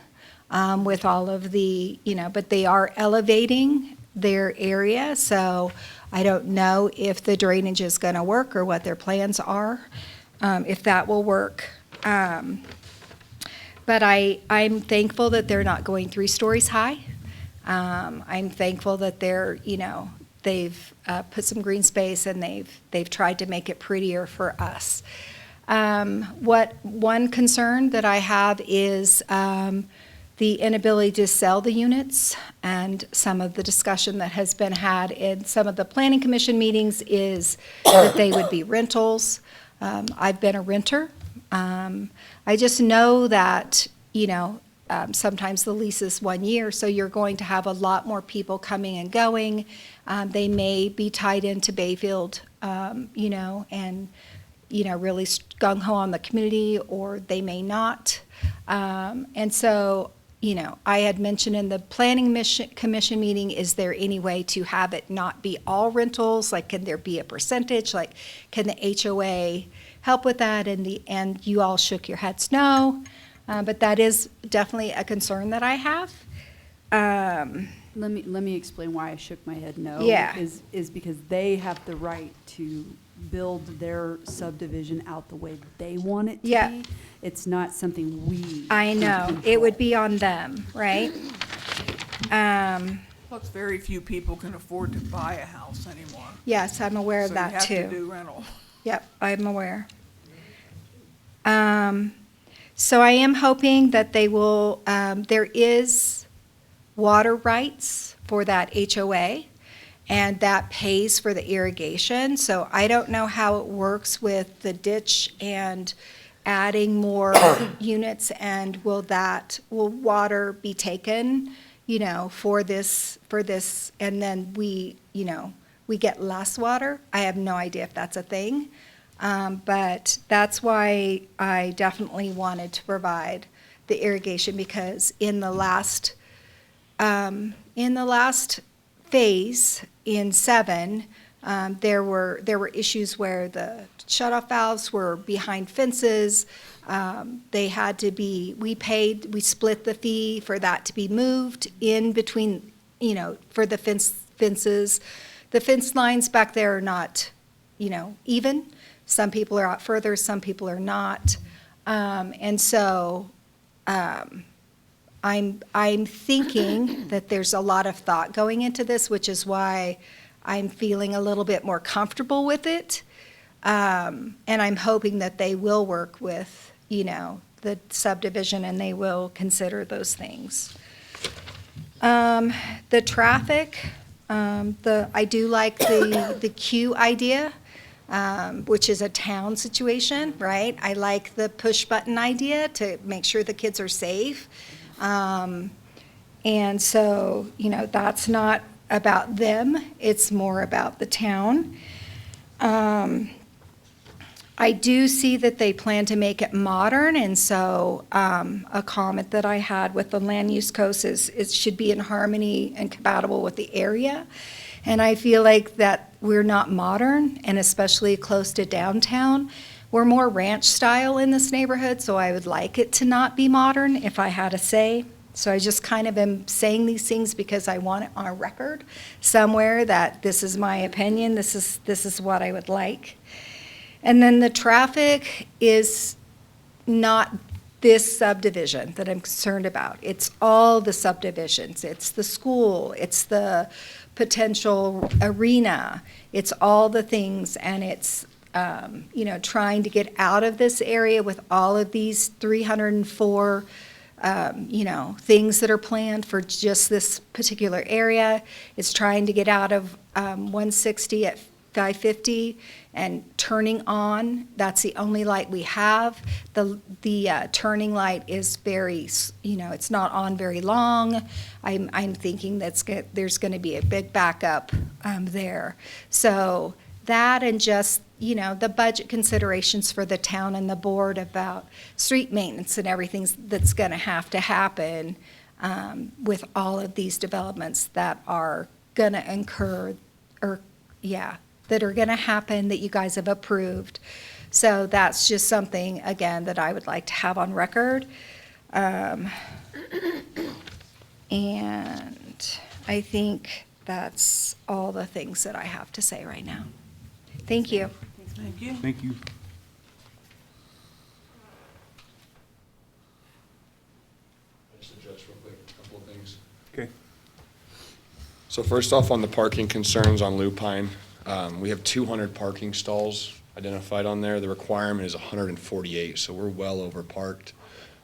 [SPEAKER 12] with all of the, but they are elevating their area, so I don't know if the drainage is going to work or what their plans are, if that will work. But I'm thankful that they're not going 3 stories high. I'm thankful that they've put some green space and they've tried to make it prettier for us. One concern that I have is the inability to sell the units, and some of the discussion that has been had in some of the planning commission meetings is that they would be rentals. I've been a renter. I just know that, sometimes the lease is 1 year, so you're going to have a lot more people coming and going. They may be tied into Bayfield, and, really gung-ho on the community, or they may not. And so, I had mentioned in the planning commission meeting, is there any way to have it not be all rentals? Like, can there be a percentage? Like, can the HOA help with that? And you all shook your heads no. But that is definitely a concern that I have.
[SPEAKER 2] Let me explain why I shook my head no.
[SPEAKER 12] Yeah.
[SPEAKER 2] Is because they have the right to build their subdivision out the way they want it to
[SPEAKER 12] Yeah.
[SPEAKER 2] be. It's not something we.
[SPEAKER 12] I know, it would be on them, right?
[SPEAKER 1] Plus, very few people can afford to buy a house anymore.
[SPEAKER 12] Yes, I'm aware of
[SPEAKER 1] So
[SPEAKER 12] that too.
[SPEAKER 1] you have to do rental.
[SPEAKER 12] Yep, I'm aware. So I am hoping that they will, there is water rights for that HOA, and that pays for the irrigation. So I don't know how it works with the ditch and adding more units, and will water be taken, for this, and then we get less water? I have no idea if that's a thing. But that's why I definitely wanted to provide the irrigation, because in the last phase in 7, there were issues where the shutoff valves were behind fences. They had to be, we split the fee for that to be moved in between, for the fences. The fence lines back there are not, even. Some people are out further, some people are not. And so I'm thinking that there's a lot of thought going into this, which is why I'm feeling a little bit more comfortable with it. And I'm hoping that they will work with, the subdivision, and they will consider those things. The traffic, I do like the queue idea. Which is a town situation, right? I like the push button idea to make sure the kids are safe. And so, that's not about them, it's more about the town. I do see that they plan to make it modern, and so a comment that I had with the land use codes is it should be in harmony and compatible with the area. And I feel like that we're not modern, and especially close to downtown. We're more ranch style in this neighborhood, so I would like it to not be modern if I had a say. So I just kind of am saying these things because I want it on a record somewhere that this is my opinion, this is what I would like. And then the traffic is not this subdivision that I'm concerned about. It's all the subdivisions. It's the school, it's the potential arena, it's all the things, and it's trying to get out of this area with all of these 304 things that are planned for just this particular area. It's trying to get out of 160 at 550 and turning on. That's the only light we have. The turning light is very, it's not on very long. I'm thinking there's going to be a big backup there. So that, and just the budget considerations for the town and the board about street maintenance and everything that's going to happen with all of these developments that are going to that are going to happen, that you guys have approved. So that's just something, again, that I would like to have on record. And I think that's all the things that I have to say right now. Thank you.
[SPEAKER 1] Thank you.
[SPEAKER 3] Thank you.
[SPEAKER 18] Just address real quick a couple of things.
[SPEAKER 3] Okay.
[SPEAKER 18] So first off, on the parking concerns on Lupine, we have 200 parking stalls identified on there. The requirement is 148, so we're well over parked.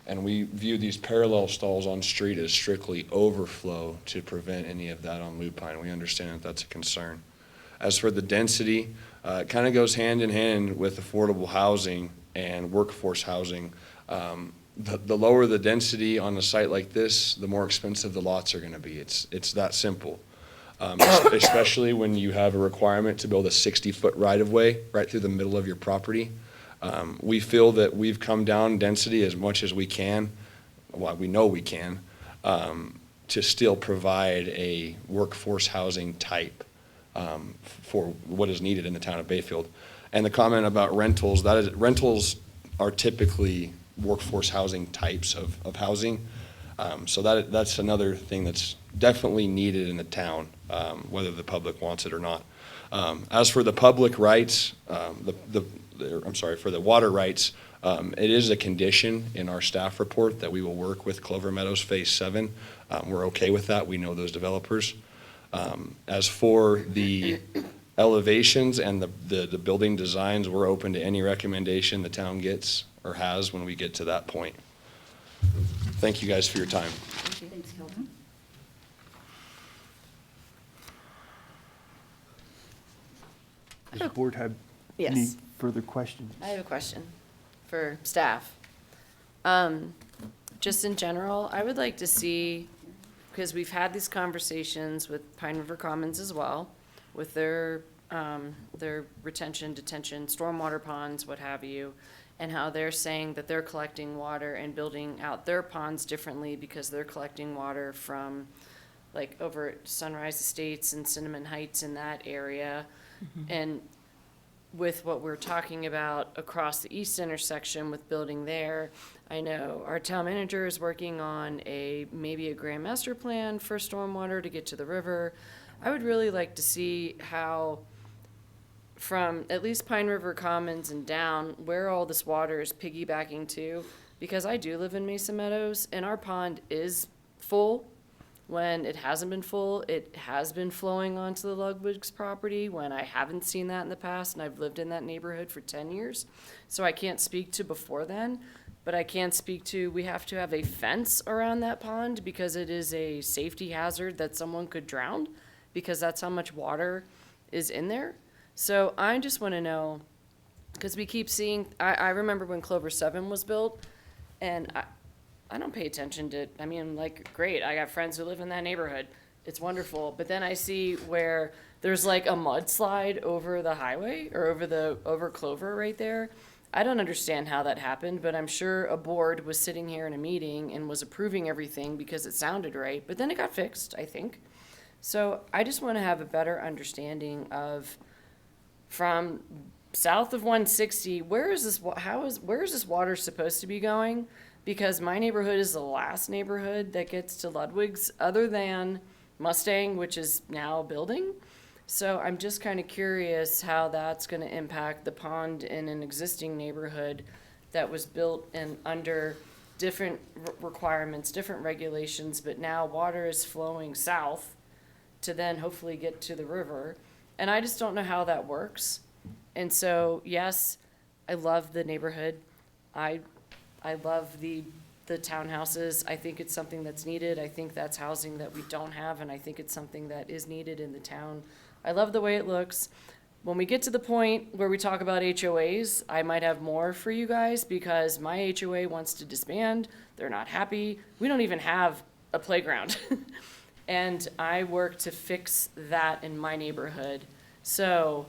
[SPEAKER 18] And we view these parallel stalls on street as strictly overflow to prevent any of that on Lupine. We understand that that's a concern. As for the density, it kind of goes hand in hand with affordable housing and workforce housing. The lower the density on a site like this, the more expensive the lots are going to be. It's that simple. Especially when you have a requirement to build a 60-foot right-of-way right through the middle of your property. We feel that we've come down density as much as we can, well, we know we can, to still provide a workforce housing type for what is needed in the town of Bayfield. And the comment about rentals, rentals are typically workforce housing types of housing. So that's another thing that's definitely needed in the town, whether the public wants it or not. As for the public rights, for the water rights, it is a condition in our staff report that we will work with Clover Meadows Phase 7. We're okay with that. We know those developers. As for the elevations and the building designs, we're open to any recommendation the town gets or has when we get to that point. Thank you guys for your time.
[SPEAKER 2] Thanks, Hilton.
[SPEAKER 3] Does the board have
[SPEAKER 9] Yes.
[SPEAKER 3] any further questions?
[SPEAKER 9] I have a question for staff. Just in general, I would like to see, because we've had these conversations with Pine River Commons as well, with their retention, detention, stormwater ponds, what have you, and how they're saying that they're collecting water and building out their ponds differently because they're collecting water from, like, over at Sunrise Estates and Cinnamon Heights in that area. And with what we're talking about across the east intersection with building there, I know our town manager is working on maybe a grand master plan for stormwater to get to the river. I would really like to see how, from at least Pine River Commons and down, where all this water is piggybacking to, because I do live in Mesa Meadows, and our pond is full. When it hasn't been full, it has been flowing onto the Ludwig's property when I haven't seen that in the past, and I've lived in that neighborhood for 10 years. So I can't speak to before then, but I can speak to, we have to have a fence around that pond because it is a safety hazard that someone could drown, because that's how much water is in there. So I just want to know, because we keep seeing, I remember when Clover 7 was built, and I don't pay attention to, I mean, like, great, I got friends who live in that neighborhood. It's wonderful. But then I see where there's like a mudslide over the highway or over Clover right there. I don't understand how that happened, but I'm sure a board was sitting here in a meeting and was approving everything because it sounded right. But then it got fixed, I think. So I just want to have a better understanding of, from south of 160, where is this water supposed to be going? Because my neighborhood is the last neighborhood that gets to Ludwig's, other than Mustang, which is now building. So I'm just kind of curious how that's going to impact the pond in an existing neighborhood that was built and under different requirements, different regulations, but now water is flowing south to then hopefully get to the river. And I just don't know how that works. And so, yes, I love the neighborhood. I love the townhouses. I think it's something that's needed. I think that's housing that we don't have, and I think it's something that is needed in the town. I love the way it looks. When we get to the point where we talk about HOAs, I might have more for you guys, because my HOA wants to disband. They're not happy. We don't even have a playground. And I work to fix that in my neighborhood. So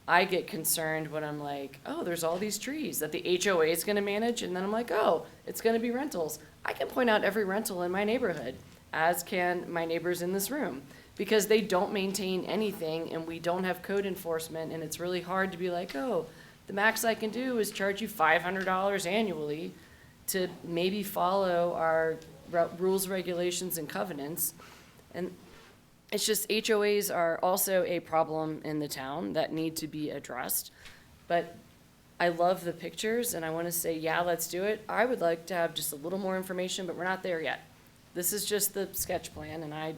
[SPEAKER 9] I get concerned when I'm like, oh, there's all these trees that the HOA is going to manage. And then I'm like, oh, it's going to be rentals. I can point out every rental in my neighborhood, as can my neighbors in this room, because they don't maintain anything and we don't have code enforcement. And it's really hard to be like, oh, the max I can do is charge you $500 annually to maybe follow our rules, regulations, and covenants. And it's just HOAs are also a problem in the town that need to be addressed. But I love the pictures and I want to say, yeah, let's do it. I would like to have just a little more information, but we're not there yet. This is just the sketch plan, and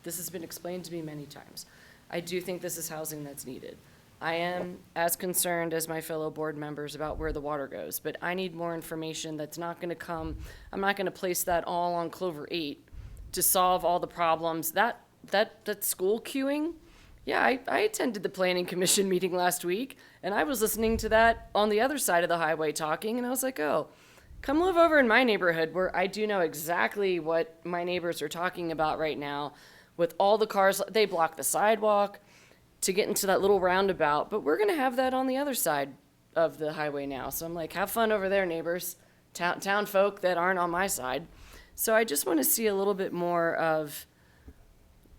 [SPEAKER 9] this has been explained to me many times. I do think this is housing that's needed. I am as concerned as my fellow board members about where the water goes, but I need more information that's not gonna come, I'm not gonna place that all on Clover 8 to solve all the problems. That school queuing, yeah, I attended the planning commission meeting last week, and I was listening to that on the other side of the highway talking, and I was like, oh, come live over in my neighborhood where I do know exactly what my neighbors are talking about right now with all the cars. They block the sidewalk to get into that little roundabout, but we're going to have that on the other side of the highway now. So I'm like, have fun over there, neighbors, town folk that aren't on my side. So I just want to see a little bit more of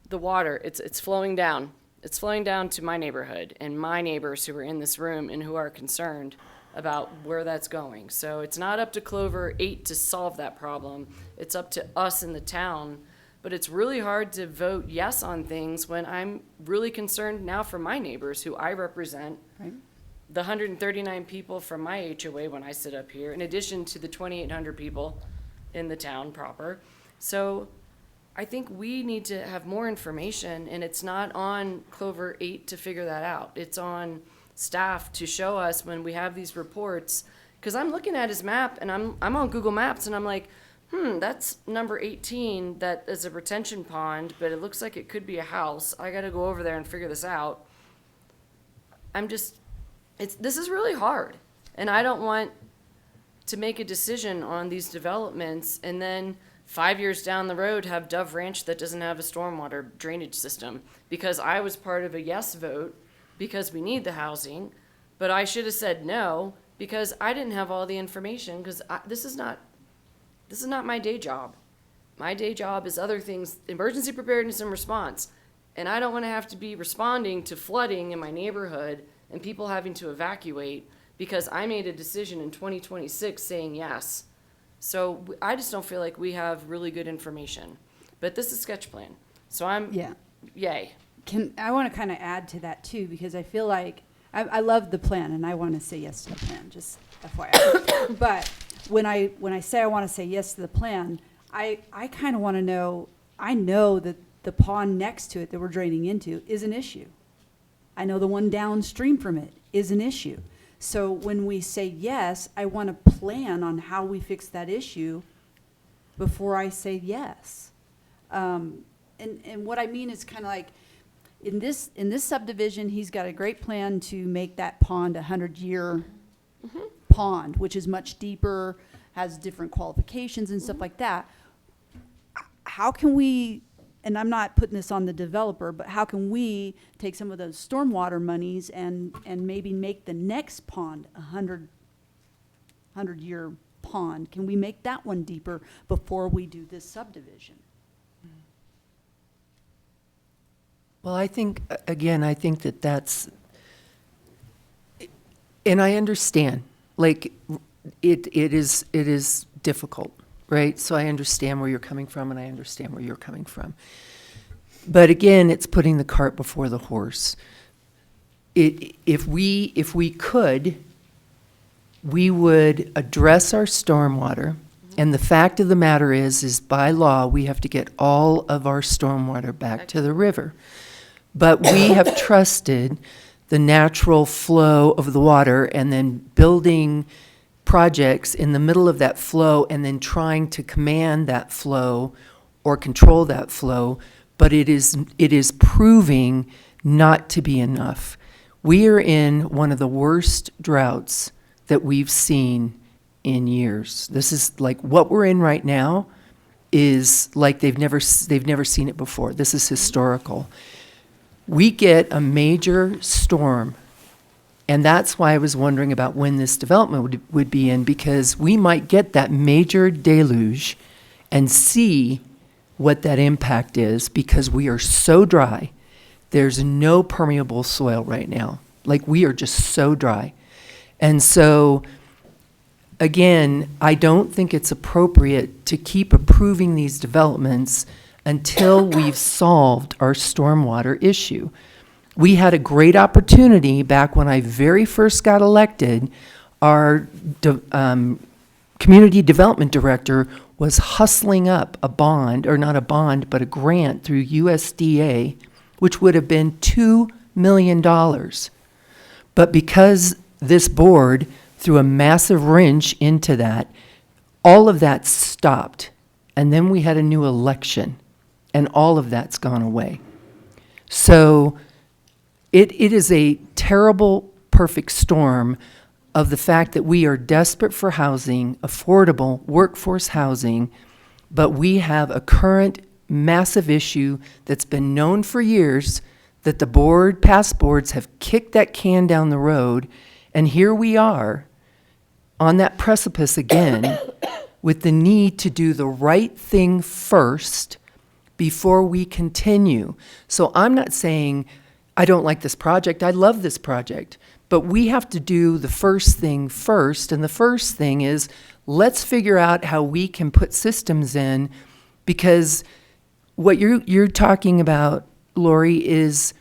[SPEAKER 9] the water. It's flowing down. It's flowing down to my neighborhood and my neighbors who are in this room and who are concerned about where that's going. So it's not up to Clover 8 to solve that problem. It's up to us in the town. But it's really hard to vote yes on things when I'm really concerned now for my neighbors who I represent.
[SPEAKER 2] Right.
[SPEAKER 9] The 139 people from my HOA when I sit up here, in addition to the 2,800 people in the town proper. So I think we need to have more information, and it's not on Clover 8 to figure that out. It's on staff to show us when we have these reports, because I'm looking at his map and I'm on Google Maps and I'm like, that's number 18, that is a retention pond, but it looks like it could be a house. I gotta go over there and figure this out. This is really hard, and I don't want to make a decision on these developments and then 5 years down the road have Dove Ranch that doesn't have a stormwater drainage system because I was part of a yes vote because we need the housing, but I should have said no because I didn't have all the information, because this is not my day job. My day job is other things, emergency preparedness and response. And I don't want to have to be responding to flooding in my neighborhood and people having to evacuate because I made a decision in 2026 saying yes. So I just don't feel like we have really good information. But this is sketch plan. So yay.
[SPEAKER 2] I want to kind of add to that too, because I feel like I love the plan and I want to say yes to the plan, just FYI. But when I say I want to say yes to the plan, I kind of want to know, I know that the pond next to it that we're draining into is an issue. I know the one downstream from it is an issue. So when we say yes, I want to plan on how we fix that issue before I say yes. And what I mean is kind of like, in this subdivision, he's got a great plan to make that pond a 100-year pond, which is much deeper, has different qualifications and stuff like that. How can we, and I'm not putting this on the developer, but how can we take some of those stormwater monies and maybe make the next pond a 100-year pond? Can we make that one deeper before we do this subdivision?
[SPEAKER 7] Well, I think that's, and I understand, like, it is difficult, right? So I understand where you're coming from, and I understand where you're coming from. But again, it's putting the cart before the horse. If we could, we would address our stormwater. And the fact of the matter is by law, we have to get all of our stormwater back to the river. But we have trusted the natural flow of the water and then building projects in the middle of that flow and then trying to command that flow or control that flow, but it is proving not to be enough. We are in one of the worst droughts that we've seen in years. This is like what we're in right now is like they've never seen it before. This is historical. We get a major storm, and that's why I was wondering about when this development would be in, because we might get that major deluge and see what that impact is, because we are so dry. There's no permeable soil right now. Like, we are just so dry. And so, again, I don't think it's appropriate to keep approving these developments until we've solved our stormwater issue. We had a great opportunity back when I very first got elected. Our community development director was hustling up a bond, or not a bond, but a grant through USDA, which would have been $2 million. But because this board threw a massive wrench into that, all of that stopped. And then we had a new election, and all of that's gone away. So it is a terrible, perfect storm of the fact that we are desperate for housing, affordable workforce housing, but we have a current massive issue that's been known for years, that the past boards have kicked that can down the road, and here we are on that precipice again with the need to do the right thing first before we continue. So I'm not saying I don't like this project, I love this project, but we have to do the first thing first, and the first thing is let's figure out how we can put systems in, because what you're talking about, Lori, is,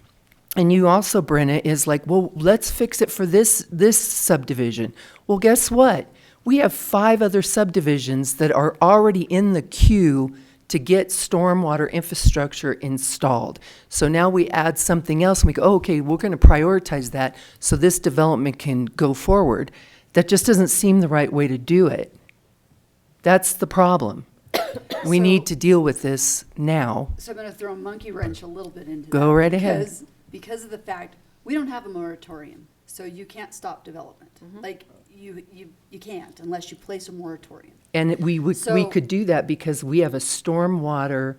[SPEAKER 7] and you also, Brenna, is like, well, let's fix it for this subdivision. Well, guess what? We have 5 other subdivisions that are already in the queue to get stormwater infrastructure installed. So now we add something else and we go, oh, okay, we're going to prioritize that so this development can go forward. That just doesn't seem the right way to do it. That's the problem. We need to deal with this now.
[SPEAKER 2] So I'm going to throw a monkey wrench a little bit into that.
[SPEAKER 7] Go right ahead.
[SPEAKER 2] Because of the fact, we don't have a moratorium, so you can't stop development. Like, you can't unless you place a moratorium.
[SPEAKER 7] And we
[SPEAKER 2] So-
[SPEAKER 7] could do that because we have a stormwater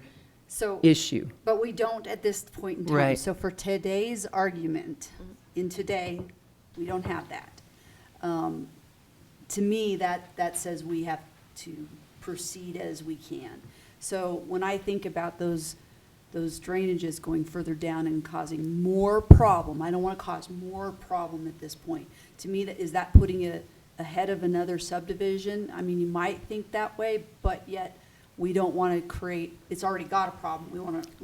[SPEAKER 2] So,
[SPEAKER 7] issue.
[SPEAKER 2] but we don't at this point in time.
[SPEAKER 7] Right.
[SPEAKER 2] So for today's argument, in today, we don't have that. To me, that says we have to proceed as we can. So when I think about those drainages going further down and causing more problem, I don't want to cause more problem at this point. To me, is that putting it ahead of another subdivision? I mean, you might think that way, but yet we don't want to create, it's already got a problem. We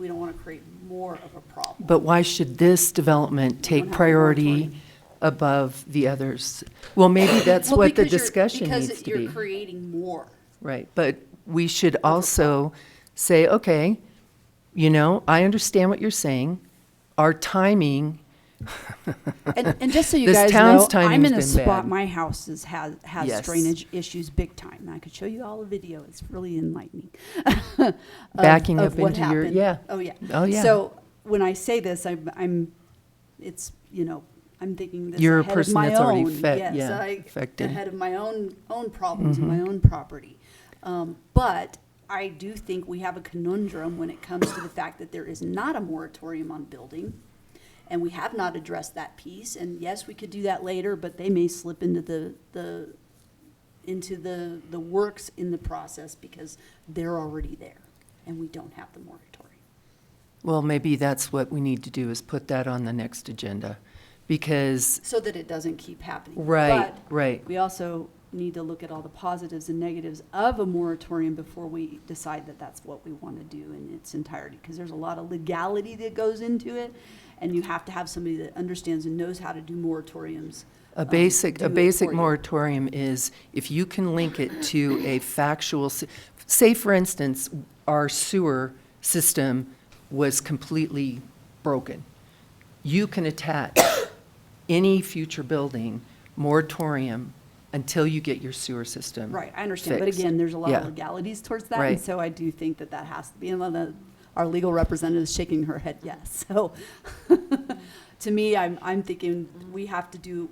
[SPEAKER 2] don't want to create more of a problem.
[SPEAKER 7] But why should this development take
[SPEAKER 2] have a
[SPEAKER 7] priority
[SPEAKER 2] moratorium.
[SPEAKER 7] above the others? Well, maybe that's
[SPEAKER 2] Well,
[SPEAKER 7] what the
[SPEAKER 2] because
[SPEAKER 7] discussion needs to
[SPEAKER 2] you're
[SPEAKER 7] be.
[SPEAKER 2] creating more.
[SPEAKER 7] Right, but we should also say, okay, I understand what you're saying. Our timing.
[SPEAKER 2] And just so you
[SPEAKER 7] This
[SPEAKER 2] guys
[SPEAKER 7] town's
[SPEAKER 2] know,
[SPEAKER 7] timing's
[SPEAKER 2] I'm in a
[SPEAKER 7] been
[SPEAKER 2] spot,
[SPEAKER 7] bad.
[SPEAKER 2] my house has
[SPEAKER 7] Yes.
[SPEAKER 2] drainage issues big time. And I could show you all the video, it's really enlightening.
[SPEAKER 7] Backing
[SPEAKER 2] of
[SPEAKER 7] up
[SPEAKER 2] what
[SPEAKER 7] into your-
[SPEAKER 2] happened.
[SPEAKER 7] yeah.
[SPEAKER 2] Oh, yeah.
[SPEAKER 7] Oh, yeah.
[SPEAKER 2] So when I say this, I'm thinking this
[SPEAKER 7] You're a
[SPEAKER 2] ahead of
[SPEAKER 7] person
[SPEAKER 2] my
[SPEAKER 7] that's already
[SPEAKER 2] own.
[SPEAKER 7] affected.
[SPEAKER 2] Ahead of my own problems
[SPEAKER 7] Mm-hmm.
[SPEAKER 2] and my own property. But I do think we have a conundrum when it comes to the fact that there is not a moratorium on building, and we have not addressed that piece. And yes, we could do that later, but they may slip into the works in the process because they're already there, and we don't have the moratorium.
[SPEAKER 7] Well, maybe that's what we need to do, is put that on the next agenda, because,
[SPEAKER 2] So that it doesn't keep happening.
[SPEAKER 7] Right,
[SPEAKER 2] But
[SPEAKER 7] right.
[SPEAKER 2] we also need to look at all the positives and negatives of a moratorium before we decide that that's what we want to do in its entirety. Because there's a lot of legality that goes into it, and you have to have somebody that understands and knows how to do moratoriums.
[SPEAKER 7] a
[SPEAKER 2] do
[SPEAKER 7] basic
[SPEAKER 2] it for you.
[SPEAKER 7] moratorium is if you can link it to a factual, say for instance, our sewer system was completely broken. You can attach any future building moratorium until you get your sewer system
[SPEAKER 2] Right, I understand, but
[SPEAKER 7] fixed.
[SPEAKER 2] again, there's a lot
[SPEAKER 7] Yeah.
[SPEAKER 2] of legalities towards that,
[SPEAKER 7] Right.
[SPEAKER 2] and so I do think that that has to be, and our legal representative is shaking her head yes. So, to me, I'm thinking we have to do,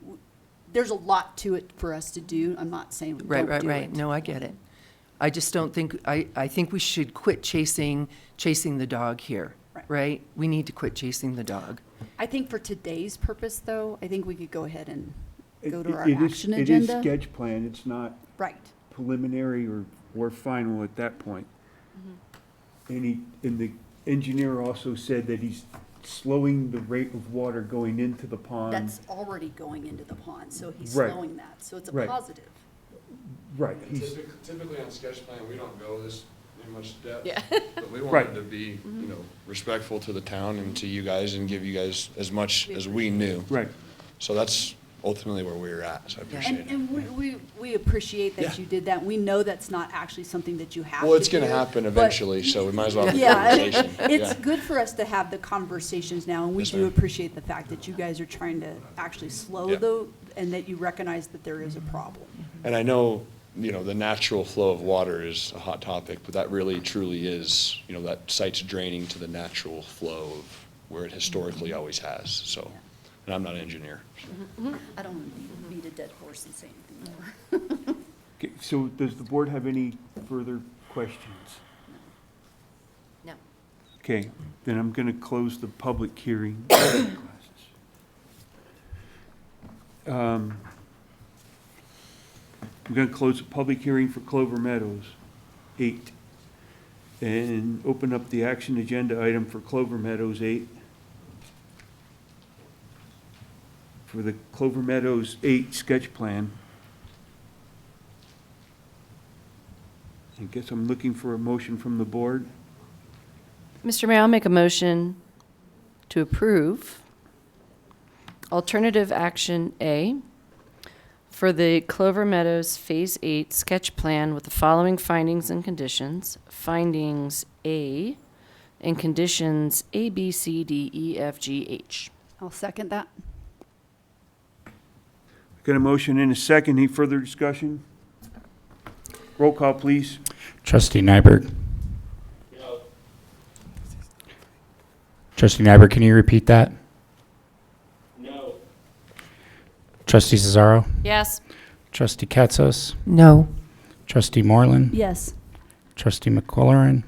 [SPEAKER 2] there's a lot to it for us to do. I'm not saying we don't do it.
[SPEAKER 7] Right. No, I get it. I just don't think, I think we should quit chasing the dog here, right? We need to quit chasing the dog.
[SPEAKER 2] I think for today's purpose, though, I think we could go ahead and go to our
[SPEAKER 3] It is-
[SPEAKER 2] action
[SPEAKER 3] It
[SPEAKER 2] agenda.
[SPEAKER 3] is sketch plan, it's not
[SPEAKER 2] Right.
[SPEAKER 3] preliminary or final at that point. And the engineer also said that slowing the rate of water going into the pond.
[SPEAKER 2] That's already going into the pond, so he's
[SPEAKER 3] Right.
[SPEAKER 2] slowing that, so it's a
[SPEAKER 3] Right.
[SPEAKER 2] positive.
[SPEAKER 3] Right, he's,
[SPEAKER 18] Typically on sketch plan, we don't go this in much depth.
[SPEAKER 9] Yeah.
[SPEAKER 18] But we
[SPEAKER 3] Right.
[SPEAKER 18] wanted to be, you know, respectful to the town and to you guys and give you guys as much as we knew.
[SPEAKER 3] right.
[SPEAKER 18] So that's ultimately where we were at, so I appreciate it.
[SPEAKER 2] And we appreciate that
[SPEAKER 18] Yeah.
[SPEAKER 2] you did that. We know that's not actually something that you have to do.
[SPEAKER 18] Well, it's gonna happen
[SPEAKER 2] but-
[SPEAKER 18] eventually, so we might as well have a
[SPEAKER 2] Yeah,
[SPEAKER 18] conversation.
[SPEAKER 2] it's
[SPEAKER 18] Yeah.
[SPEAKER 2] good for us to have the conversations now, and we
[SPEAKER 18] Yes,
[SPEAKER 2] do
[SPEAKER 18] ma'am.
[SPEAKER 2] appreciate the fact that you guys are trying to actually slow
[SPEAKER 18] Yeah.
[SPEAKER 2] and that you recognize that there is a problem.
[SPEAKER 18] And I know, you know, the natural flow of water is a hot topic, but that really truly is, you know, that site's draining to the natural flow of where it historically always has, so. And I'm not an engineer.
[SPEAKER 2] I don't want to beat a dead horse and say anything more.
[SPEAKER 3] Okay, so does the board have any further questions?
[SPEAKER 9] No.
[SPEAKER 3] Okay, then I'm gonna close the public hearing. I'm gonna close the public hearing for Clover Meadows, 8. And open up the action agenda item for Clover Meadows, 8. For the Clover Meadows 8 sketch plan. I guess I'm looking for a motion from the board.
[SPEAKER 9] Mr. Mayor, I'll make a motion to approve alternative action A for the Clover Meadows Phase 8 sketch plan with the following findings and conditions. Findings A and conditions A, B, C, D, E, F, G, H.
[SPEAKER 2] I'll second that.
[SPEAKER 3] Got a motion and a second. Any further discussion? Roll call, please.
[SPEAKER 4] Trustee Nyberg. Trustee Nyberg, can you repeat that?
[SPEAKER 6] No.
[SPEAKER 4] Trustee Cesaro?
[SPEAKER 9] Yes.
[SPEAKER 4] Trustee Katsas?
[SPEAKER 7] No.
[SPEAKER 4] Trustee Moreland?
[SPEAKER 2] Yes.
[SPEAKER 4] Trustee McQuillan?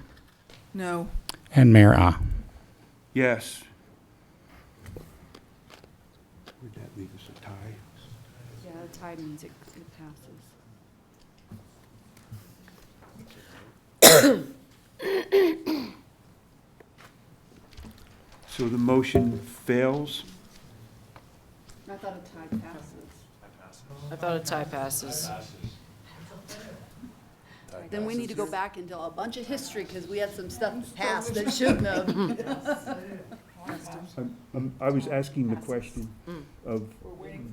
[SPEAKER 1] No.
[SPEAKER 4] And Mayor Ah.
[SPEAKER 3] Yes. Would that leave us a tie?
[SPEAKER 2] Yeah, the tie means it passes.
[SPEAKER 3] So the motion fails.
[SPEAKER 2] I thought a tie passes.
[SPEAKER 9] I thought a tie passes.
[SPEAKER 2] Then we need to go back and tell a bunch of history, because we had some stuff passed that shouldn't have.
[SPEAKER 3] I was asking the question of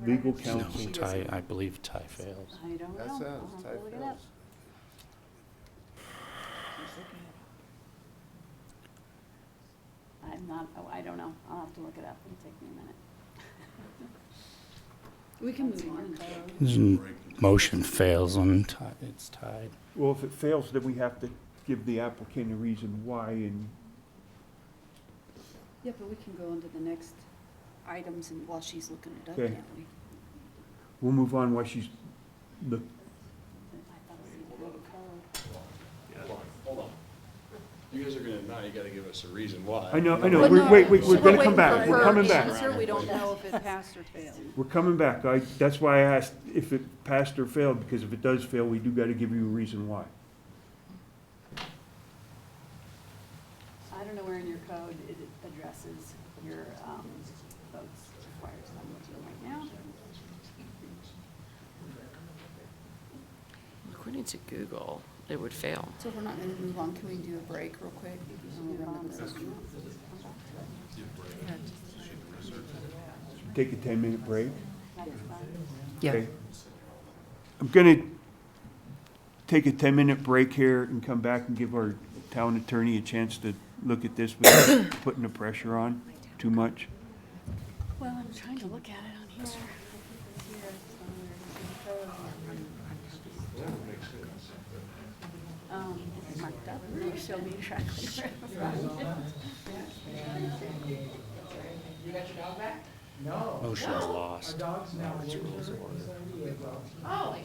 [SPEAKER 3] legal counsel.
[SPEAKER 4] No, tie, I believe tie fails.
[SPEAKER 2] I don't know.
[SPEAKER 17] That says
[SPEAKER 2] I'll have to
[SPEAKER 17] tie
[SPEAKER 2] look it
[SPEAKER 17] fails.
[SPEAKER 2] up. I'm not, I don't know. I'll have to look it up. It'll take me a minute. We can move on.
[SPEAKER 4] Motion fails when it's tied.
[SPEAKER 3] Well, if it fails, then we have to give the applicant a reason why, and
[SPEAKER 2] Yeah, but we can go into the next items and while she's looking it up,
[SPEAKER 3] Okay.
[SPEAKER 2] can't we?
[SPEAKER 3] we'll move on while she's, look,
[SPEAKER 18] Hold on. You guys are gonna, now you gotta give us a reason why.
[SPEAKER 3] I know,
[SPEAKER 2] Well,
[SPEAKER 3] we're,
[SPEAKER 2] no,
[SPEAKER 3] wait, we're
[SPEAKER 2] we're
[SPEAKER 3] gonna
[SPEAKER 2] waiting
[SPEAKER 3] come back,
[SPEAKER 2] for
[SPEAKER 3] we're
[SPEAKER 2] her
[SPEAKER 3] coming back.
[SPEAKER 2] answer. We don't know if it passed or failed.
[SPEAKER 3] We're coming back. That's why I asked if it passed or failed, because if it does fail, we do gotta give you a reason why.
[SPEAKER 2] I don't know where in your code it addresses your votes required, so I'm looking right now.
[SPEAKER 9] According to Google, it would fail.
[SPEAKER 2] So if we're not gonna move on, can we do a break real quick?
[SPEAKER 3] Take a 10-minute break.
[SPEAKER 7] Yeah.
[SPEAKER 3] Okay. I'm gonna take a 10-minute break here and come back and give our town attorney a chance to look at this without putting the pressure on too much.
[SPEAKER 2] Well, I'm trying to look at it on here. It's marked up. Will you show me exactly where I'm from?
[SPEAKER 20] You got your dog back? No.
[SPEAKER 4] Motion's lost.
[SPEAKER 20] Our dog's now in rules of order. Oh.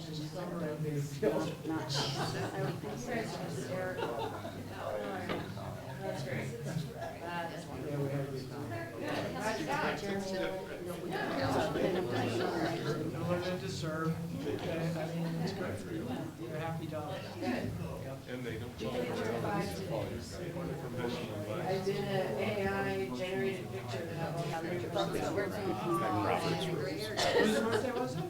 [SPEAKER 20] That's great. Willing to serve. I mean, it's great for you. You're a happy dog. Yep.
[SPEAKER 6] And they don't talk about
[SPEAKER 5] I did an AI generated picture that had all the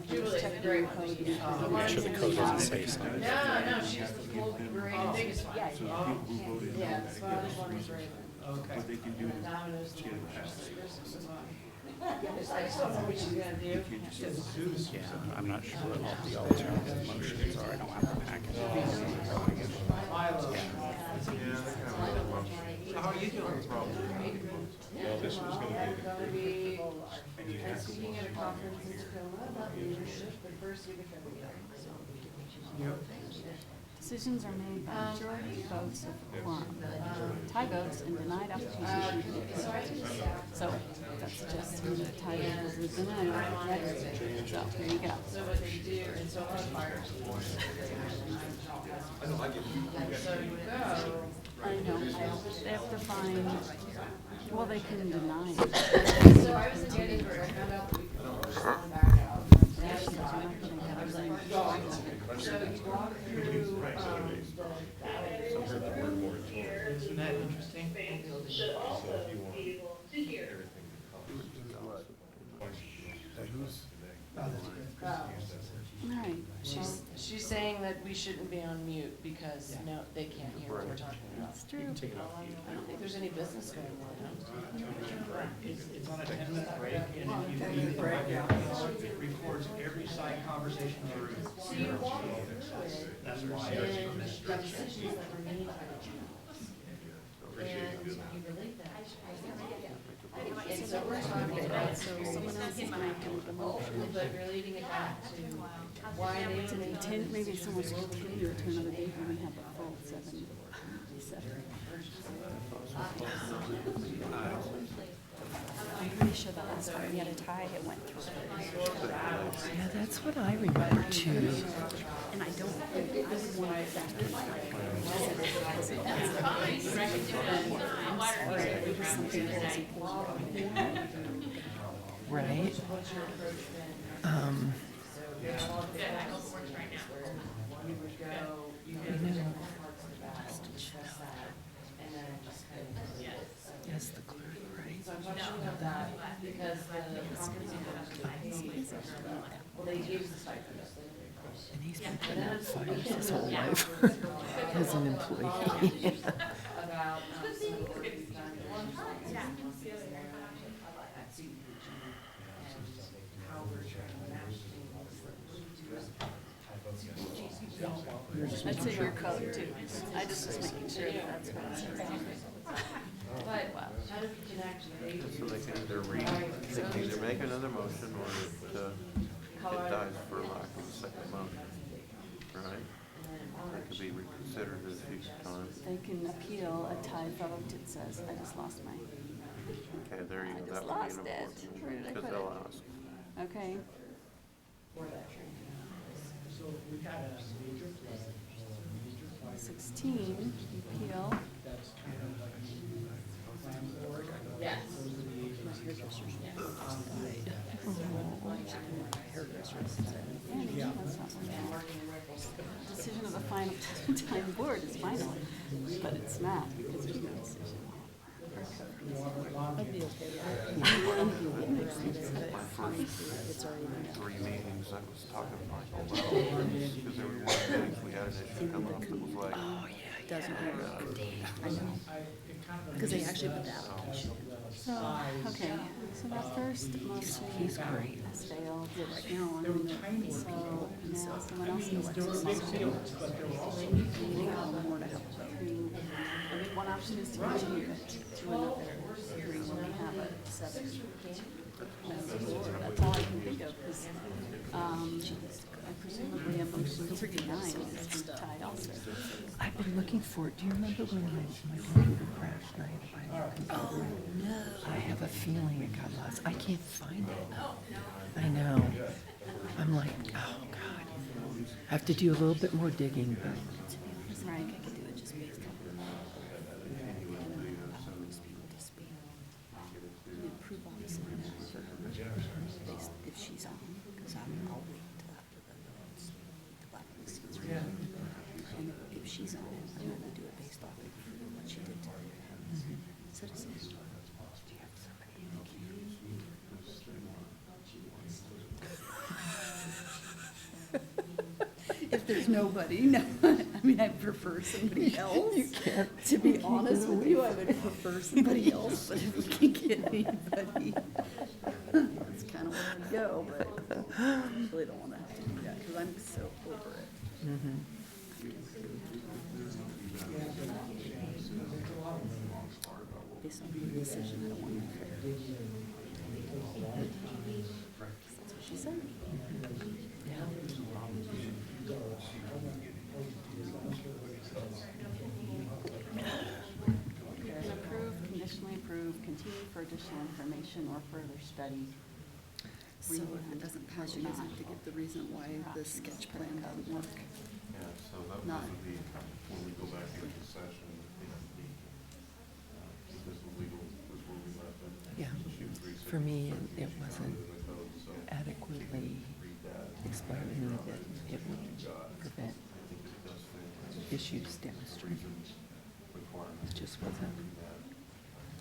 [SPEAKER 5] Julie, the great code.
[SPEAKER 4] Make sure the code doesn't say something.
[SPEAKER 5] No, she's the Colby Brain, biggest one. Yeah, the smallest one is Raven.
[SPEAKER 3] What they can do is
[SPEAKER 5] Domino's.
[SPEAKER 3] get it passed.
[SPEAKER 5] It's like something we should gonna do.
[SPEAKER 4] Yeah, I'm not sure what all the alternative motions are. I don't have the packet.
[SPEAKER 8] How are you doing?
[SPEAKER 6] Well, this was gonna
[SPEAKER 5] I'm
[SPEAKER 6] be
[SPEAKER 5] gonna be speaking at a conference in Tacoma about leadership, but first you become a
[SPEAKER 2] Decisions are made by majority votes of quorum. Tie votes and denied applications. So that suggests to me that tie vote was denied. So here you go.
[SPEAKER 5] So what they do, and so on fire. So you go.
[SPEAKER 2] I know, they have to find, well, they can deny it.
[SPEAKER 5] So I was in Gettysburg, I found out that we could respond back out. I was like, oh. So you walk through,
[SPEAKER 14] Isn't that interesting?
[SPEAKER 2] All right.
[SPEAKER 5] She's saying that we shouldn't be on mute because no, they can't hear what we're talking about.
[SPEAKER 2] That's true.
[SPEAKER 5] I don't think there's any business going on.
[SPEAKER 14] It's on a 10-minute break, and if you break down, it records every side conversation in the room.
[SPEAKER 5] So you walk through it,
[SPEAKER 14] That's why.
[SPEAKER 5] and the decisions that were made by the channels. And you relate that. And so we're talking about,
[SPEAKER 2] So someone else is making the motion.
[SPEAKER 5] but relating it back to why they
[SPEAKER 2] It's an intent, maybe someone's continue to another day when we have a full 7. I'm pretty sure the last time we had a tie, it went through.
[SPEAKER 7] Yeah, that's what I remember too.
[SPEAKER 2] And I don't think, I would want it back.
[SPEAKER 7] Right? Yes, the clerk, right?
[SPEAKER 5] So I'm talking about that because well, they use the stipends.
[SPEAKER 7] And he's been putting out fires his whole life as an employee.
[SPEAKER 5] About some of the work we've done. At CDPG and how we're trying to match things.
[SPEAKER 2] That's in your code too. I just was making sure that that's what it says.
[SPEAKER 5] But how do we connect with
[SPEAKER 13] So they can either either make another motion or it dies for lack of a second motion, right? It could be reconsidered at a future time.
[SPEAKER 2] They can appeal a tie vote, it says. I just lost my,
[SPEAKER 13] Okay, there you
[SPEAKER 2] I
[SPEAKER 13] go.
[SPEAKER 2] just
[SPEAKER 13] That would
[SPEAKER 2] lost
[SPEAKER 13] be
[SPEAKER 2] it.
[SPEAKER 13] an
[SPEAKER 2] Where did I
[SPEAKER 13] important, because
[SPEAKER 2] put
[SPEAKER 13] they'll
[SPEAKER 2] it?
[SPEAKER 13] ask.
[SPEAKER 2] Okay.
[SPEAKER 14] So we had a major flood.
[SPEAKER 2] 16, appeal.
[SPEAKER 14] That's kind of like landlord.
[SPEAKER 5] Yes.
[SPEAKER 14] Those are the agencies.
[SPEAKER 2] Yeah. Decision of the final time board is final, but it's not because there's no decision. I'd be okay with that.
[SPEAKER 13] 3 meetings, I was talking to Michael about, because there were 1 meetings, we had an issue come up that was like.
[SPEAKER 2] Oh, yeah, it doesn't work. I know. Because they actually put the application. So, okay, so that first motion.
[SPEAKER 7] He's great.
[SPEAKER 2] Has failed, right now, I'm in the, so now someone else needs to
[SPEAKER 14] There were big
[SPEAKER 2] motion.
[SPEAKER 14] fields, but there were also.
[SPEAKER 2] More to help. I mean, one option is to continue it to another hearing when we have a 7. That's all I can think of, because, presumably a motion to deny is from Ty also.
[SPEAKER 7] I've been looking for it. Do you remember when my computer crashed and I had to buy a new computer?
[SPEAKER 2] Oh, no.
[SPEAKER 7] I have a feeling it got lost. I can't find it. I know. I'm like, oh, God. I have to do a little bit more digging, but.
[SPEAKER 2] Right, I could do it just based on. Approve all this in there for her, if she's on, because I'll wait till after the black list gets removed. And if she's on, if there's nobody, no, I mean, I prefer somebody else. To be honest with you, I would prefer somebody else, but if we can get anybody, that's kind of where I'd go, but I really don't want to have to do that, because I'm so over it. Based on the decision, I don't want to. That's what she said. Approve, conditionally approve, continue for additional information or further study. So if it doesn't pass, you guys have to give the reason why the sketch plan doesn't work.
[SPEAKER 8] Yeah, so that was
[SPEAKER 2] Not-
[SPEAKER 8] the, when we go back into session, this was legal, was where we left it.
[SPEAKER 7] Yeah.
[SPEAKER 8] So she was researching
[SPEAKER 7] For me, it
[SPEAKER 8] issues
[SPEAKER 7] wasn't
[SPEAKER 8] in the code, so
[SPEAKER 7] adequately explained to me that it would prevent issues downstream. It just wasn't.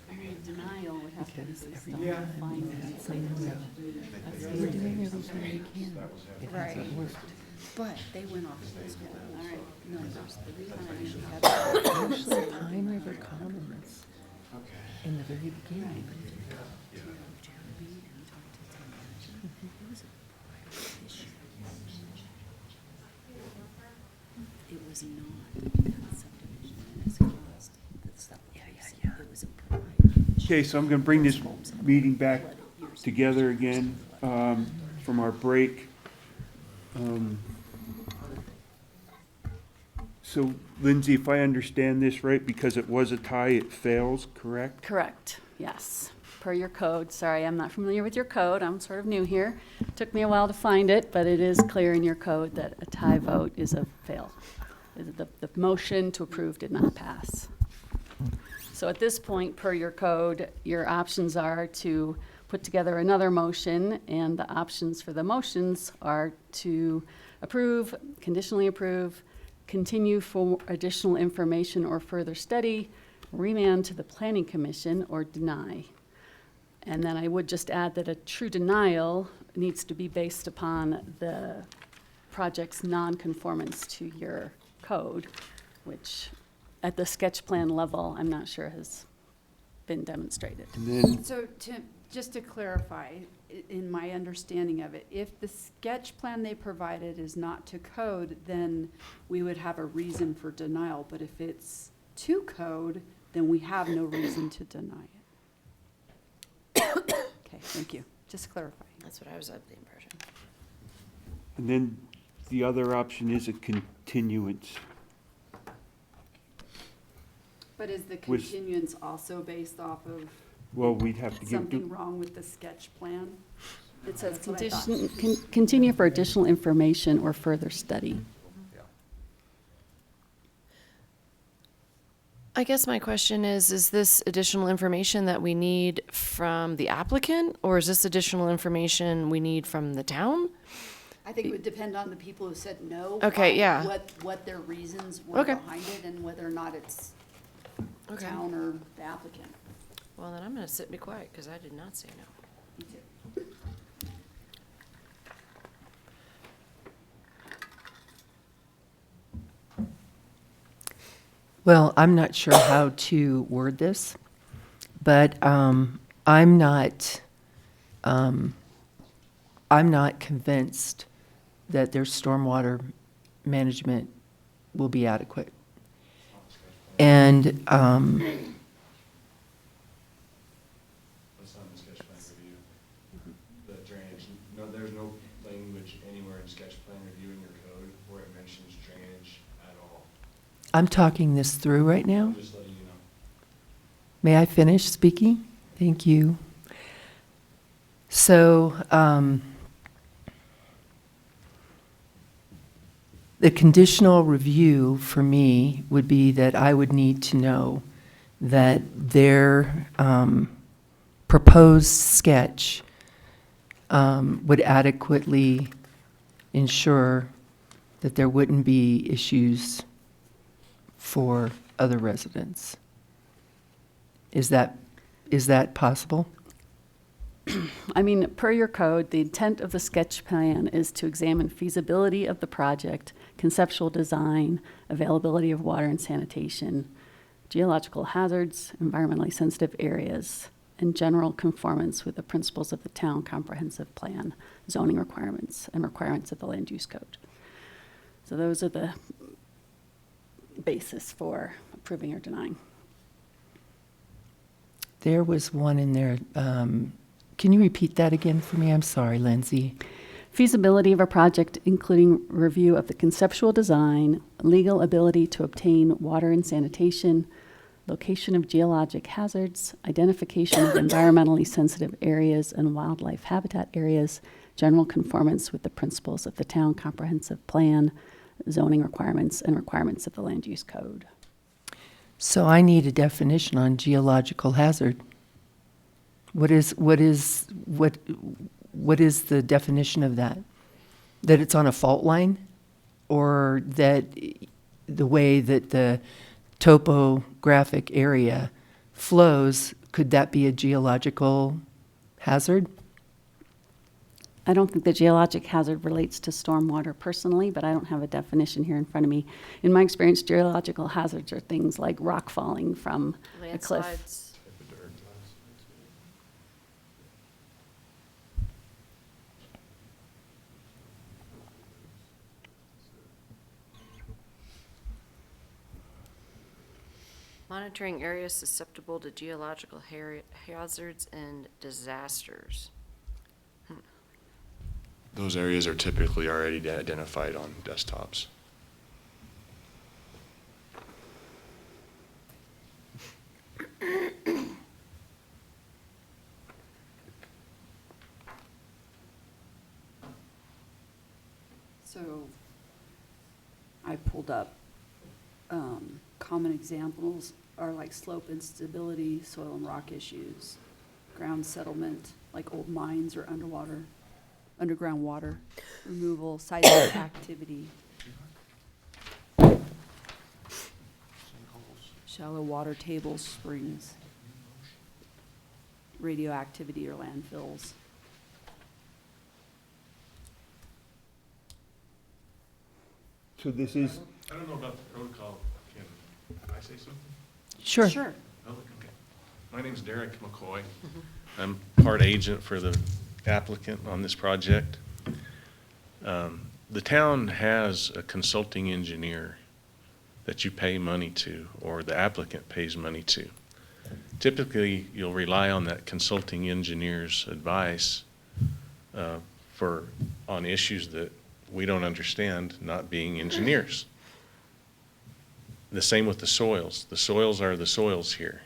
[SPEAKER 2] All right, denial would have to be
[SPEAKER 7] Because
[SPEAKER 2] based
[SPEAKER 7] every
[SPEAKER 2] on findings.
[SPEAKER 7] we're doing everything we can. It
[SPEAKER 2] Right.
[SPEAKER 7] hasn't worked.
[SPEAKER 2] But they went off this one. All right, no, there's the reason I usually have that.
[SPEAKER 7] Actually, Pine River Commons in the very beginning.
[SPEAKER 2] It was not that subdivision that has caused the stuff. It was a private.
[SPEAKER 3] Okay, so I'm gonna bring this meeting back together again, from our break. So Lindsay, if I understand this right, because it was a tie, it fails, correct?
[SPEAKER 2] Correct, yes, per your code. Sorry, I'm not familiar with your code. I'm sort of new here. Took me a while to find it, but it is clear in your code that a tie vote is a fail. The motion to approve did not pass. So at this point, per your code, your options are to put together another motion, and the options for the motions are to approve, conditionally approve, continue for additional information or further study, remand to the Planning Commission, or deny. And then I would just add that a true denial needs to be based upon the project's non-conformance to your code, which at the sketch plan level, I'm not sure has been demonstrated.
[SPEAKER 3] And then,
[SPEAKER 2] So just to clarify, in my understanding of it, if the sketch plan they provided is not to code, then we would have a reason for denial. But if it's to code, then we have no reason to deny it. Okay, thank you. Just clarifying.
[SPEAKER 9] That's what I was under the impression.
[SPEAKER 3] and then the other option is a continuance.
[SPEAKER 2] But is the
[SPEAKER 3] Which-
[SPEAKER 2] continuance also based off of
[SPEAKER 3] Well, we'd have to give,
[SPEAKER 2] something wrong with the sketch plan? It says That's what I thought. continue for additional information or further study.
[SPEAKER 9] I guess my question is this additional information that we need from the applicant, or is this additional information we need from the town?
[SPEAKER 2] I think it would depend on the people who said no.
[SPEAKER 9] Okay,
[SPEAKER 2] why-
[SPEAKER 9] yeah.
[SPEAKER 2] What their reasons were
[SPEAKER 9] Okay.
[SPEAKER 2] behind it and whether or not it's
[SPEAKER 9] Okay.
[SPEAKER 2] town or the applicant.
[SPEAKER 9] Well, then I'm gonna sit and be quiet, because I did not say no.
[SPEAKER 2] Me too.
[SPEAKER 7] Well, I'm not sure how to word this, but I'm not convinced that their stormwater management will be adequate. And
[SPEAKER 18] That's not in the sketch plan review. The drainage, no, there's no language anywhere in sketch plan review in your code where it mentions drainage at all.
[SPEAKER 7] I'm talking this through right now.
[SPEAKER 18] Just letting you know.
[SPEAKER 7] May I finish speaking? Thank you. So, the conditional review for me would be that I would need to know that their proposed sketch would adequately ensure that there wouldn't be issues for other residents. Is that possible?
[SPEAKER 21] I mean, per your code, the intent of the sketch plan is to examine feasibility of the project, conceptual design, availability of water and sanitation, geological hazards, environmentally sensitive areas, and general conformance with the principles of the town comprehensive plan, zoning requirements, and requirements of the land use code. So those are the basis for approving or denying.
[SPEAKER 7] There was one in there. Can you repeat that again for me? I'm sorry, Lindsay.
[SPEAKER 21] Feasibility of a project, including review of the conceptual design, legal ability to obtain water and sanitation, location of geologic hazards, identification of environmentally sensitive areas and wildlife habitat areas, general conformance with the principles of the town comprehensive plan, zoning requirements, and requirements of the land use code.
[SPEAKER 7] So I need a definition on geological hazard. What is the definition of that? That it's on a fault line, or that the way that the topographic area flows, could that be a geological hazard?
[SPEAKER 21] I don't think the geologic hazard relates to stormwater personally, but I don't have a definition here in front of me. In my experience, geological hazards are things like rock falling from a cliff.
[SPEAKER 9] Landslides. Monitoring areas susceptible to geological hazards and disasters.
[SPEAKER 18] Those areas are typically already identified on desktops.
[SPEAKER 2] So I pulled up, common examples are like slope instability, soil and rock issues, ground settlement, like old mines or underground water removal, seismic activity, shallow water tables, springs, radioactivity or landfills.
[SPEAKER 3] So this is,
[SPEAKER 22] I don't know about the protocol. Can I say something?
[SPEAKER 7] Sure.
[SPEAKER 2] Sure.
[SPEAKER 22] Oh, okay. My name's Derek McCoy. I'm part agent for the applicant on this project. The town has a consulting engineer that you pay money to, or the applicant pays money to. Typically, you'll rely on that consulting engineer's advice on issues that we don't understand, not being engineers. The same with the soils. The soils are the soils here.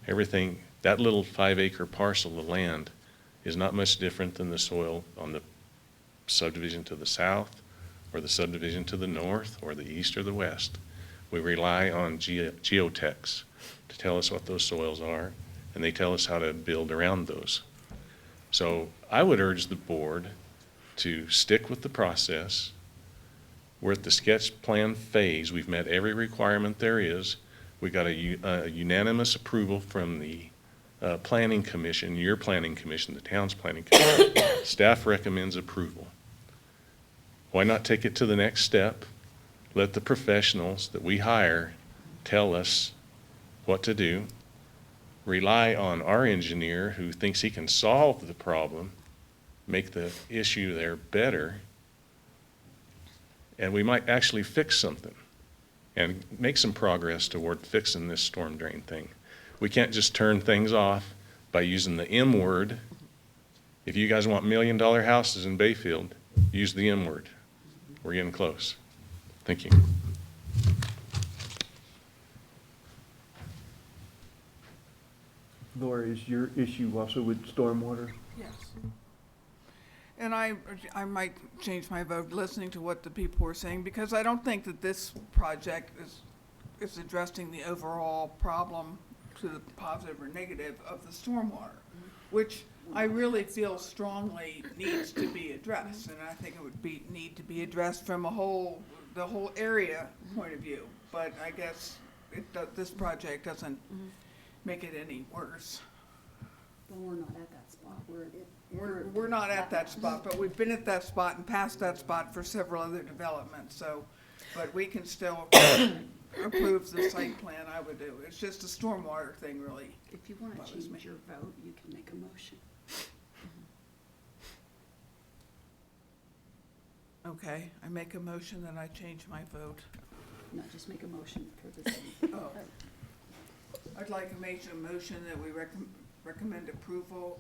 [SPEAKER 22] Everything, that little 5-acre parcel of land is not much different than the soil on the subdivision to the south, or the subdivision to the north, or the east or the west. We rely on geotechs to tell us what those soils are, and they tell us how to build around those. So I would urge the board to stick with the process. We're at the sketch plan phase. We've met every requirement there is. We got a unanimous approval from the planning commission, your planning commission, the town's planning commission. Staff recommends approval. Why not take it to the next step? Let the professionals that we hire tell us what to do. Rely on our engineer who thinks he can solve the problem, make the issue there better, and we might actually fix something and make some progress toward fixing this storm drain thing. We can't just turn things off by using the M word. If you guys want $1 million houses in Bayfield, use the M word. We're getting close. Thank you.
[SPEAKER 3] Laura, is your issue also with stormwater?
[SPEAKER 1] Yes. And I might change my vote listening to what the people were saying, because I don't think that this project is addressing the overall problem to the positive or negative of the stormwater, which I really feel strongly needs to be addressed. And I think it would need to be addressed from the whole area point of view. But I guess this project doesn't make it any worse.
[SPEAKER 2] But we're not at that spot.
[SPEAKER 1] We're not at that spot, but we've been at that spot and past that spot for several other developments, so, but we can still approve the site plan, I would do. It's just a stormwater thing, really.
[SPEAKER 2] If you want to
[SPEAKER 1] bothers me.
[SPEAKER 2] change your vote, you can make a motion.
[SPEAKER 1] Okay, I make a motion that I change my vote.
[SPEAKER 2] No, just make a motion for this.
[SPEAKER 1] Oh. I'd like to make a motion that we recommend approval,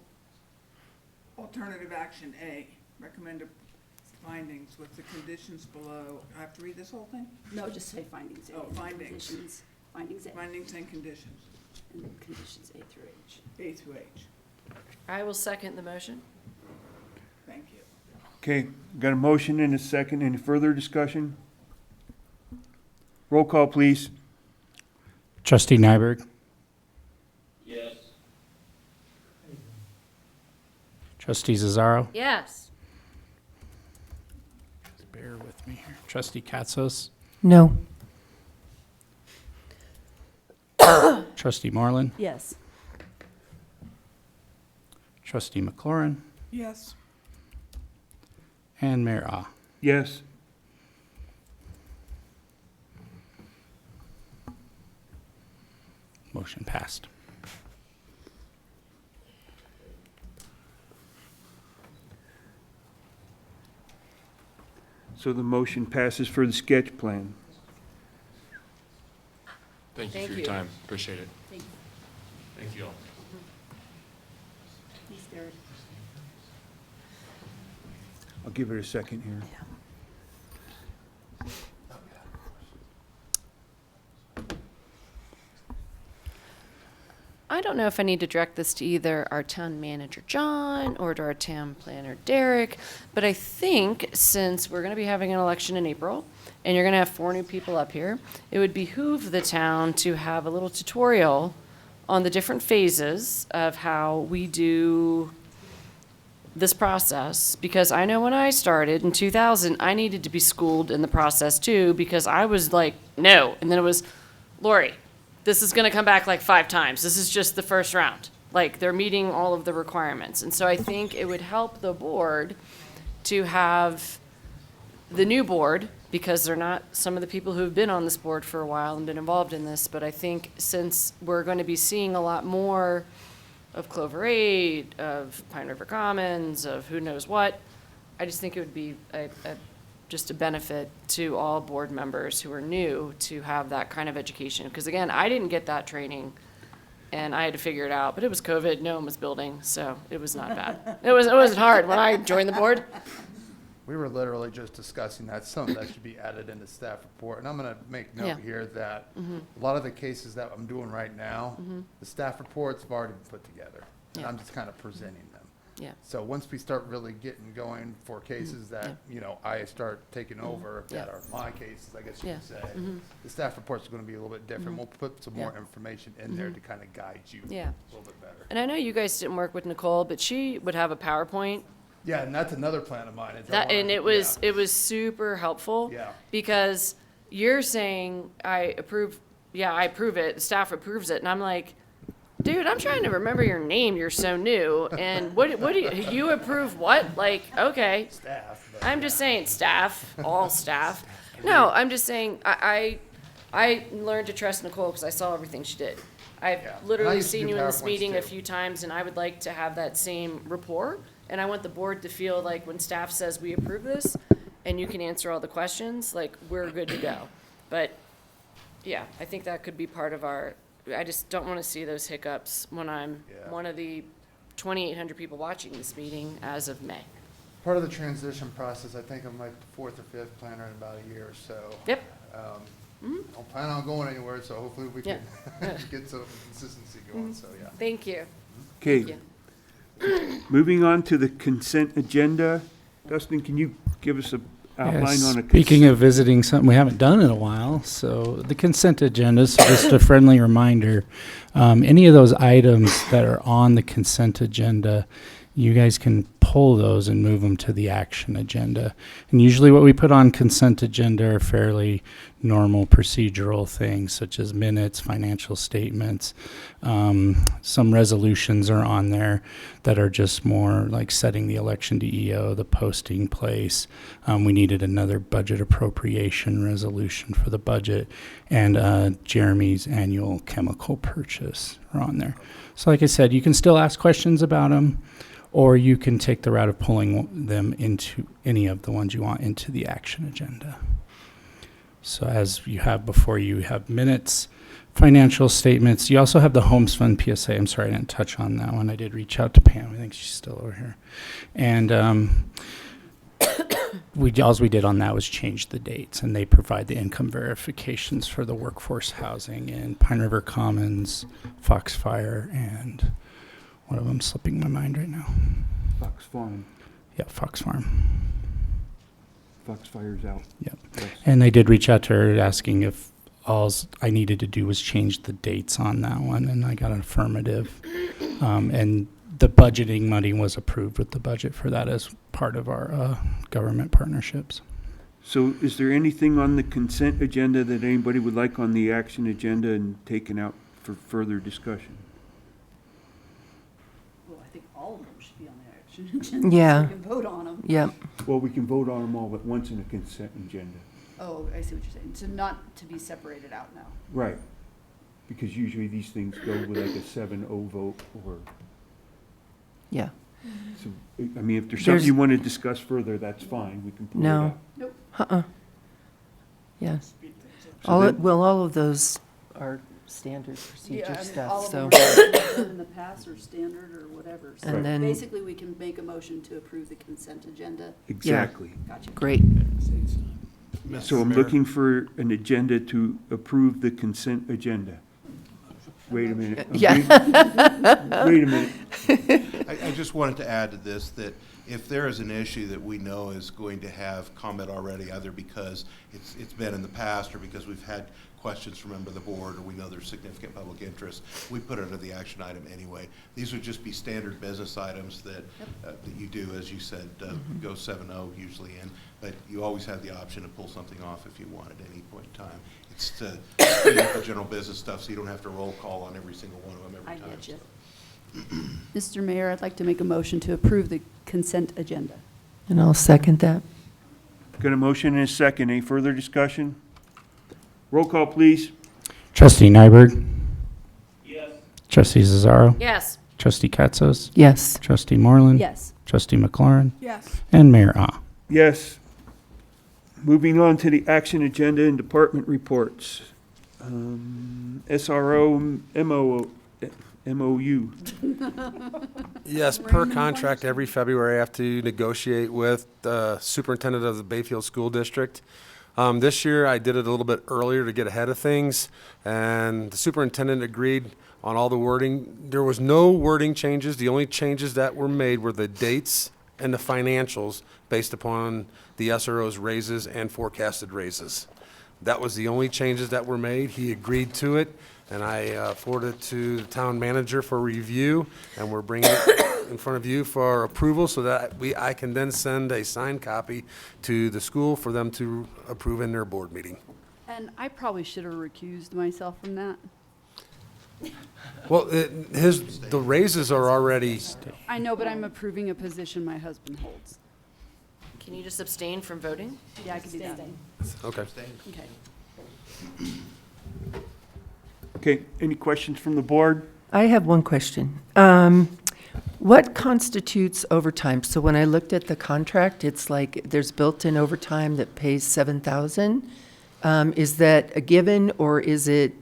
[SPEAKER 1] alternative action A, recommend findings with the conditions below. I have to read this whole thing?
[SPEAKER 2] No, just say findings.
[SPEAKER 1] Oh, findings.
[SPEAKER 2] Conditions, findings A.
[SPEAKER 1] Findings and conditions,
[SPEAKER 2] And conditions A through H.
[SPEAKER 1] A through H.
[SPEAKER 9] I will second the motion.
[SPEAKER 1] Thank you.
[SPEAKER 3] Okay, got a motion and a second. Any further discussion? Roll call, please.
[SPEAKER 4] Trustee Nyberg,
[SPEAKER 6] Yes.
[SPEAKER 4] Trustee Zazzaro,
[SPEAKER 9] Yes.
[SPEAKER 4] bear with me here. Trustee Katsos,
[SPEAKER 7] No.
[SPEAKER 4] Trustee Moreland,
[SPEAKER 21] Yes.
[SPEAKER 4] Trustee McLaurin,
[SPEAKER 1] Yes.
[SPEAKER 4] and Mayor Ah.
[SPEAKER 3] Yes.
[SPEAKER 4] Motion passed.
[SPEAKER 3] So the motion passes for the sketch plan.
[SPEAKER 18] Thank you
[SPEAKER 9] Thank
[SPEAKER 18] for your
[SPEAKER 9] you.
[SPEAKER 18] time. Appreciate it.
[SPEAKER 2] Thank you.
[SPEAKER 18] Thank you all.
[SPEAKER 2] Thanks, Derek.
[SPEAKER 3] I'll give it a second here.
[SPEAKER 9] I don't know if I need to direct this to either our town manager, John, or to our town planner, Derek, but I think since we're going to be having an election in April, and you're going to have 4 new people up here, it would behoove the town to have a little tutorial on the different phases of how we do this process, because I know when I started in 2000, I needed to be schooled in the process too, because I was like, no, and then it was, Lori, this is gonna come back like 5 times. This is just the first round. Like, they're meeting all of the requirements. And so I think it would help the board to have the new board, because they're not some of the people who've been on this board for a while and been involved in this, but I think since we're going to be seeing a lot more of Clover 8, of Pine River Commons, of who knows what, I just think it would be just a benefit to all board members who are new to have that kind of education. Because again, I didn't get that training, and I had to figure it out. But it was COVID, no one was building, so it was not bad. It wasn't hard when I joined the board.
[SPEAKER 17] We were literally just discussing that, some of that should be added in the staff report. And I'm gonna make
[SPEAKER 9] Yeah.
[SPEAKER 17] note here that
[SPEAKER 9] Mhm.
[SPEAKER 17] a lot of the cases that I'm doing right now,
[SPEAKER 9] Mhm.
[SPEAKER 17] the staff reports have already been put together. And
[SPEAKER 9] Yeah.
[SPEAKER 17] I'm just kind of presenting them.
[SPEAKER 9] Yeah.
[SPEAKER 17] So once we start really getting going for cases that, you know, I start taking over, that
[SPEAKER 9] Yeah.
[SPEAKER 17] are my cases, I guess you
[SPEAKER 9] Yeah.
[SPEAKER 17] could say,
[SPEAKER 9] Mhm.
[SPEAKER 17] the staff reports are gonna be a little bit different.
[SPEAKER 9] Mhm.
[SPEAKER 17] We'll put some
[SPEAKER 9] Yeah.
[SPEAKER 17] more information in there
[SPEAKER 9] Mhm.
[SPEAKER 17] to kind of guide you
[SPEAKER 9] Yeah.
[SPEAKER 17] a little bit better.
[SPEAKER 9] And I know you guys didn't work with Nicole, but she would have a PowerPoint.
[SPEAKER 17] Yeah, and that's another plan of mine. is I
[SPEAKER 9] That, and
[SPEAKER 17] wanna-
[SPEAKER 9] it was super helpful.
[SPEAKER 17] Yeah.
[SPEAKER 9] Because you're saying, I approve it, the staff approves it, and I'm like, dude, I'm trying to remember your name, you're so new, and what do you approve what? Like, okay.
[SPEAKER 17] Staff.
[SPEAKER 9] I'm just saying staff, all staff. No, I'm just saying, I learned to trust Nicole because I saw everything she did. I've
[SPEAKER 17] Yeah. And I
[SPEAKER 9] literally
[SPEAKER 17] used to
[SPEAKER 9] seen
[SPEAKER 17] do
[SPEAKER 9] you in this
[SPEAKER 17] PowerPoints
[SPEAKER 9] meeting a
[SPEAKER 17] too.
[SPEAKER 9] few times, and I would like to have that same rapport. And I want the board to feel like when staff says we approve this, and you can answer all the questions, like, we're good to go. But, yeah, I think that could be part of our, I just don't want to see those hiccups when I'm
[SPEAKER 17] Yeah.
[SPEAKER 9] one of the 2,800 people watching this meeting as of May.
[SPEAKER 17] Part of the transition process, I think I'm like the 4th or 5th planner in about a year or so.
[SPEAKER 9] Yep.
[SPEAKER 17] Don't plan on going anywhere, so hopefully we can
[SPEAKER 9] Yeah.
[SPEAKER 17] get some consistency going, so yeah.
[SPEAKER 9] Thank you.
[SPEAKER 3] Okay,
[SPEAKER 9] Thank you.
[SPEAKER 3] moving on to the consent agenda. Dustin, can you give us a outline
[SPEAKER 4] Yes,
[SPEAKER 3] on a?
[SPEAKER 4] speaking of visiting something we haven't done in a while, so the consent agenda, so just a friendly reminder, any of those items that are on the consent agenda, you guys can pull those and move them to the action agenda. And usually what we put on consent agenda are fairly normal procedural things such as minutes, financial statements. Some resolutions are on there that are just more like setting the election DEO, the posting place. We needed another budget appropriation resolution for the budget, and Jeremy's annual chemical purchase are on there. So like I said, you can still ask questions about them, or you can take the route of pulling them into any of the ones you want into the action agenda. So as you have before you have minutes, financial statements. You also have the Homes Fund PSA. I'm sorry I didn't touch on that one. I did reach out to Pam. I think she's still over here. And all we did on that was change the dates, and they provide the income verifications for the workforce housing in Pine River Commons, Foxfire, and one of them slipping my mind right now.
[SPEAKER 3] Fox Farm.
[SPEAKER 4] Yeah, Fox Farm.
[SPEAKER 3] Foxfire's out.
[SPEAKER 4] Yep.
[SPEAKER 3] Yes.
[SPEAKER 4] And they did reach out to her asking if all I needed to do was change the dates on that one, and I got an affirmative. And the budgeting money was approved with the budget for that as part of our government partnerships.
[SPEAKER 3] So is there anything on the consent agenda that anybody would like on the action agenda and taken out for further discussion?
[SPEAKER 2] Well, I think all of them should be on the action agenda.
[SPEAKER 7] Yeah.
[SPEAKER 2] So we can vote on them.
[SPEAKER 7] Yep.
[SPEAKER 3] Well, we can vote on them all at once in a consent agenda.
[SPEAKER 2] Oh, I see what you're saying. So not to be separated out now.
[SPEAKER 3] Right. Because usually these things go with like a 7-0 vote or.
[SPEAKER 7] Yeah.
[SPEAKER 3] So, I mean, if there's something you want to discuss further, that's fine. We can pull it
[SPEAKER 7] No.
[SPEAKER 3] out.
[SPEAKER 2] Nope.
[SPEAKER 7] Yes.
[SPEAKER 3] So
[SPEAKER 7] All,
[SPEAKER 3] then-
[SPEAKER 7] well, all of those are standard procedure
[SPEAKER 2] Yeah, I mean,
[SPEAKER 7] stuff,
[SPEAKER 2] all of
[SPEAKER 7] so.
[SPEAKER 2] them are done in the past or standard or whatever. So
[SPEAKER 7] And then-
[SPEAKER 2] basically, we can make a motion to approve the consent agenda.
[SPEAKER 3] Exactly.
[SPEAKER 2] Gotcha.
[SPEAKER 7] Great.
[SPEAKER 3] So I'm looking for an agenda to approve the consent agenda. Wait a minute.
[SPEAKER 7] Yeah.
[SPEAKER 3] Wait a minute.
[SPEAKER 8] I just wanted to add to this that if there is an issue that we know is going to have comment already, either because it's been in the past or because we've had questions from member of the board or we know there's significant public interest, we put it under the action item anyway. These would just be standard business items that that you do, as you said, go 7-0 usually in, but you always have the option to pull something off if you want at any point in time. It's to speed up the general business stuff so you don't have to roll call on every single one of them every time.
[SPEAKER 2] I get you. Mr. Mayor, I'd like to make a motion to approve the consent agenda.
[SPEAKER 7] And I'll second that.
[SPEAKER 3] Got a motion and a second. Any further discussion? Roll call, please.
[SPEAKER 4] Trustee Nyberg?
[SPEAKER 6] Yes.
[SPEAKER 4] Trustee Zazzaro?
[SPEAKER 9] Yes.
[SPEAKER 4] Trustee Katzos?
[SPEAKER 7] Yes.
[SPEAKER 4] Trustee Moreland?
[SPEAKER 2] Yes.
[SPEAKER 4] Trustee McLaurin?
[SPEAKER 1] Yes.
[SPEAKER 4] And Mayor Ah.
[SPEAKER 3] Yes. Moving on to the action agenda and department reports. SRO MOU.
[SPEAKER 10] Yes, per contract, every February I have to negotiate with the superintendent of the Bayfield School District. This year I did it a little bit earlier to get ahead of things, and the superintendent agreed on all the wording. There was no wording changes. The only changes that were made were the dates and the financials based upon the SRO's raises and forecasted raises. That was the only changes that were made. He agreed to it, and I forwarded it to the town manager for review, and we're bringing it in front of you for approval so that I can then send a signed copy to the school for them to approve in their board meeting.
[SPEAKER 2] And I probably should have recused myself from that.
[SPEAKER 10] Well, the raises are already,
[SPEAKER 2] I know, but I'm approving a position my husband holds.
[SPEAKER 9] Can you just abstain from voting?
[SPEAKER 2] Yeah, I can do that.
[SPEAKER 10] okay.
[SPEAKER 2] Okay.
[SPEAKER 3] Okay, any questions from the board?
[SPEAKER 7] I have one question. What constitutes overtime? So when I looked at the contract, it's like there's built-in overtime that pays $7,000. Is that a given, or is it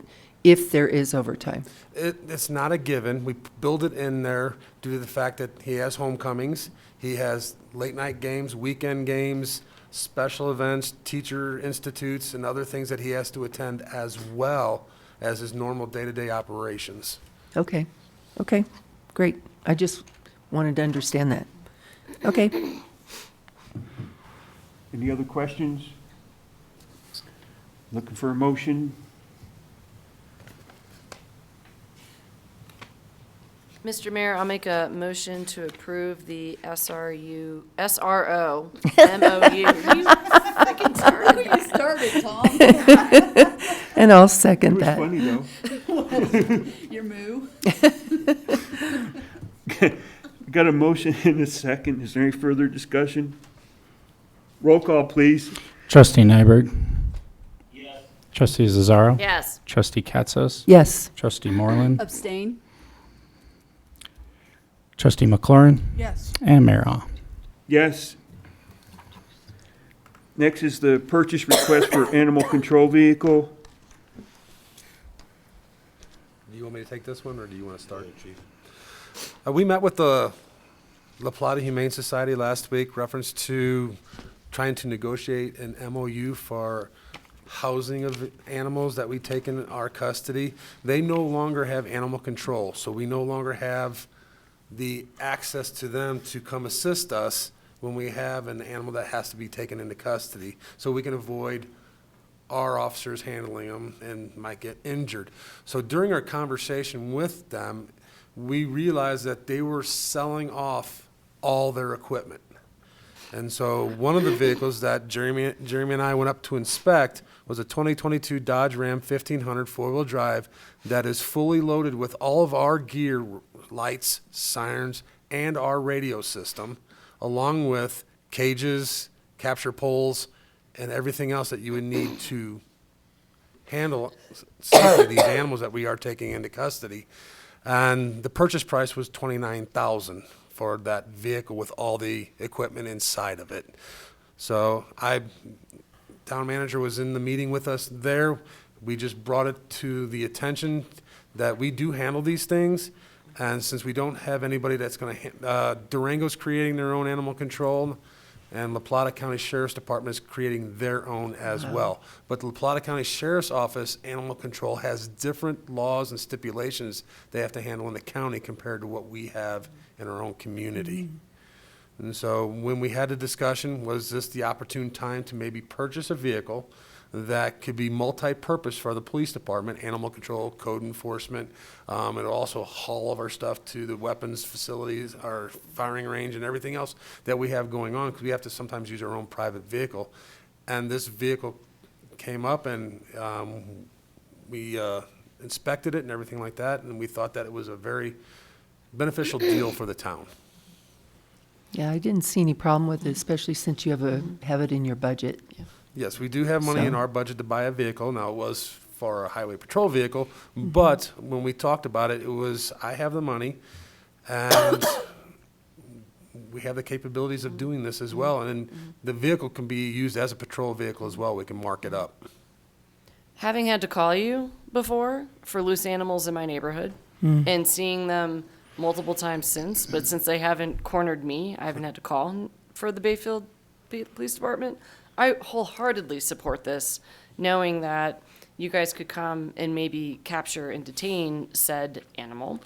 [SPEAKER 7] if there is overtime?
[SPEAKER 10] It's not a given. We build it in there due to the fact that he has homecomings, he has late-night games, weekend games, special events, teacher institutes, and other things that he has to attend as well as his normal day-to-day operations.
[SPEAKER 7] Okay, okay, great. I just wanted to understand that. Okay.
[SPEAKER 3] Any other questions? Looking for a motion?
[SPEAKER 9] Mr. Mayor, I'll make a motion to approve the SRO MOU. You freaking started
[SPEAKER 2] You started, Tom.
[SPEAKER 7] And I'll second
[SPEAKER 3] It was
[SPEAKER 7] that.
[SPEAKER 3] funny, though.
[SPEAKER 2] Your moo.
[SPEAKER 3] Got a motion and a second. Is there any further discussion? Roll call, please.
[SPEAKER 4] Trustee Nyberg. Yes. Trustee Zazzaro.
[SPEAKER 9] Yes.
[SPEAKER 4] Trustee Katzos.
[SPEAKER 7] Yes.
[SPEAKER 4] Trustee Moreland.
[SPEAKER 2] Abstain?
[SPEAKER 4] Trustee McLaurin.
[SPEAKER 1] Yes.
[SPEAKER 4] And Mayor Ah.
[SPEAKER 3] Yes. Next is the purchase request for animal control vehicle.
[SPEAKER 10] Do you want me to take this one, or do you want to start, Chief? We met with the La Plata Humane Society last week, reference to trying to negotiate an MOU for housing of animals that we take in our custody. They no longer have animal control, so we no longer have the access to them to come assist us when we have an animal that has to be taken into custody, so we can avoid our officers handling them and might get injured. So during our conversation with them, we realized that they were selling off all their equipment. And so one of the vehicles that Jeremy and I went up to inspect was a 2022 Dodge Ram 1500 four-wheel drive that is fully loaded with all of our gear, lights, sirens, and our radio system, along with cages, capture poles, and everything else that you would need to handle safely these animals that we are taking into custody. And the purchase price was $29,000 for that vehicle with all the equipment inside of it. So town manager was in the meeting with us there. We just brought it to the attention that we do handle these things. And since we don't have anybody that's going to, Durango's creating their own animal control, and La Plata County Sheriff's Department is creating their own as well. But the La Plata County Sheriff's Office Animal Control has different laws and stipulations they have to handle in the county compared to what we have in our own community. And so when we had a discussion, was this the opportune time to maybe purchase a vehicle that could be multi-purpose for the police department, animal control, code enforcement. It'll also haul of our stuff to the weapons facilities, our firing range, and everything else that we have going on, because we have to sometimes use our own private vehicle. And this vehicle came up, and we inspected it and everything like that, and we thought that it was a very beneficial deal for the town.
[SPEAKER 7] Yeah, I didn't see any problem with it, especially since you have it in your budget.
[SPEAKER 10] Yes, we do have money in
[SPEAKER 7] So-
[SPEAKER 10] our budget to buy a vehicle. Now, it was for a highway patrol vehicle, but when we talked about it, it was, I have the money, and we have the capabilities of doing this as well. And then the vehicle can be used as a patrol vehicle as well. We can mark it up.
[SPEAKER 9] Having had to call you before for loose animals in my neighborhood and seeing them multiple times since, but since they haven't cornered me, I haven't had to call for the Bayfield Police Department. I wholeheartedly support this, knowing that you guys could come and maybe capture and detain said animal.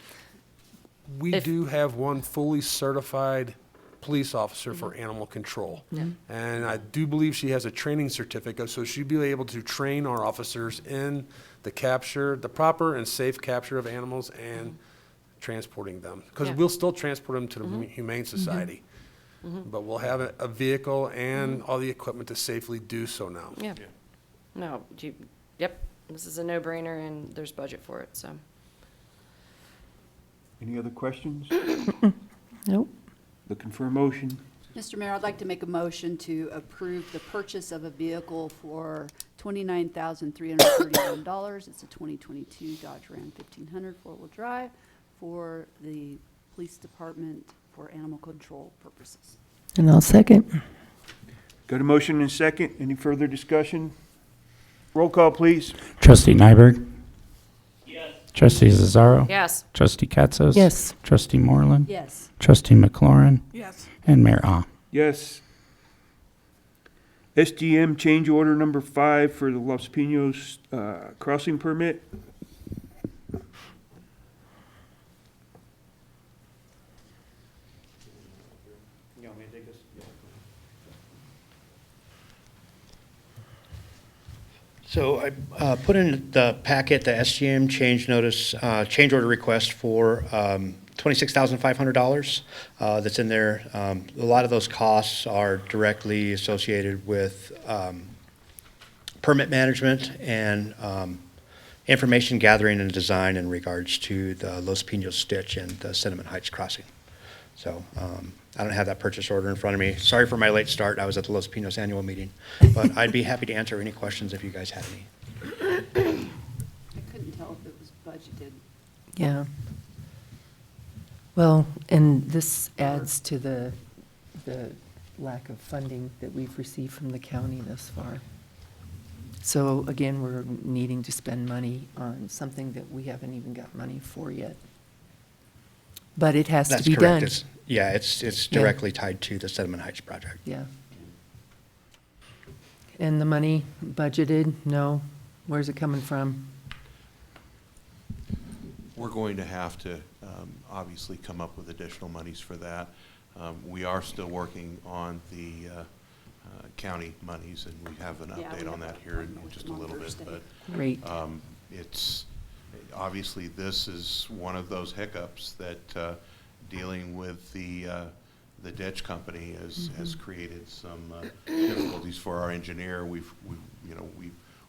[SPEAKER 10] We do have one fully certified police officer for animal control. And I do believe she has a training certificate, so she'd be able to train our officers in the capture, the proper and safe capture of animals and transporting them. Because
[SPEAKER 9] Yeah.
[SPEAKER 10] we'll still transport them to the Humane Society. But we'll have a vehicle and all the equipment to safely do so now.
[SPEAKER 9] Yeah. No, yep, this is a no-brainer and there's budget for it, so.
[SPEAKER 3] Any other questions?
[SPEAKER 7] Nope.
[SPEAKER 3] Looking for a motion?
[SPEAKER 2] Mr. Mayor, I'd like to make a motion to approve the purchase of a vehicle for $29,331. It's a 2022 Dodge Ram 1500 four-wheel drive for the police department for animal control purposes.
[SPEAKER 7] And I'll second.
[SPEAKER 3] Got a motion and a second. Any further discussion? Roll call, please.
[SPEAKER 4] Trustee Nyberg. Yes. Trustee Zazzaro.
[SPEAKER 9] Yes.
[SPEAKER 4] Trustee Katzos.
[SPEAKER 7] Yes.
[SPEAKER 4] Trustee Moreland.
[SPEAKER 2] Yes.
[SPEAKER 4] Trustee McLaurin.
[SPEAKER 1] Yes.
[SPEAKER 4] And Mayor Ah.
[SPEAKER 3] Yes. SGM change order number 5 for the Los Pinos crossing permit.
[SPEAKER 15] So I put in the packet the SGM change notice, change order request for $26,500 that's in there. A lot of those costs are directly associated with permit management and information gathering and design in regards to the Los Pinos Stitch and the Cinnamon Heights crossing. So I don't have that purchase order in front of me. Sorry for my late start. I was at the Los Pinos annual meeting, but I'd be happy to answer any questions if you guys had any.
[SPEAKER 2] I couldn't tell if it was budgeted.
[SPEAKER 7] Yeah. Well, and this adds to the lack of funding that we've received from the county thus far. So again, we're needing to spend money on something that we haven't even got money for yet. But it has to
[SPEAKER 15] That's
[SPEAKER 7] be
[SPEAKER 15] correct.
[SPEAKER 7] done.
[SPEAKER 15] It's
[SPEAKER 7] Yeah.
[SPEAKER 15] directly tied to the Cinnamon Heights project.
[SPEAKER 7] Yeah. And the money budgeted? No. Where's it coming from?
[SPEAKER 8] We're going to have to obviously come up with additional monies for that. We are still working on the county monies, and we have an update on that here in just a little bit. But
[SPEAKER 7] Great.
[SPEAKER 8] it's obviously this is one of those hiccups that dealing with the ditch company has created some difficulties for our engineer. We're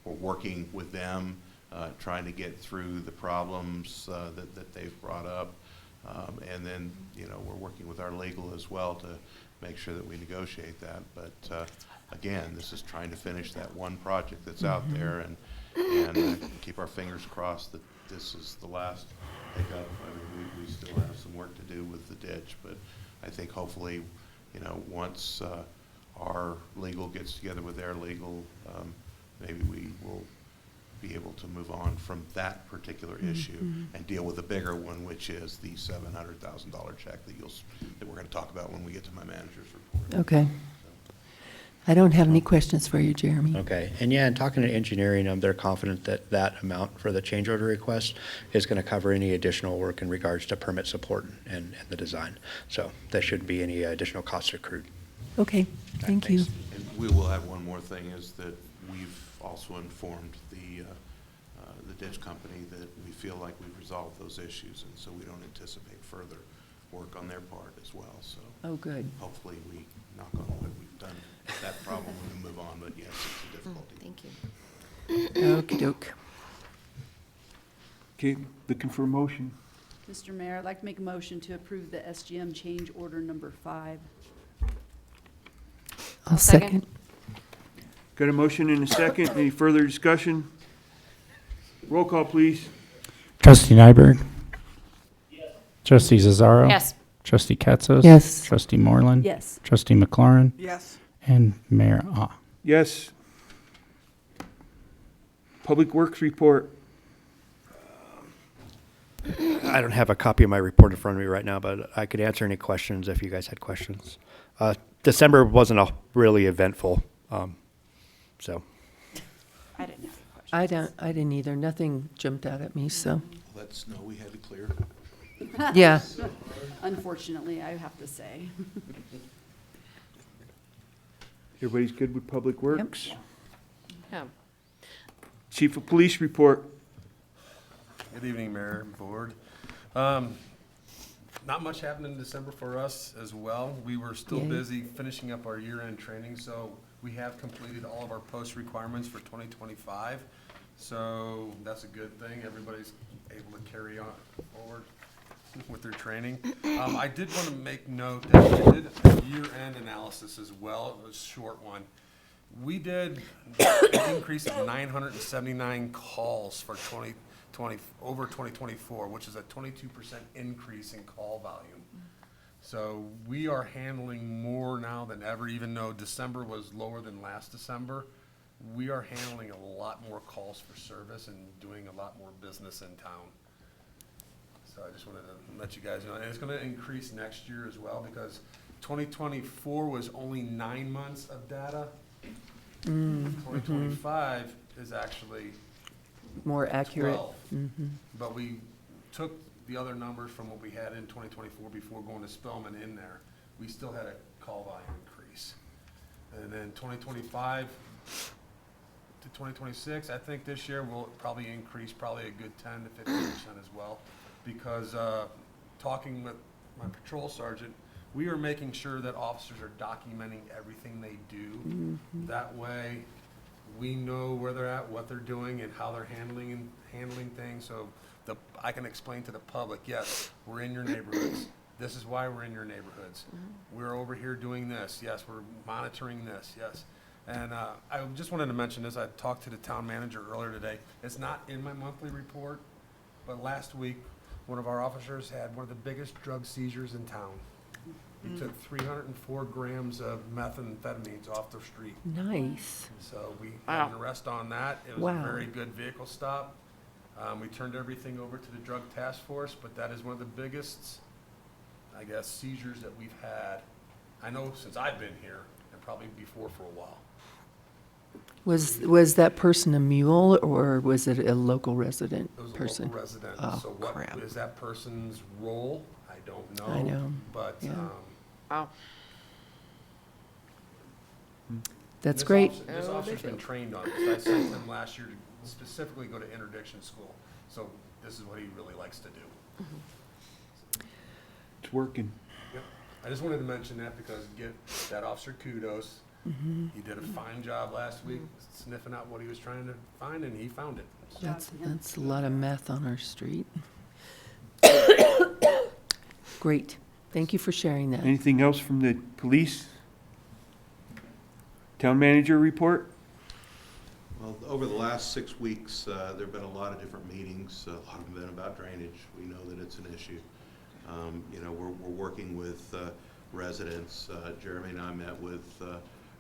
[SPEAKER 8] working with them, trying to get through the problems that they've brought up. And then, we're working with our legal as well to make sure that we negotiate that. But again, this is trying to finish that one project that's out there and keep our fingers crossed that this is the last hiccup. I mean, we still have some work to do with the ditch, but I think hopefully, once our legal gets together with their legal, maybe we will be able to move on from that particular issue and deal with the bigger one, which is the $700,000 check that we're going to talk about when we get to my manager's report.
[SPEAKER 7] Okay. I don't have any questions for you, Jeremy.
[SPEAKER 15] Okay, and yeah, and talking to engineering, they're confident that that amount for the change order request is going to cover any additional work in regards to permit support and the design. So there shouldn't be any additional costs accrued.
[SPEAKER 7] Okay, thank you.
[SPEAKER 8] And we will have one more thing, is that we've also informed the ditch company that we feel like we've resolved those issues, and so we don't anticipate further work on their part as well. So
[SPEAKER 7] Oh, good.
[SPEAKER 8] hopefully we, knock on wood, we've done that problem and move on, but yes, it's a difficulty.
[SPEAKER 9] Thank you.
[SPEAKER 7] Okey-doke.
[SPEAKER 3] Okay, looking for a motion.
[SPEAKER 2] Mr. Mayor, I'd like to make a motion to approve the SGM change order number 5.
[SPEAKER 7] I'll second.
[SPEAKER 3] Got a motion and a second. Any further discussion? Roll call, please.
[SPEAKER 4] Trustee Nyberg? Yes. Trustee Zazzaro?
[SPEAKER 9] Yes.
[SPEAKER 4] Trustee Katzos?
[SPEAKER 7] Yes.
[SPEAKER 4] Trustee Moreland?
[SPEAKER 2] Yes.
[SPEAKER 4] Trustee McLaurin?
[SPEAKER 1] Yes.
[SPEAKER 4] And Mayor Ah.
[SPEAKER 3] Yes. Public Works report.
[SPEAKER 15] I don't have a copy of my report in front of me right now, but I could answer any questions if you guys had questions. December wasn't a really eventful, so.
[SPEAKER 2] I didn't have any questions.
[SPEAKER 7] I didn't either. Nothing jumped out at me, so,
[SPEAKER 8] Well, that snow we had to clear.
[SPEAKER 7] yeah.
[SPEAKER 2] Unfortunately, I have to say.
[SPEAKER 3] Everybody's good with Public Works?
[SPEAKER 9] Yeah.
[SPEAKER 3] Chief of Police report.
[SPEAKER 10] Good evening, Mayor and Board. Not much happened in December for us as well. We were still
[SPEAKER 7] Yay.
[SPEAKER 10] busy finishing up our year-end training, so we have completed all of our post requirements for 2025. So that's a good thing. Everybody's able to carry on forward with their training. I did want to make note that we did a year-end analysis as well. It was a short one. We did an increase of 979 calls for 2020 over 2024, which is a 22% increase in call volume. So we are handling more now than ever, even though December was lower than last December. We are handling a lot more calls for service and doing a lot more business in town. So I just wanted to let you guys know, and it's going to increase next year as well, because 2024 was only 9 months of data. 2025 is actually
[SPEAKER 7] More accurate.
[SPEAKER 10] 12.
[SPEAKER 7] Mhm.
[SPEAKER 10] But we took the other numbers from what we had in 2024 before going to Spellman in there. We still had a call volume increase. And then 2025 to 2026, I think this year will probably increase probably a good 10 to 15% as well. Because talking with my patrol sergeant, we are making sure that officers are documenting everything they do. That way, we know where they're at, what they're doing, and how they're handling things. So I can explain to the public, yes, we're in your neighborhoods. This is why we're in your neighborhoods. We're over here doing this. Yes, we're monitoring this. Yes. And I just wanted to mention this. I talked to the town manager earlier today. It's not in my monthly report, but last week, one of our officers had one of the biggest drug seizures in town. He took 304 grams of methamphetamines off the street.
[SPEAKER 7] Nice.
[SPEAKER 10] So we had an arrest on that. It was
[SPEAKER 7] Wow.
[SPEAKER 10] a very good vehicle stop. We turned everything over to the drug task force, but that is one of the biggest, I guess, seizures that we've had. I know since I've been here, and probably before for a while.
[SPEAKER 7] Was that person a mule, or was it a local resident
[SPEAKER 10] It was a
[SPEAKER 7] person?
[SPEAKER 10] local resident.
[SPEAKER 7] Oh,
[SPEAKER 10] So what
[SPEAKER 7] crap.
[SPEAKER 10] is that person's role? I don't know.
[SPEAKER 7] I know,
[SPEAKER 10] But,
[SPEAKER 7] yeah.
[SPEAKER 9] Wow.
[SPEAKER 7] That's
[SPEAKER 10] this
[SPEAKER 7] great.
[SPEAKER 10] This officer's been trained on this. I sent him last year to specifically go to interdiction school. So this is what he really likes to do.
[SPEAKER 3] It's working.
[SPEAKER 10] Yep. I just wanted to mention that because give that officer kudos. He did a fine job last week sniffing out what he was trying to find, and he found it. So
[SPEAKER 7] That's a lot of meth on our street. Great. Thank you for sharing that.
[SPEAKER 3] Anything else from the police? Town manager report?
[SPEAKER 8] Well, over the last 6 weeks, there have been a lot of different meetings. A lot of them have been about drainage. We know that it's an issue. We're working with residents. Jeremy and I met with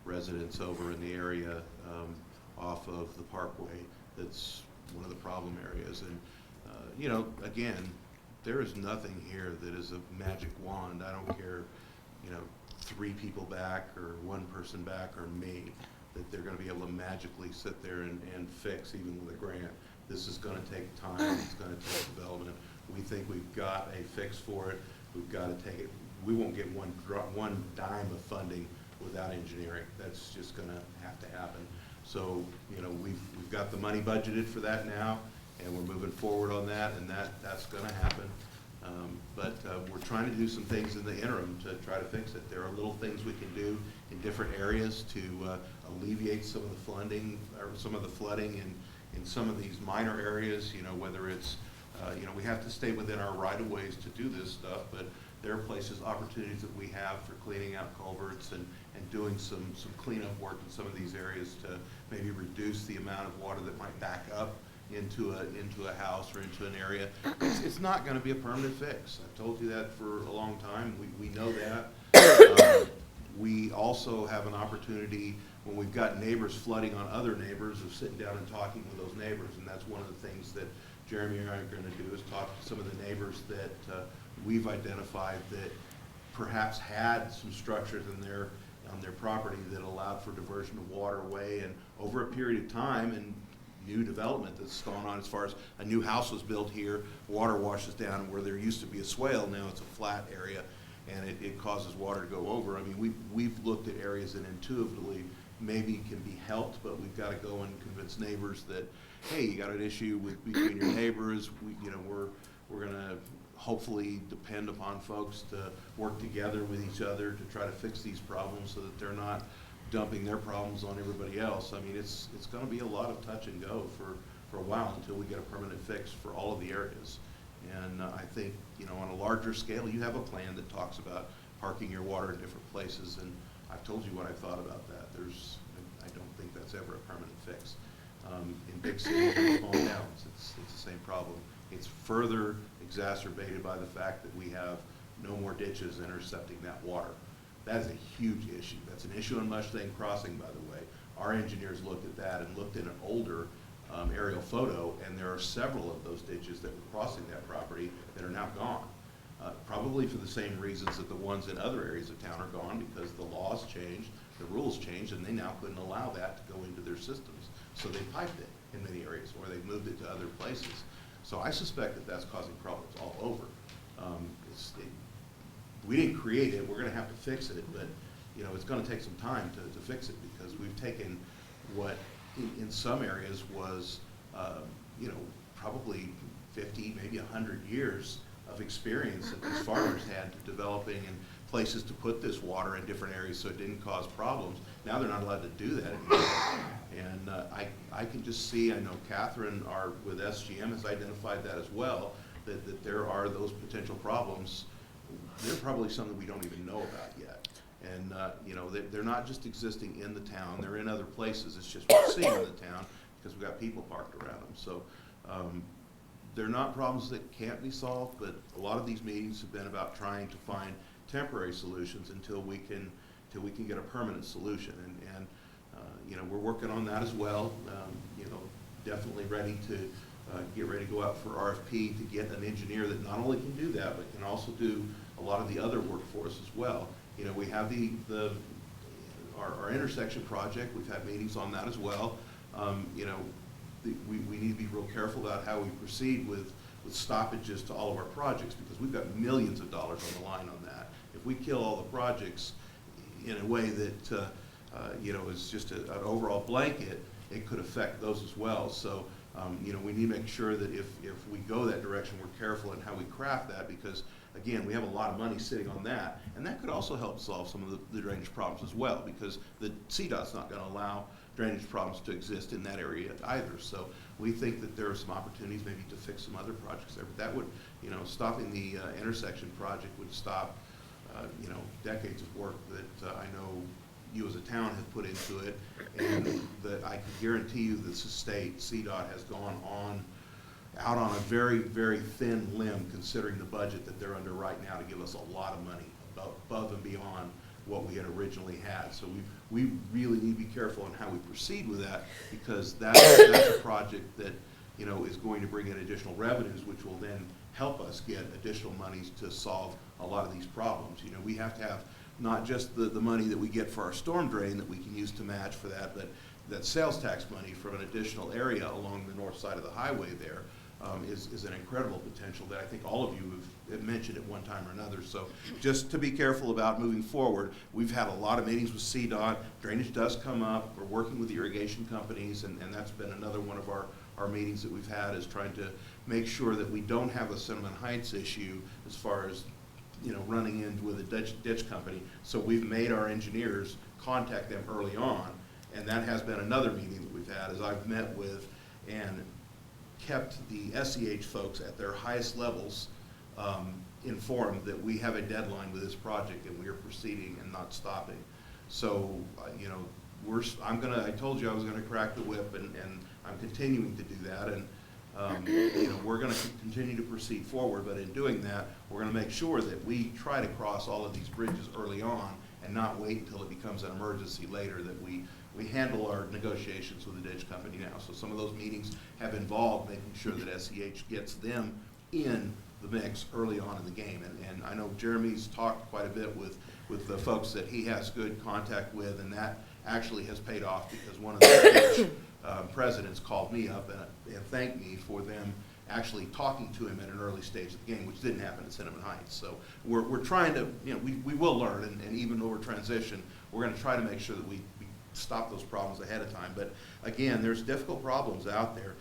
[SPEAKER 8] residents over in the area off of the Parkway. That's one of the problem areas. And, again, there is nothing here that is a magic wand. I don't care, 3 people back or 1 person back or me, that they're going to be able to magically sit there and fix even with a grant. This is going to take time. It's going to take development. We think we've got a fix for it. We've got to take it. We won't get one dime of funding without engineering. That's just going to have to happen. So, we've got the money budgeted for that now, and we're moving forward on that, and that's going to happen. But we're trying to do some things in the interim to try to fix it. There are little things we can do in different areas to alleviate some of the flooding in some of these minor areas, whether it's, we have to stay within our right-of-ways to do this stuff, but there are places, opportunities that we have for cleaning out culverts and doing some cleanup work in some of these areas to maybe reduce the amount of water that might back up into a house or into an area. It's not going to be a permanent fix. I've told you that for a long time. We know that. We also have an opportunity when we've got neighbors flooding on other neighbors of sitting down and talking with those neighbors, and that's one of the things that Jeremy and I are going to do is talk to some of the neighbors that we've identified that perhaps had some structures on their property that allowed for diversion of water away, and over a period of time and new development that's gone on as far as a new house was built here, water washes down where there used to be a swale, now it's a flat area, and it causes water to go over. I mean, we've looked at areas that intuitively maybe can be helped, but we've got to go and convince neighbors that, hey, you got an issue between your neighbors. We're going to hopefully depend upon folks to work together with each other to try to fix these problems so that they're not dumping their problems on everybody else. I mean, it's going to be a lot of touch and go for a while until we get a permanent fix for all of the areas. And I think, on a larger scale, you have a plan that talks about parking your water in different places, and I've told you what I thought about that. I don't think that's ever a permanent fix. In big cities and small towns, it's the same problem. It's further exacerbated by the fact that we have no more ditches intercepting that water. That is a huge issue. That's an issue on Mustang Crossing, by the way. Our engineers looked at that and looked at an older aerial photo, and there are several of those ditches that were crossing that property that are now gone. Probably for the same reasons that the ones in other areas of town are gone, because the laws changed, the rules changed, and they now couldn't allow that to go into their systems. So they piped it in many areas, or they moved it to other places. So I suspect that that's causing problems all over. We didn't create it, we're gonna have to fix it, but it's gonna take some time to fix it, because we've taken what in some areas was probably 50, maybe 100 years of experience that these farmers had to developing and places to put this water in different areas so it didn't cause problems. Now they're not allowed to do that anymore. And I can just see, I know Catherine with SGM has identified that as well, that there are those potential problems. There are probably some that we don't even know about yet. And you know, they're not just existing in the town, they're in other places. It's just we're seeing in the town because we've got people parked around them. So they're not problems that can't be solved, but a lot of these meetings have been about trying to find temporary solutions until we can get a permanent solution. And you know, we're working on that as well. You know, definitely ready to get ready to go out for RFP to get an engineer that not only can do that, but can also do a lot of the other work for us as well. You know, we have our intersection project. We've had meetings on that as well. You know, we need to be real careful about how we proceed with stoppages to all of our projects, because we've got millions of dollars on the line on that. If we kill all the projects in a way that you know, is just an overall blanket, it could affect those as well. So you know, we need to make sure that if we go that direction, we're careful in how we craft that, because again, we have a lot of money sitting on that, and that could also help solve some of the drainage problems as well, because the CDOT's not going to allow drainage problems to exist in that area either. So we think that there are some opportunities maybe to fix some other projects there. But that would, you know, stopping the intersection project would stop, you know, decades of work that I know you as a town have put into it, and that I can guarantee you that the state, CDOT, has gone out on a very, very thin limb considering the budget that they're under right now to give us a lot of money above and beyond what we had originally had. So we really need to be careful on how we proceed with that, because that's a project that, you know, is going to bring in additional revenues, which will then help us get additional monies to solve a lot of these problems. You know, we have to have not just the money that we get for our storm drain that we can use to match for that, but that sales tax money from an additional area along the north side of the highway there is an incredible potential that I think all of you have mentioned at one time or another. So just to be careful about moving forward, we've had a lot of meetings with CDOT. Drainage does come up. We're working with the irrigation companies, and that's been another one of our meetings that we've had, is trying to make sure that we don't have a Cinnamon Heights issue as far as, you know, running in with a ditch company. So we've made our engineers contact them early on, and that has been another meeting that we've had, as I've met with and kept the SEH folks at their highest levels informed that we have a deadline with this project and we are proceeding and not stopping. So, you know, I told you I was gonna crack the whip, and I'm continuing to do that, and you know, we're gonna continue to proceed forward, but in doing that, we're gonna make sure that we try to cross all of these bridges early on and not wait until it becomes an emergency later, that we handle our negotiations with the ditch company now. So some of those meetings have involved making sure that SEH gets them in the mix early on in the game. And I know Jeremy's talked quite a bit with the folks that he has good contact with, and that actually has paid off, because one of the ditch presidents called me up and thanked me for them actually talking to him at an early stage of the game, which didn't happen at Cinnamon Heights. So we're trying to, you know, we will learn, and even though we're transition, we're going to try to make sure that we stop those problems ahead of time. But again, there's difficult problems out there.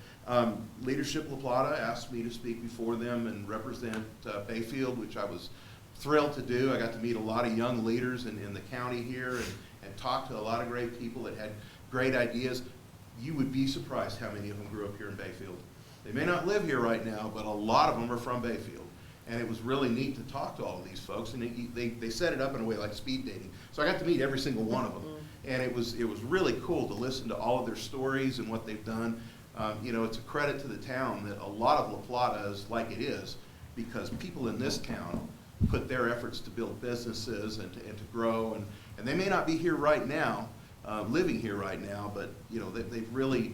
[SPEAKER 8] Leadership La Plata asked me to speak before them and represent Bayfield, which I was thrilled to do. I got to meet a lot of young leaders in the county here, and talk to a lot of great people that had great ideas. You would be surprised how many of them grew up here in Bayfield. They may not live here right now, but a lot of them are from Bayfield. And it was really neat to talk to all of these folks, and they set it up in a way like speed dating. So I got to meet every single one of them. And it was really cool to listen to all of their stories and what they've done. You know, it's a credit to the town that a lot of La Plata is like it is, because people in this town put their efforts to build businesses and to grow. And they may not be here right now, living here right now, but you know, they've really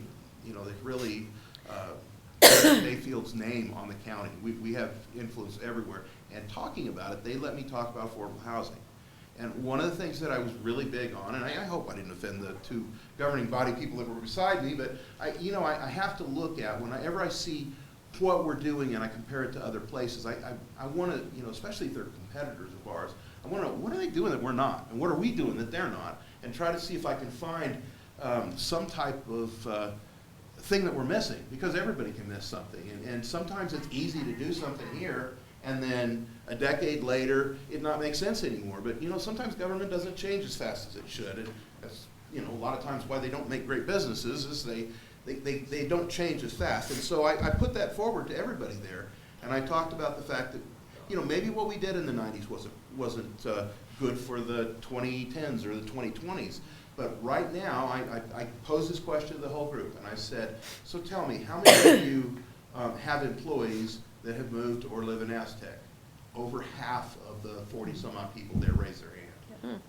[SPEAKER 8] Bayfield's name on the county. We have influence everywhere. And talking about it, they let me talk about affordable housing. And one of the things that I was really big on, and I hope I didn't offend the two governing body people that were beside me, but I have to look at, whenever I see what we're doing and I compare it to other places, I want to, you know, especially if they're competitors of ours, I want to know, what are they doing that we're not? And what are we doing that they're not? And try to see if I can find some type of thing that we're missing, because everybody can miss something. And sometimes it's easy to do something here, and then a decade later, it not make sense anymore. But, you know, sometimes government doesn't change as fast as it should, and that's, you know, a lot of times why they don't make great businesses is they don't change as fast. And so I put that forward to everybody there, and I talked about the fact that, you know, maybe what we did in the 90s wasn't good for the 2010s or the 2020s. But right now, I posed this question to the whole group, and I said, so tell me, how many of you have employees that have moved or live in Aztec? Over half of the 40-some-odd people there raised their hand.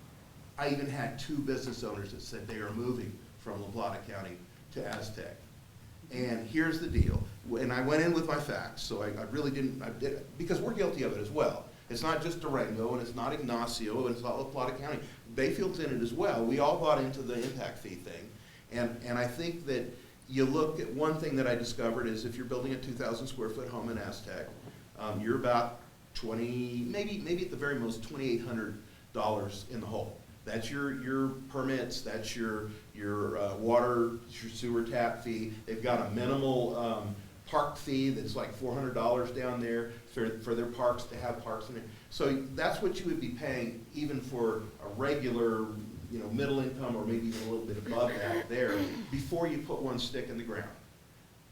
[SPEAKER 8] I even had 2 business owners that said they are moving from La Plata County to Aztec. And here's the deal, and I went in with my facts, so I really didn't, because we're guilty of it as well. It's not just Durango, and it's not Ignacio, and it's not La Plata County. Bayfield's in it as well. We all bought into the impact fee thing. And I think that you look at one thing that I discovered is if you're building a 2,000 square foot home in Aztec, you're about maybe at the very most $2,800 in the hole. That's your permits, that's your water, your sewer tap fee. They've got a minimal park fee that's like $400 down there for their parks, to have parks in there. So that's what you would be paying even for a regular, you know, middle income, or maybe even a little bit above that there, before you put one stick in the ground.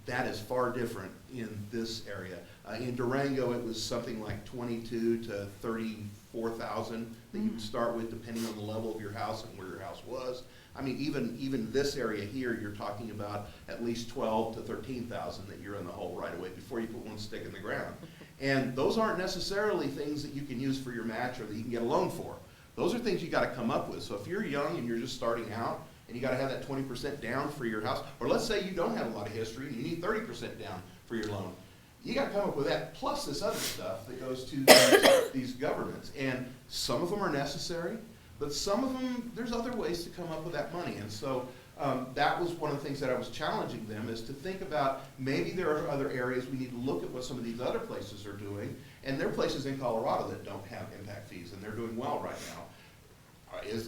[SPEAKER 8] That is far different in this area. In Durango, it was something like $22,000 to $34,000 that you would start with, depending on the level of your house and where your house was. I mean, even this area here, you're talking about at least $12,000 to $13,000 that you're in the hole right away before you put one stick in the ground. And those aren't necessarily things that you can use for your match or that you can get a loan for. Those are things you got to come up with. So if you're young and you're just starting out, and you got to have that 20% down for your house, or let's say you don't have a lot of history and you need 30% down for your loan, you got to come up with that plus this other stuff that goes to these governments. And some of them are necessary, but some of them, there's other ways to come up with that money. And so that was one of the things that I was challenging them, is to think about maybe there are other areas we need to look at what some of these other places are doing. And there are places in Colorado that don't have impact fees, and they're doing well right now.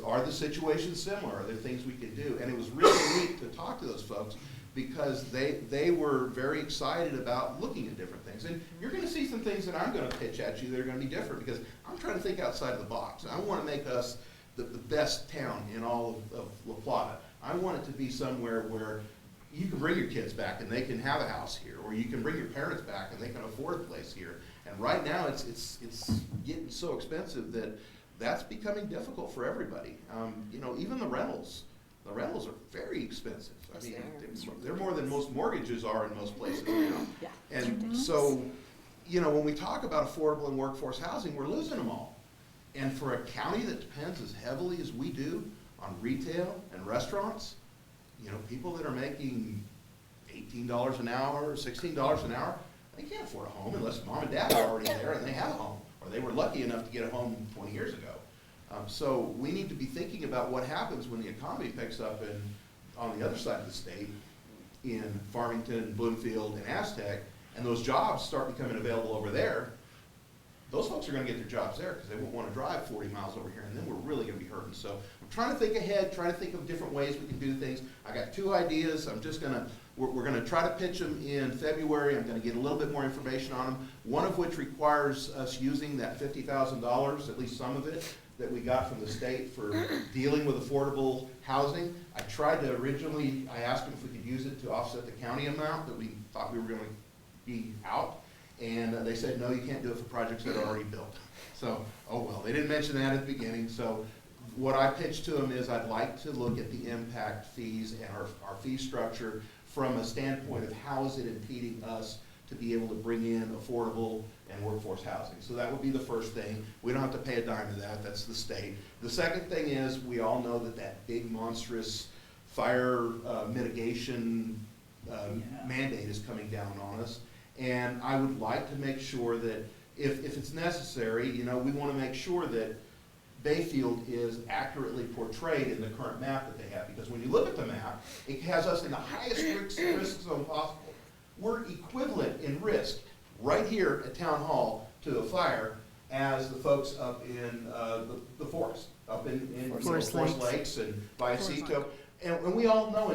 [SPEAKER 8] Are the situations similar? Are there things we can do? And it was really neat to talk to those folks, because they were very excited about looking at different things. And you're going to see some things that I'm going to pitch at you that are going to be different, because I'm trying to think outside of the box. I want to make us the best town in all of La Plata. I want it to be somewhere where you can bring your kids back and they can have a house here, or you can bring your parents back and they can afford a place here. And right now it's getting so expensive that that's becoming difficult for everybody. You know, even the rentals are very expensive. I mean, they're more than most mortgages are in most places now.
[SPEAKER 2] Yeah.
[SPEAKER 8] And so, you know, when we talk about affordable and workforce housing, we're losing them all. And for a county that depends as heavily as we do on retail and restaurants, you know, people that are making $18 an hour, $16 an hour, they can't afford a home unless mom and dad are already there and they have a home, or they were lucky enough to get a home 20 years ago. So we need to be thinking about what happens when the economy picks up on the other side of the state, in Farmington, Bloomfield, and Aztec, and those jobs start becoming available over there. Those folks are going to get their jobs there because they won't want to drive 40 miles over here, and then we're really going to be hurting. So I'm trying to think ahead, trying to think of different ways we can do things. I got 2 ideas. I'm just going to, we're going to try to pitch them in February. I'm going to get a little bit more information on them, one of which requires us using that $50,000, at least some of it, that we got from the state for dealing with affordable housing. I tried to originally, I asked them if we could use it to offset the county amount that we thought we were going to be out. And they said, no, you can't do it for projects that are already built. So, oh well, they didn't mention that at the beginning. So what I pitched to them is I'd like to look at the impact fees and our fee structure from a standpoint of how is it impeding us to be able to bring in affordable and workforce housing. So that would be the first thing. We don't have to pay a dime to that. That's the state. The second thing is we all know that big monstrous fire mitigation mandate is coming down on us. And I would like to make sure that if it's necessary, you know, we want to make sure that Bayfield is accurately portrayed in the current map that they have. Because when you look at the map, it has us in the highest risk zone possible. We're equivalent in risk right here at Town Hall to a fire as the folks up in the forest, up in
[SPEAKER 7] Forest
[SPEAKER 8] Lakes and Vallecito. And we all know